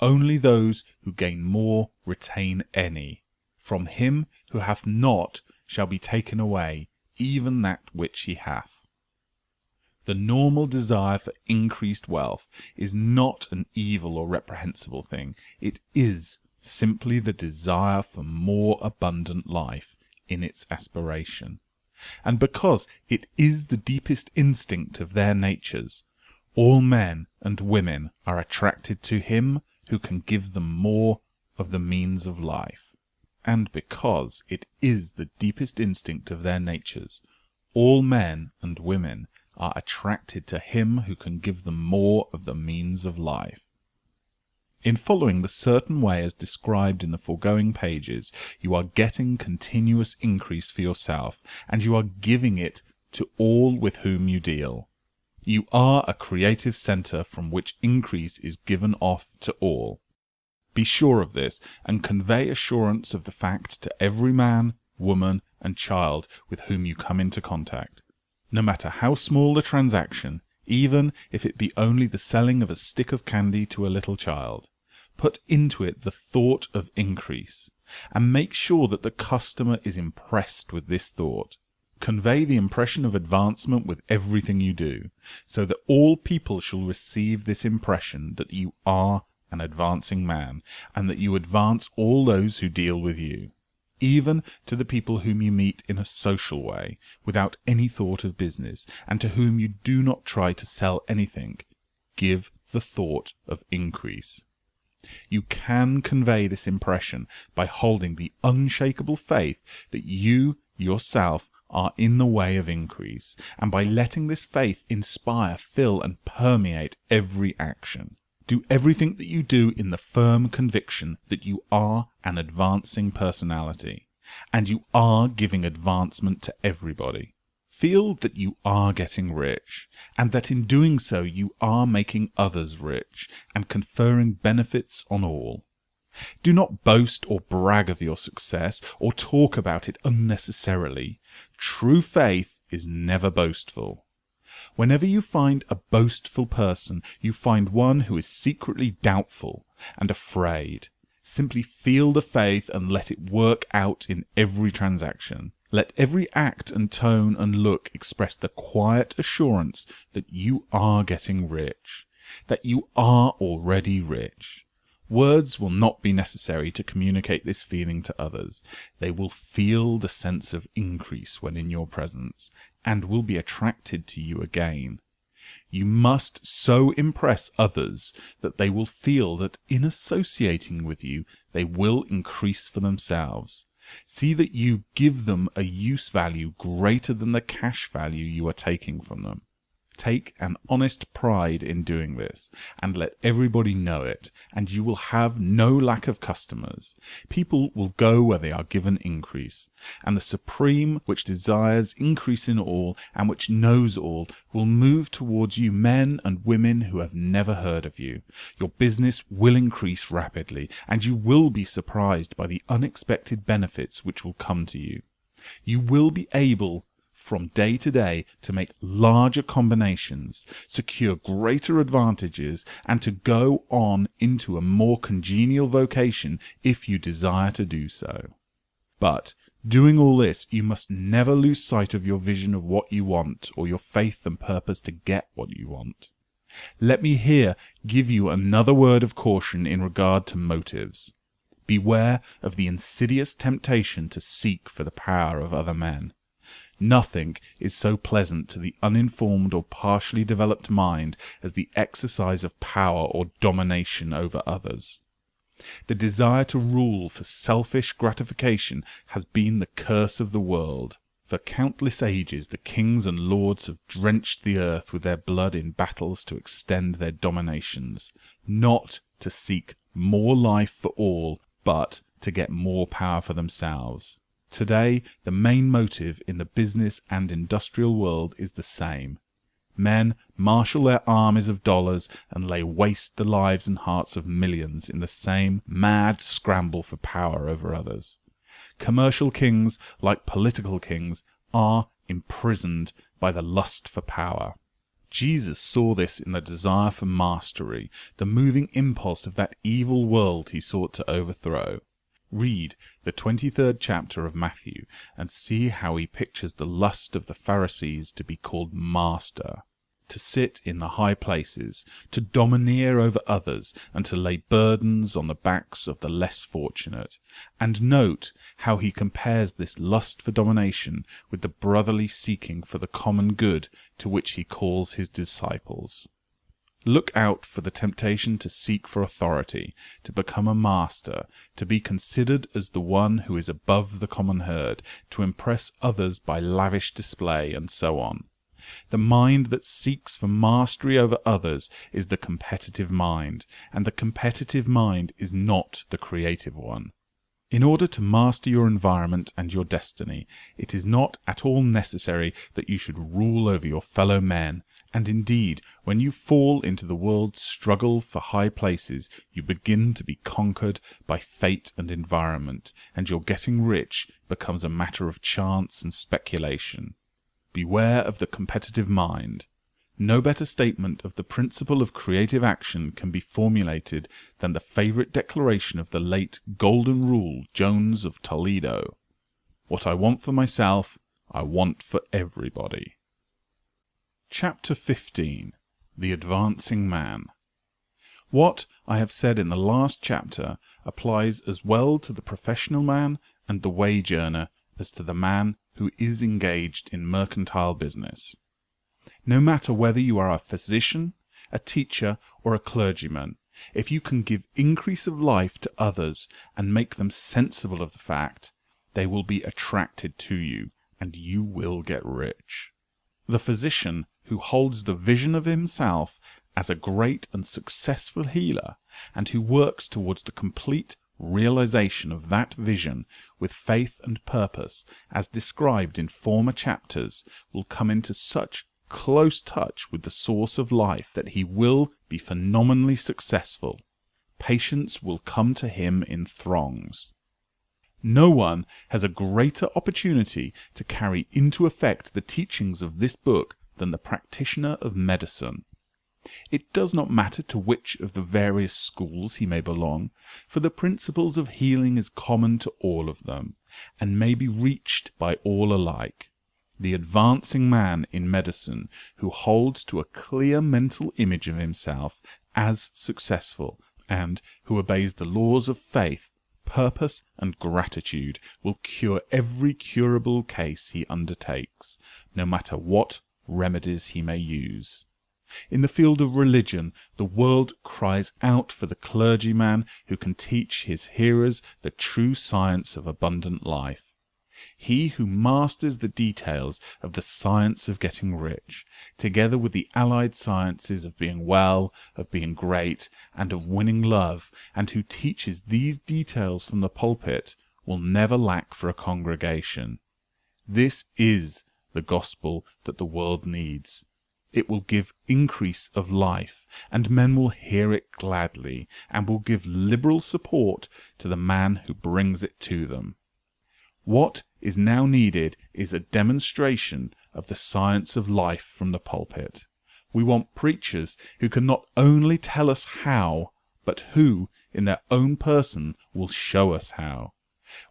Only those who gain more retain any. From him who hath not shall be taken away even that which he hath. The normal desire for increased wealth is not an evil or reprehensible thing. It is simply the desire for more abundant life in its aspiration. And because it is the deepest instinct of their natures, all men and women are attracted to him who can give them more of the means of life. And because it is the deepest instinct of their natures, all men and women are attracted to him who can give them more of the means of life. In following the certain way as described in the foregoing pages, you are getting continuous increase for yourself, and you are giving it to all with whom you deal. You are a creative centre from which increase is given off to all. Be sure of this, and convey assurance of the fact to every man, woman, and child with whom you come into contact. No matter how small the transaction, even if it be only the selling of a stick of candy to a little child, put into it the thought of increase, and make sure that the customer is impressed with this thought. Convey the impression of advancement with everything you do, so that all people shall receive this impression that you are an advancing man, and that you advance all those who deal with you. Even to the people whom you meet in a social way, without any thought of business, and to whom you do not try to sell anything, give the thought of increase. You can convey this impression by holding the unshakable faith that you yourself are in the way of increase, and by letting this faith inspire, fill, and permeate every action. Do everything that you do in the firm conviction that you are an advancing personality, and you are giving advancement to everybody. Feel that you are getting rich, and that in doing so you are making others rich, and conferring benefits on all. Do not boast or brag of your success, or talk about it unnecessarily. True faith is never boastful. Whenever you find a boastful person, you find one who is secretly doubtful and afraid. Simply feel the faith and let it work out in every transaction. Let every act and tone and look express the quiet assurance that you are getting rich, that you are already rich. Words will not be necessary to communicate this feeling to others. They will feel the sense of increase when in your presence, and will be attracted to you again. You must so impress others that they will feel that in associating with you, they will increase for themselves. See that you give them a use value greater than the cash value you are taking from them. Take an honest pride in doing this, and let everybody know it, and you will have no lack of customers. People will go where they are given increase, and the Supreme, which desires increase in all, and which knows all, will move towards you men and women who have never heard of you. Your business will increase rapidly, and you will be surprised by the unexpected benefits which will come to you. You will be able from day to day to make larger combinations, secure greater advantages, and to go on into a more congenial vocation if you desire to do so. But doing all this, you must never lose sight of your vision of what you want, or your faith and purpose to get what you want. Let me here give you another word of caution in regard to motives. Beware of the insidious temptation to seek for the power of other men. Nothing is so pleasant to the uninformed or partially developed mind as the exercise of power or domination over others. The desire to rule for selfish gratification has been the curse of the world. For countless ages the kings and lords have drenched the earth with their blood in battles to extend their dominations, not to seek more life for all, but to get more power for themselves. Today, the main motive in the business and industrial world is the same. Men marshal their armies of dollars and lay waste the lives and hearts of millions in the same mad scramble for power over others. Commercial kings, like political kings, are imprisoned by the lust for power. Jesus saw this in the desire for mastery, the moving impulse of that evil world he sought to overthrow. Read the 23rd chapter of Matthew and see how he pictures the lust of the Pharisees to be called master, to sit in the high places, to domineer over others, and to lay burdens on the backs of the less fortunate. And note how he compares this lust for domination with the brotherly seeking for the common good to which he calls his disciples. Look out for the temptation to seek for authority, to become a master, to be considered as the one who is above the common herd, to impress others by lavish display, and so on. The mind that seeks for mastery over others is the competitive mind, and the competitive mind is not the creative one. In order to master your environment and your destiny, it is not at all necessary that you should rule over your fellow men, and indeed, when you fall into the world's struggle for high places, you begin to be conquered by fate and environment, and your getting rich becomes a matter of chance and speculation. Beware of the competitive mind. No better statement of the principle of creative action can be formulated than the favourite declaration of the late Golden Rule Jones of Toledo. What I want for myself, I want for everybody. Chapter 15. The Advancing Man. What I have said in the last chapter applies as well to the professional man and the wage earner as to the man who is engaged in mercantile business. No matter whether you are a physician, a teacher, or a clergyman, if you can give increase of life to others and make them sensible of the fact, they will be attracted to you, and you will get rich. The physician who holds the vision of himself as a great and successful healer, and who works towards the complete realization of that vision with faith and purpose, as described in former chapters, will come into such close touch with the source of life that he will be phenomenally successful. Patients will come to him in throngs. No one has a greater opportunity to carry into effect the teachings of this book than the practitioner of medicine. It does not matter to which of the various schools he may belong, for the principles of healing is common to all of them, and may be reached by all alike. The advancing man in medicine, who holds to a clear mental image of himself as successful, and who obeys the laws of faith, purpose, and gratitude, will cure every curable case he undertakes, no matter what remedies he may use. In the field of religion, the world cries out for the clergyman who can teach his hearers the true science of abundant life. He who masters the details of the science of getting rich, together with the allied sciences of being well, of being great, and of winning love, and who teaches these details from the pulpit, will never lack for a congregation. This is the gospel that the world needs. It will give increase of life, and men will hear it gladly, and will give liberal support to the man who brings it to them. What is now needed is a demonstration of the science of life from the pulpit. We want preachers who can not only tell us how, but who, in their own person, will show us how.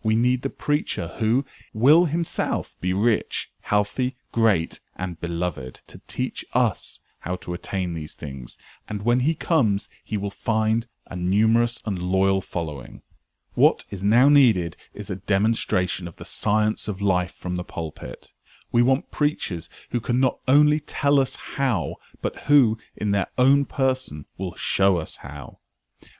We need the preacher who will himself be rich, healthy, great, and beloved, to teach us how to attain these things, and when he comes, he will find a numerous and loyal following. What is now needed is a demonstration of the science of life from the pulpit. We want preachers who can not only tell us how, but who, in their own person, will show us how.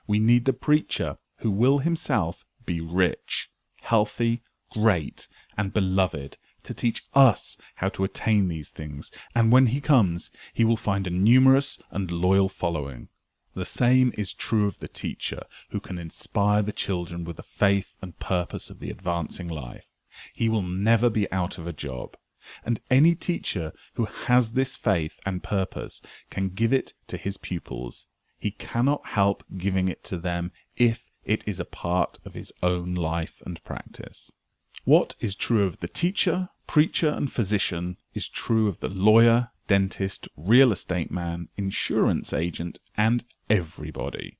We need the preacher who will himself be rich, healthy, great, and beloved, to teach us how to attain these things, and when he comes, he will find a numerous and loyal following. The same is true of the teacher who can inspire the children with the faith and purpose of the advancing life. He will never be out of a job. And any teacher who has this faith and purpose can give it to his pupils. He cannot help giving it to them if it is a part of his own life and practice. What is true of the teacher, preacher, and physician is true of the lawyer, dentist, real estate man, insurance agent, and everybody.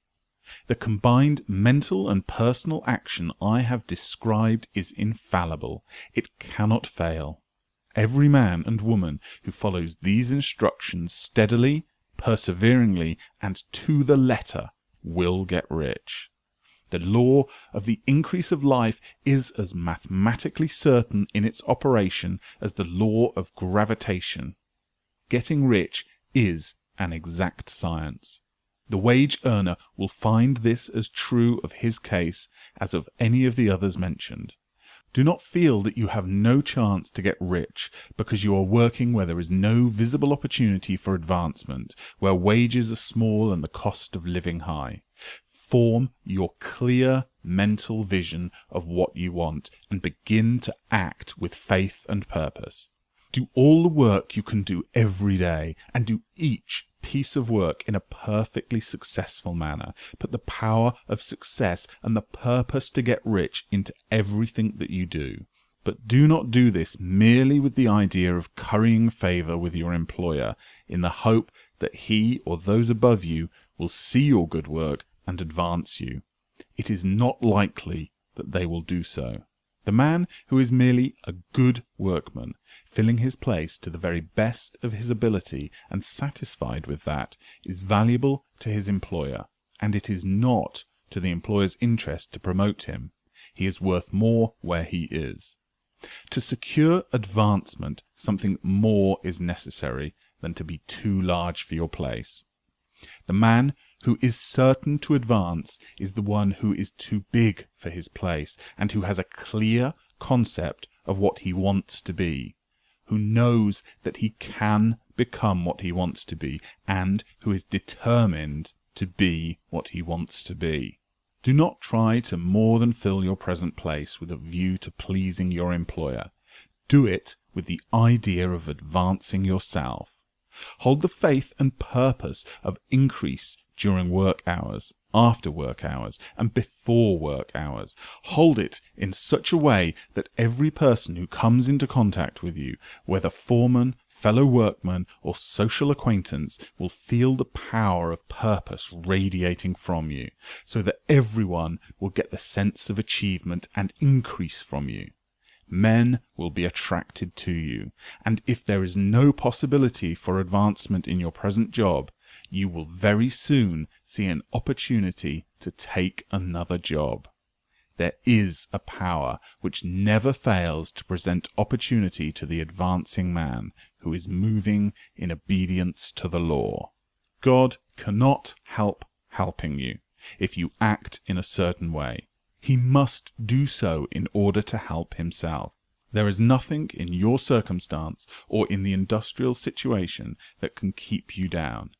The combined mental and personal action I have described is infallible. It cannot fail. Every man and woman who follows these instructions steadily, perseveringly, and to the letter will get rich. The law of the increase of life is as mathematically certain in its operation as the law of gravitation. Getting rich is an exact science. The wage earner will find this as true of his case as of any of the others mentioned. Do not feel that you have no chance to get rich because you are working where there is no visible opportunity for advancement, where wages are small and the cost of living high. Form your clear mental vision of what you want and begin to act with faith and purpose. Do all the work you can do every day, and do each piece of work in a perfectly successful manner. Put the power of success and the purpose to get rich into everything that you do. But do not do this merely with the idea of currying favour with your employer, in the hope that he or those above you will see your good work and advance you. It is not likely that they will do so. The man who is merely a good workman, filling his place to the very best of his ability and satisfied with that, is valuable to his employer, and it is not to the employer's interest to promote him. He is worth more where he is. To secure advancement, something more is necessary than to be too large for your place. The man who is certain to advance is the one who is too big for his place, and who has a clear concept of what he wants to be, who knows that he can become what he wants to be, and who is determined to be what he wants to be. Do not try to more than fill your present place with a view to pleasing your employer. Do it with the idea of advancing yourself. Hold the faith and purpose of increase during work hours, after work hours, and before work hours. Hold it in such a way that every person who comes into contact with you, whether foreman, fellow workman, or social acquaintance, will feel the power of purpose radiating from you, so that everyone will get the sense of achievement and increase from you. Men will be attracted to you, and if there is no possibility for advancement in your present job, you will very soon see an opportunity to take another job. There is a power which never fails to present opportunity to the advancing man who is moving in obedience to the law. God cannot help helping you if you act in a certain way. He must do so in order to help himself. There is nothing in your circumstance or in the industrial situation that can keep you down.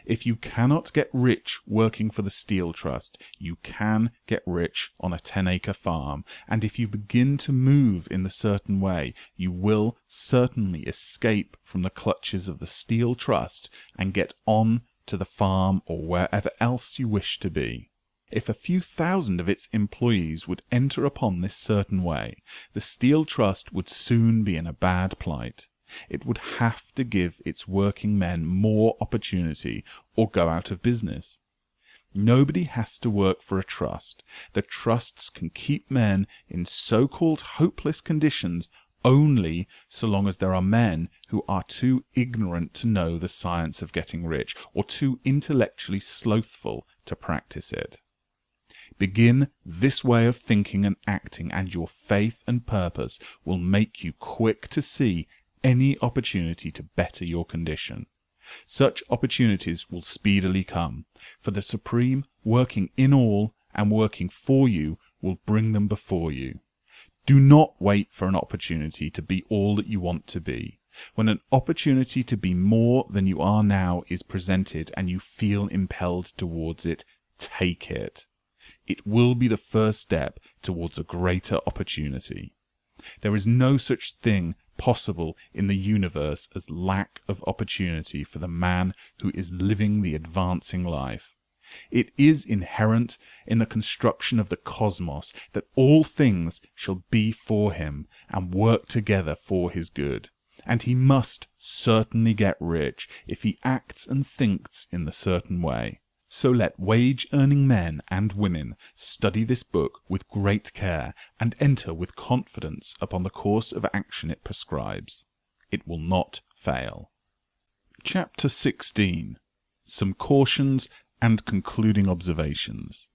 If you cannot get rich working for the Steel Trust, you can get rich on a 10-acre farm, and if you begin to move in the certain way, you will certainly escape from the clutches of the Steel Trust and get on to the farm or wherever else you wish to be. If a few thousand of its employees would enter upon this certain way, the Steel Trust would soon be in a bad plight. It would have to give its working men more opportunity or go out of business. Nobody has to work for a trust. The trusts can keep men in so-called hopeless conditions only so long as there are men who are too ignorant to know the science of getting rich or too intellectually slothful to practice it. Begin this way of thinking and acting, and your faith and purpose will make you quick to see any opportunity to better your condition. Such opportunities will speedily come, for the Supreme, working in all and working for you, will bring them before you. Do not wait for an opportunity to be all that you want to be. When an opportunity to be more than you are now is presented and you feel impelled towards it, take it. It will be the first step towards a greater opportunity. There is no such thing possible in the universe as lack of opportunity for the man who is living the advancing life. It is inherent in the construction of the cosmos that all things shall be for him and work together for his good, and he must certainly get rich if he acts and thinks in the certain way. So let wage-earning men and women study this book with great care and enter with confidence upon the course of action it prescribes. It will not fail. Chapter 16. Some Cautions and Concluding Observations.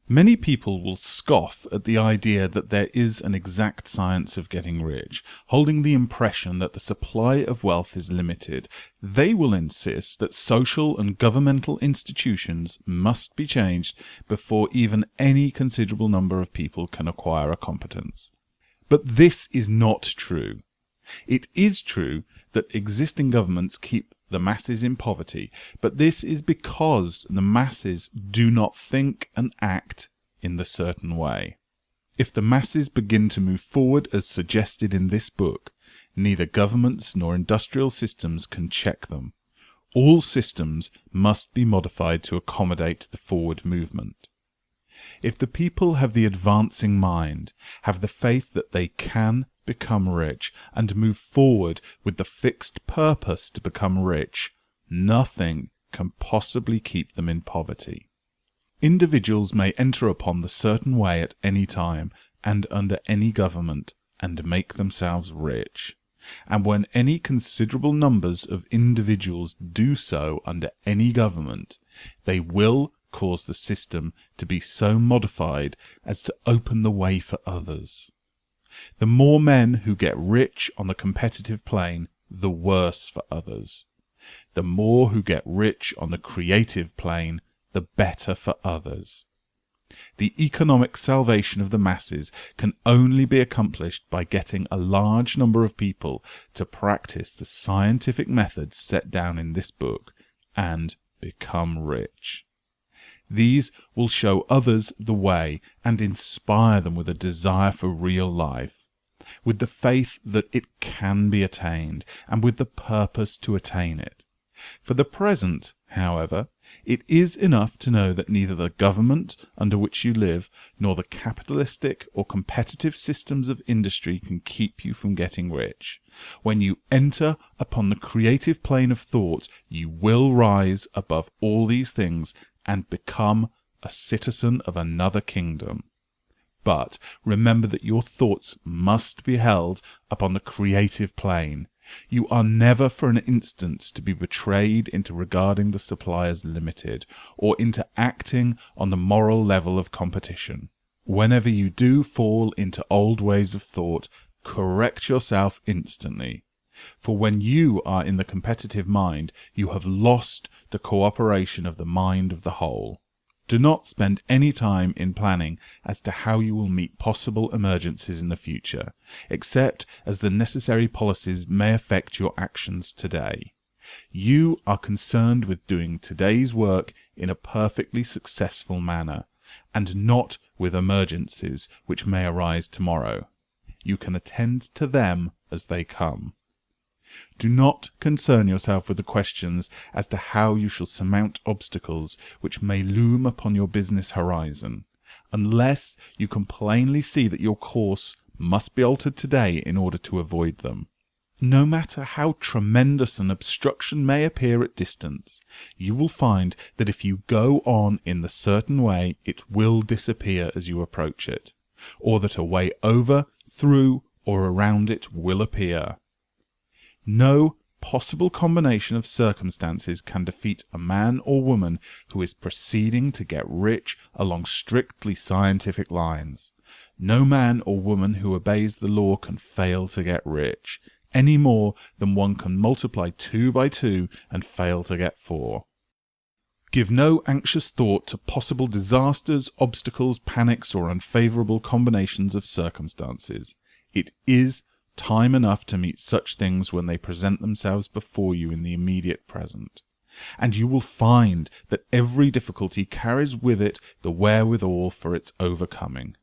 Many people will scoff at the idea that there is an exact science of getting rich, holding the impression that the supply of wealth is limited. They will insist that social and governmental institutions must be changed before even any considerable number of people can acquire a competence. But this is not true. It is true that existing governments keep the masses in poverty, but this is because the masses do not think and act in the certain way. If the masses begin to move forward as suggested in this book, neither governments nor industrial systems can check them. All systems must be modified to accommodate the forward movement. If the people have the advancing mind, have the faith that they can become rich, and move forward with the fixed purpose to become rich, nothing can possibly keep them in poverty. Individuals may enter upon the certain way at any time and under any government and make themselves rich. And when any considerable numbers of individuals do so under any government, they will cause the system to be so modified as to open the way for others. The more men who get rich on the competitive plane, the worse for others. The more who get rich on the creative plane, the better for others. The economic salvation of the masses can only be accomplished by getting a large number of people to practice the scientific methods set down in this book and become rich. These will show others the way and inspire them with a desire for real life, with the faith that it can be attained, and with the purpose to attain it. For the present, however, it is enough to know that neither the government under which you live, nor the capitalistic or competitive systems of industry can keep you from getting rich. When you enter upon the creative plane of thought, you will rise above all these things and become a citizen of another kingdom. But remember that your thoughts must be held upon the creative plane. You are never for an instant to be betrayed into regarding the supply as limited, or into acting on the moral level of competition. Whenever you do fall into old ways of thought, correct yourself instantly. For when you are in the competitive mind, you have lost the cooperation of the mind of the whole. Do not spend any time in planning as to how you will meet possible emergencies in the future, except as the necessary policies may affect your actions today. You are concerned with doing today's work in a perfectly successful manner, and not with emergencies which may arise tomorrow. You can attend to them as they come. Do not concern yourself with the questions as to how you shall surmount obstacles which may loom upon your business horizon, unless you can plainly see that your course must be altered today in order to avoid them. No matter how tremendous an obstruction may appear at distance, you will find that if you go on in the certain way, it will disappear as you approach it, or that a way over, through, or around it will appear. No possible combination of circumstances can defeat a man or woman who is proceeding to get rich along strictly scientific lines. No man or woman who obeys the law can fail to get rich, any more than one can multiply 2 by 2 and fail to get 4. Give no anxious thought to possible disasters, obstacles, panics, or unfavourable combinations of circumstances. It is time enough to meet such things when they present themselves before you in the immediate present, and you will find that every difficulty carries with it the wherewithal for its overcoming.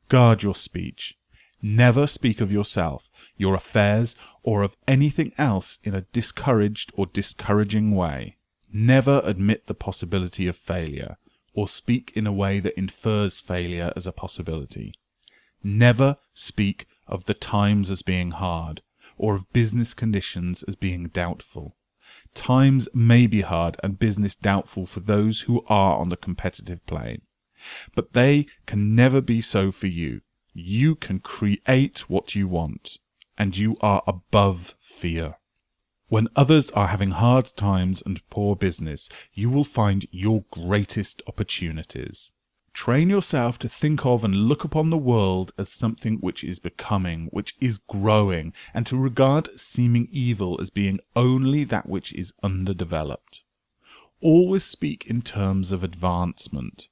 Guard your speech. Never speak of yourself, your affairs, or of anything else in a discouraged or discouraging way. Never admit the possibility of failure, or speak in a way that infers failure as a possibility. Never speak of the times as being hard, or of business conditions as being doubtful. Times may be hard and business doubtful for those who are on the competitive plane, but they can never be so for you. You can create what you want, and you are above fear. When others are having hard times and poor business, you will find your greatest opportunities. Train yourself to think of and look upon the world as something which is becoming, which is growing, and to regard seeming evil as being only that which is underdeveloped. Always speak in terms of advancement.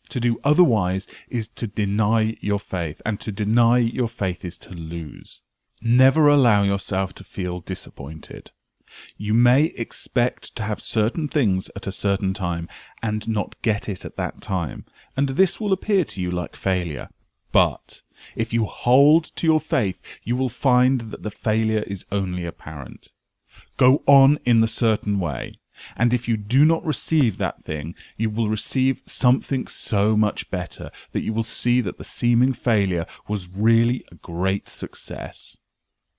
To do otherwise is to deny your faith, and to deny your faith is to lose. Never allow yourself to feel disappointed. You may expect to have certain things at a certain time, and not get it at that time, and this will appear to you like failure. But if you hold to your faith, you will find that the failure is only apparent. Go on in the certain way, and if you do not receive that thing, you will receive something so much better that you will see that the seeming failure was really a great success.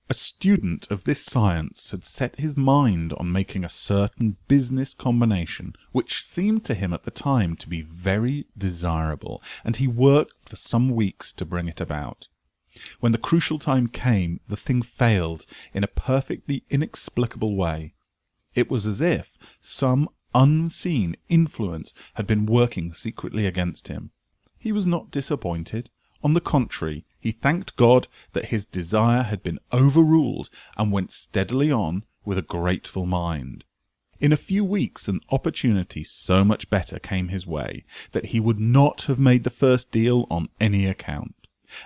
A student of this science had set his mind on making a certain business combination, which seemed to him at the time to be very desirable, and he worked for some weeks to bring it about. When the crucial time came, the thing failed in a perfectly inexplicable way. It was as if some unseen influence had been working secretly against him. He was not disappointed. On the contrary, he thanked God that his desire had been overruled, and went steadily on with a grateful mind. In a few weeks an opportunity so much better came his way that he would not have made the first deal on any account,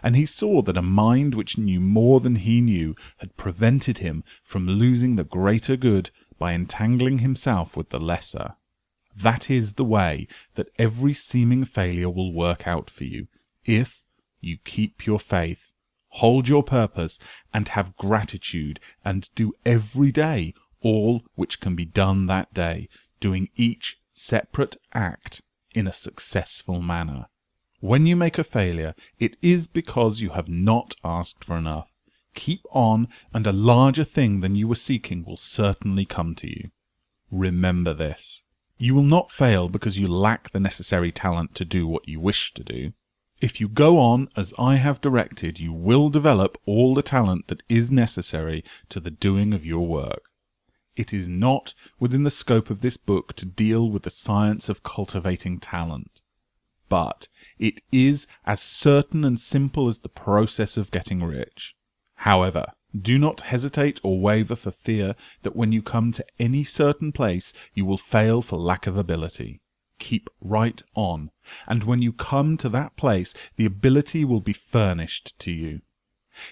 and he saw that a mind which knew more than he knew had prevented him from losing the greater good by entangling himself with the lesser. That is the way that every seeming failure will work out for you, if you keep your faith, hold your purpose, and have gratitude, and do every day all which can be done that day, doing each separate act in a successful manner. When you make a failure, it is because you have not asked for enough. Keep on, and a larger thing than you were seeking will certainly come to you. Remember this. You will not fail because you lack the necessary talent to do what you wish to do. If you go on as I have directed, you will develop all the talent that is necessary to the doing of your work. It is not within the scope of this book to deal with the science of cultivating talent, but it is as certain and simple as the process of getting rich. However, Do not hesitate or waver for fear that when you come to any certain place you will fail for lack of ability. Keep right on, and when you come to that place the ability will be furnished to you.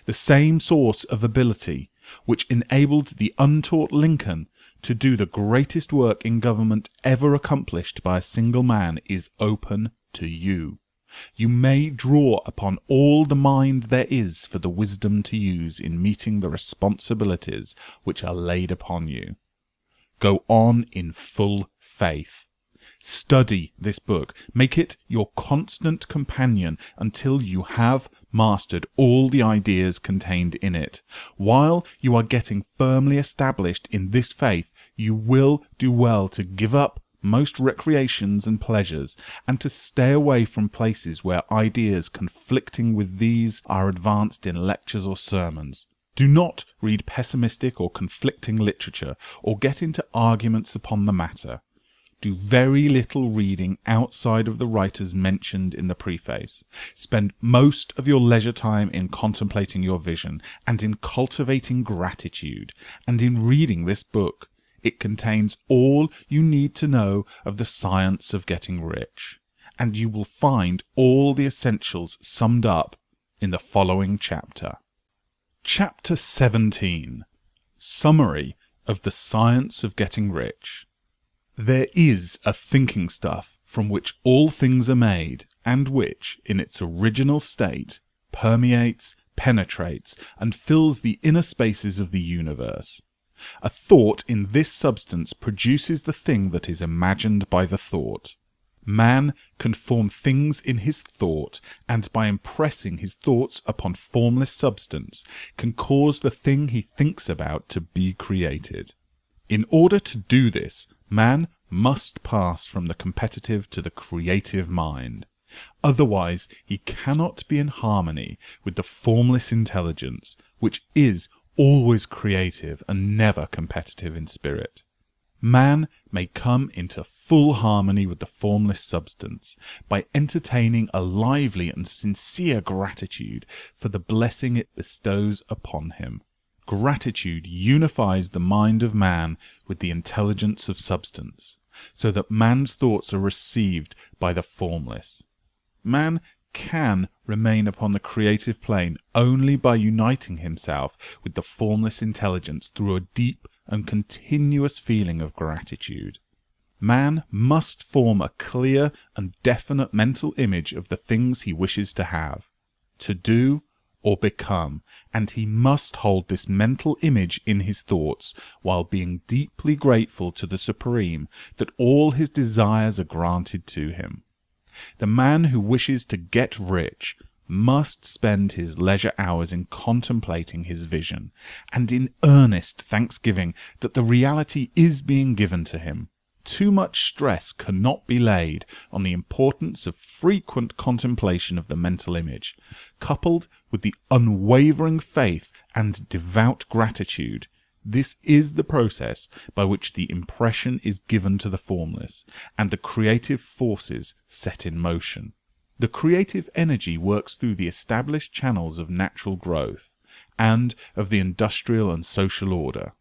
The same source of ability which enabled the untaught Lincoln to do the greatest work in government ever accomplished by a single man is open to you. You may draw upon all the mind there is for the wisdom to use in meeting the responsibilities which are laid upon you. Go on in full faith. Study this book. Make it your constant companion until you have mastered all the ideas contained in it. While you are getting firmly established in this faith, you will do well to give up most recreations and pleasures, and to stay away from places where ideas conflicting with these are advanced in lectures or sermons. Do not read pessimistic or conflicting literature, or get into arguments upon the matter. Do very little reading outside of the writers mentioned in the preface. Spend most of your leisure time in contemplating your vision, and in cultivating gratitude, and in reading this book. It contains all you need to know of the science of getting rich, and you will find all the essentials summed up in the following chapter. Chapter 17. Summary of the Science of Getting Rich. There is a thinking stuff from which all things are made, and which, in its original state, permeates, penetrates, and fills the inner spaces of the universe. A thought in this substance produces the thing that is imagined by the thought. Man can form things in his thought, and by impressing his thoughts upon formless substance, can cause the thing he thinks about to be created. In order to do this, man must pass from the competitive to the creative mind. Otherwise, he cannot be in harmony with the formless intelligence, which is always creative and never competitive in spirit. Man may come into full harmony with the formless substance by entertaining a lively and sincere gratitude for the blessing it bestows upon him. Gratitude unifies the mind of man with the intelligence of substance, so that man's thoughts are received by the formless. Man can remain upon the creative plane only by uniting himself with the formless intelligence through a deep and continuous feeling of gratitude. Man must form a clear and definite mental image of the things he wishes to have, to do, or become, and he must hold this mental image in his thoughts while being deeply grateful to the Supreme that all his desires are granted to him. The man who wishes to get rich must spend his leisure hours in contemplating his vision, and in earnest thanksgiving that the reality is being given to him. Too much stress cannot be laid on the importance of frequent contemplation of the mental image, coupled with the unwavering faith and devout gratitude. This is the process by which the impression is given to the formless, and the creative forces set in motion. The creative energy works through the established channels of natural growth, and of the industrial and social order.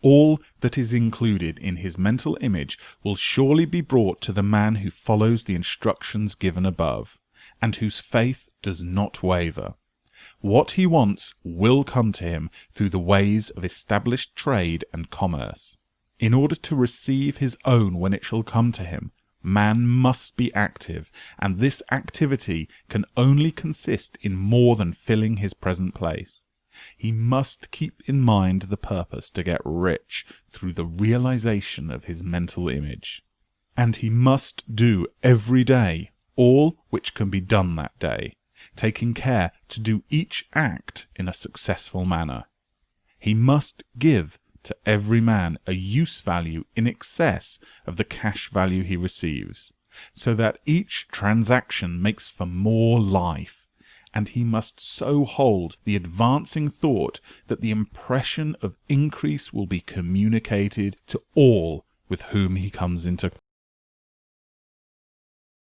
All that is included in his mental image will surely be brought to the man who follows the instructions given above, and whose faith does not waver. What he wants will come to him through the ways of established trade and commerce. In order to receive his own when it shall come to him, man must be active, and this activity can only consist in more than filling his present place. He must keep in mind the purpose to get rich through the realization of his mental image. And he must do every day all which can be done that day, taking care to do each act in a successful manner. He must give to every man a use value in excess of the cash value he receives, so that each transaction makes for more life, and he must so hold the advancing thought that the impression of increase will be communicated to all with whom he comes into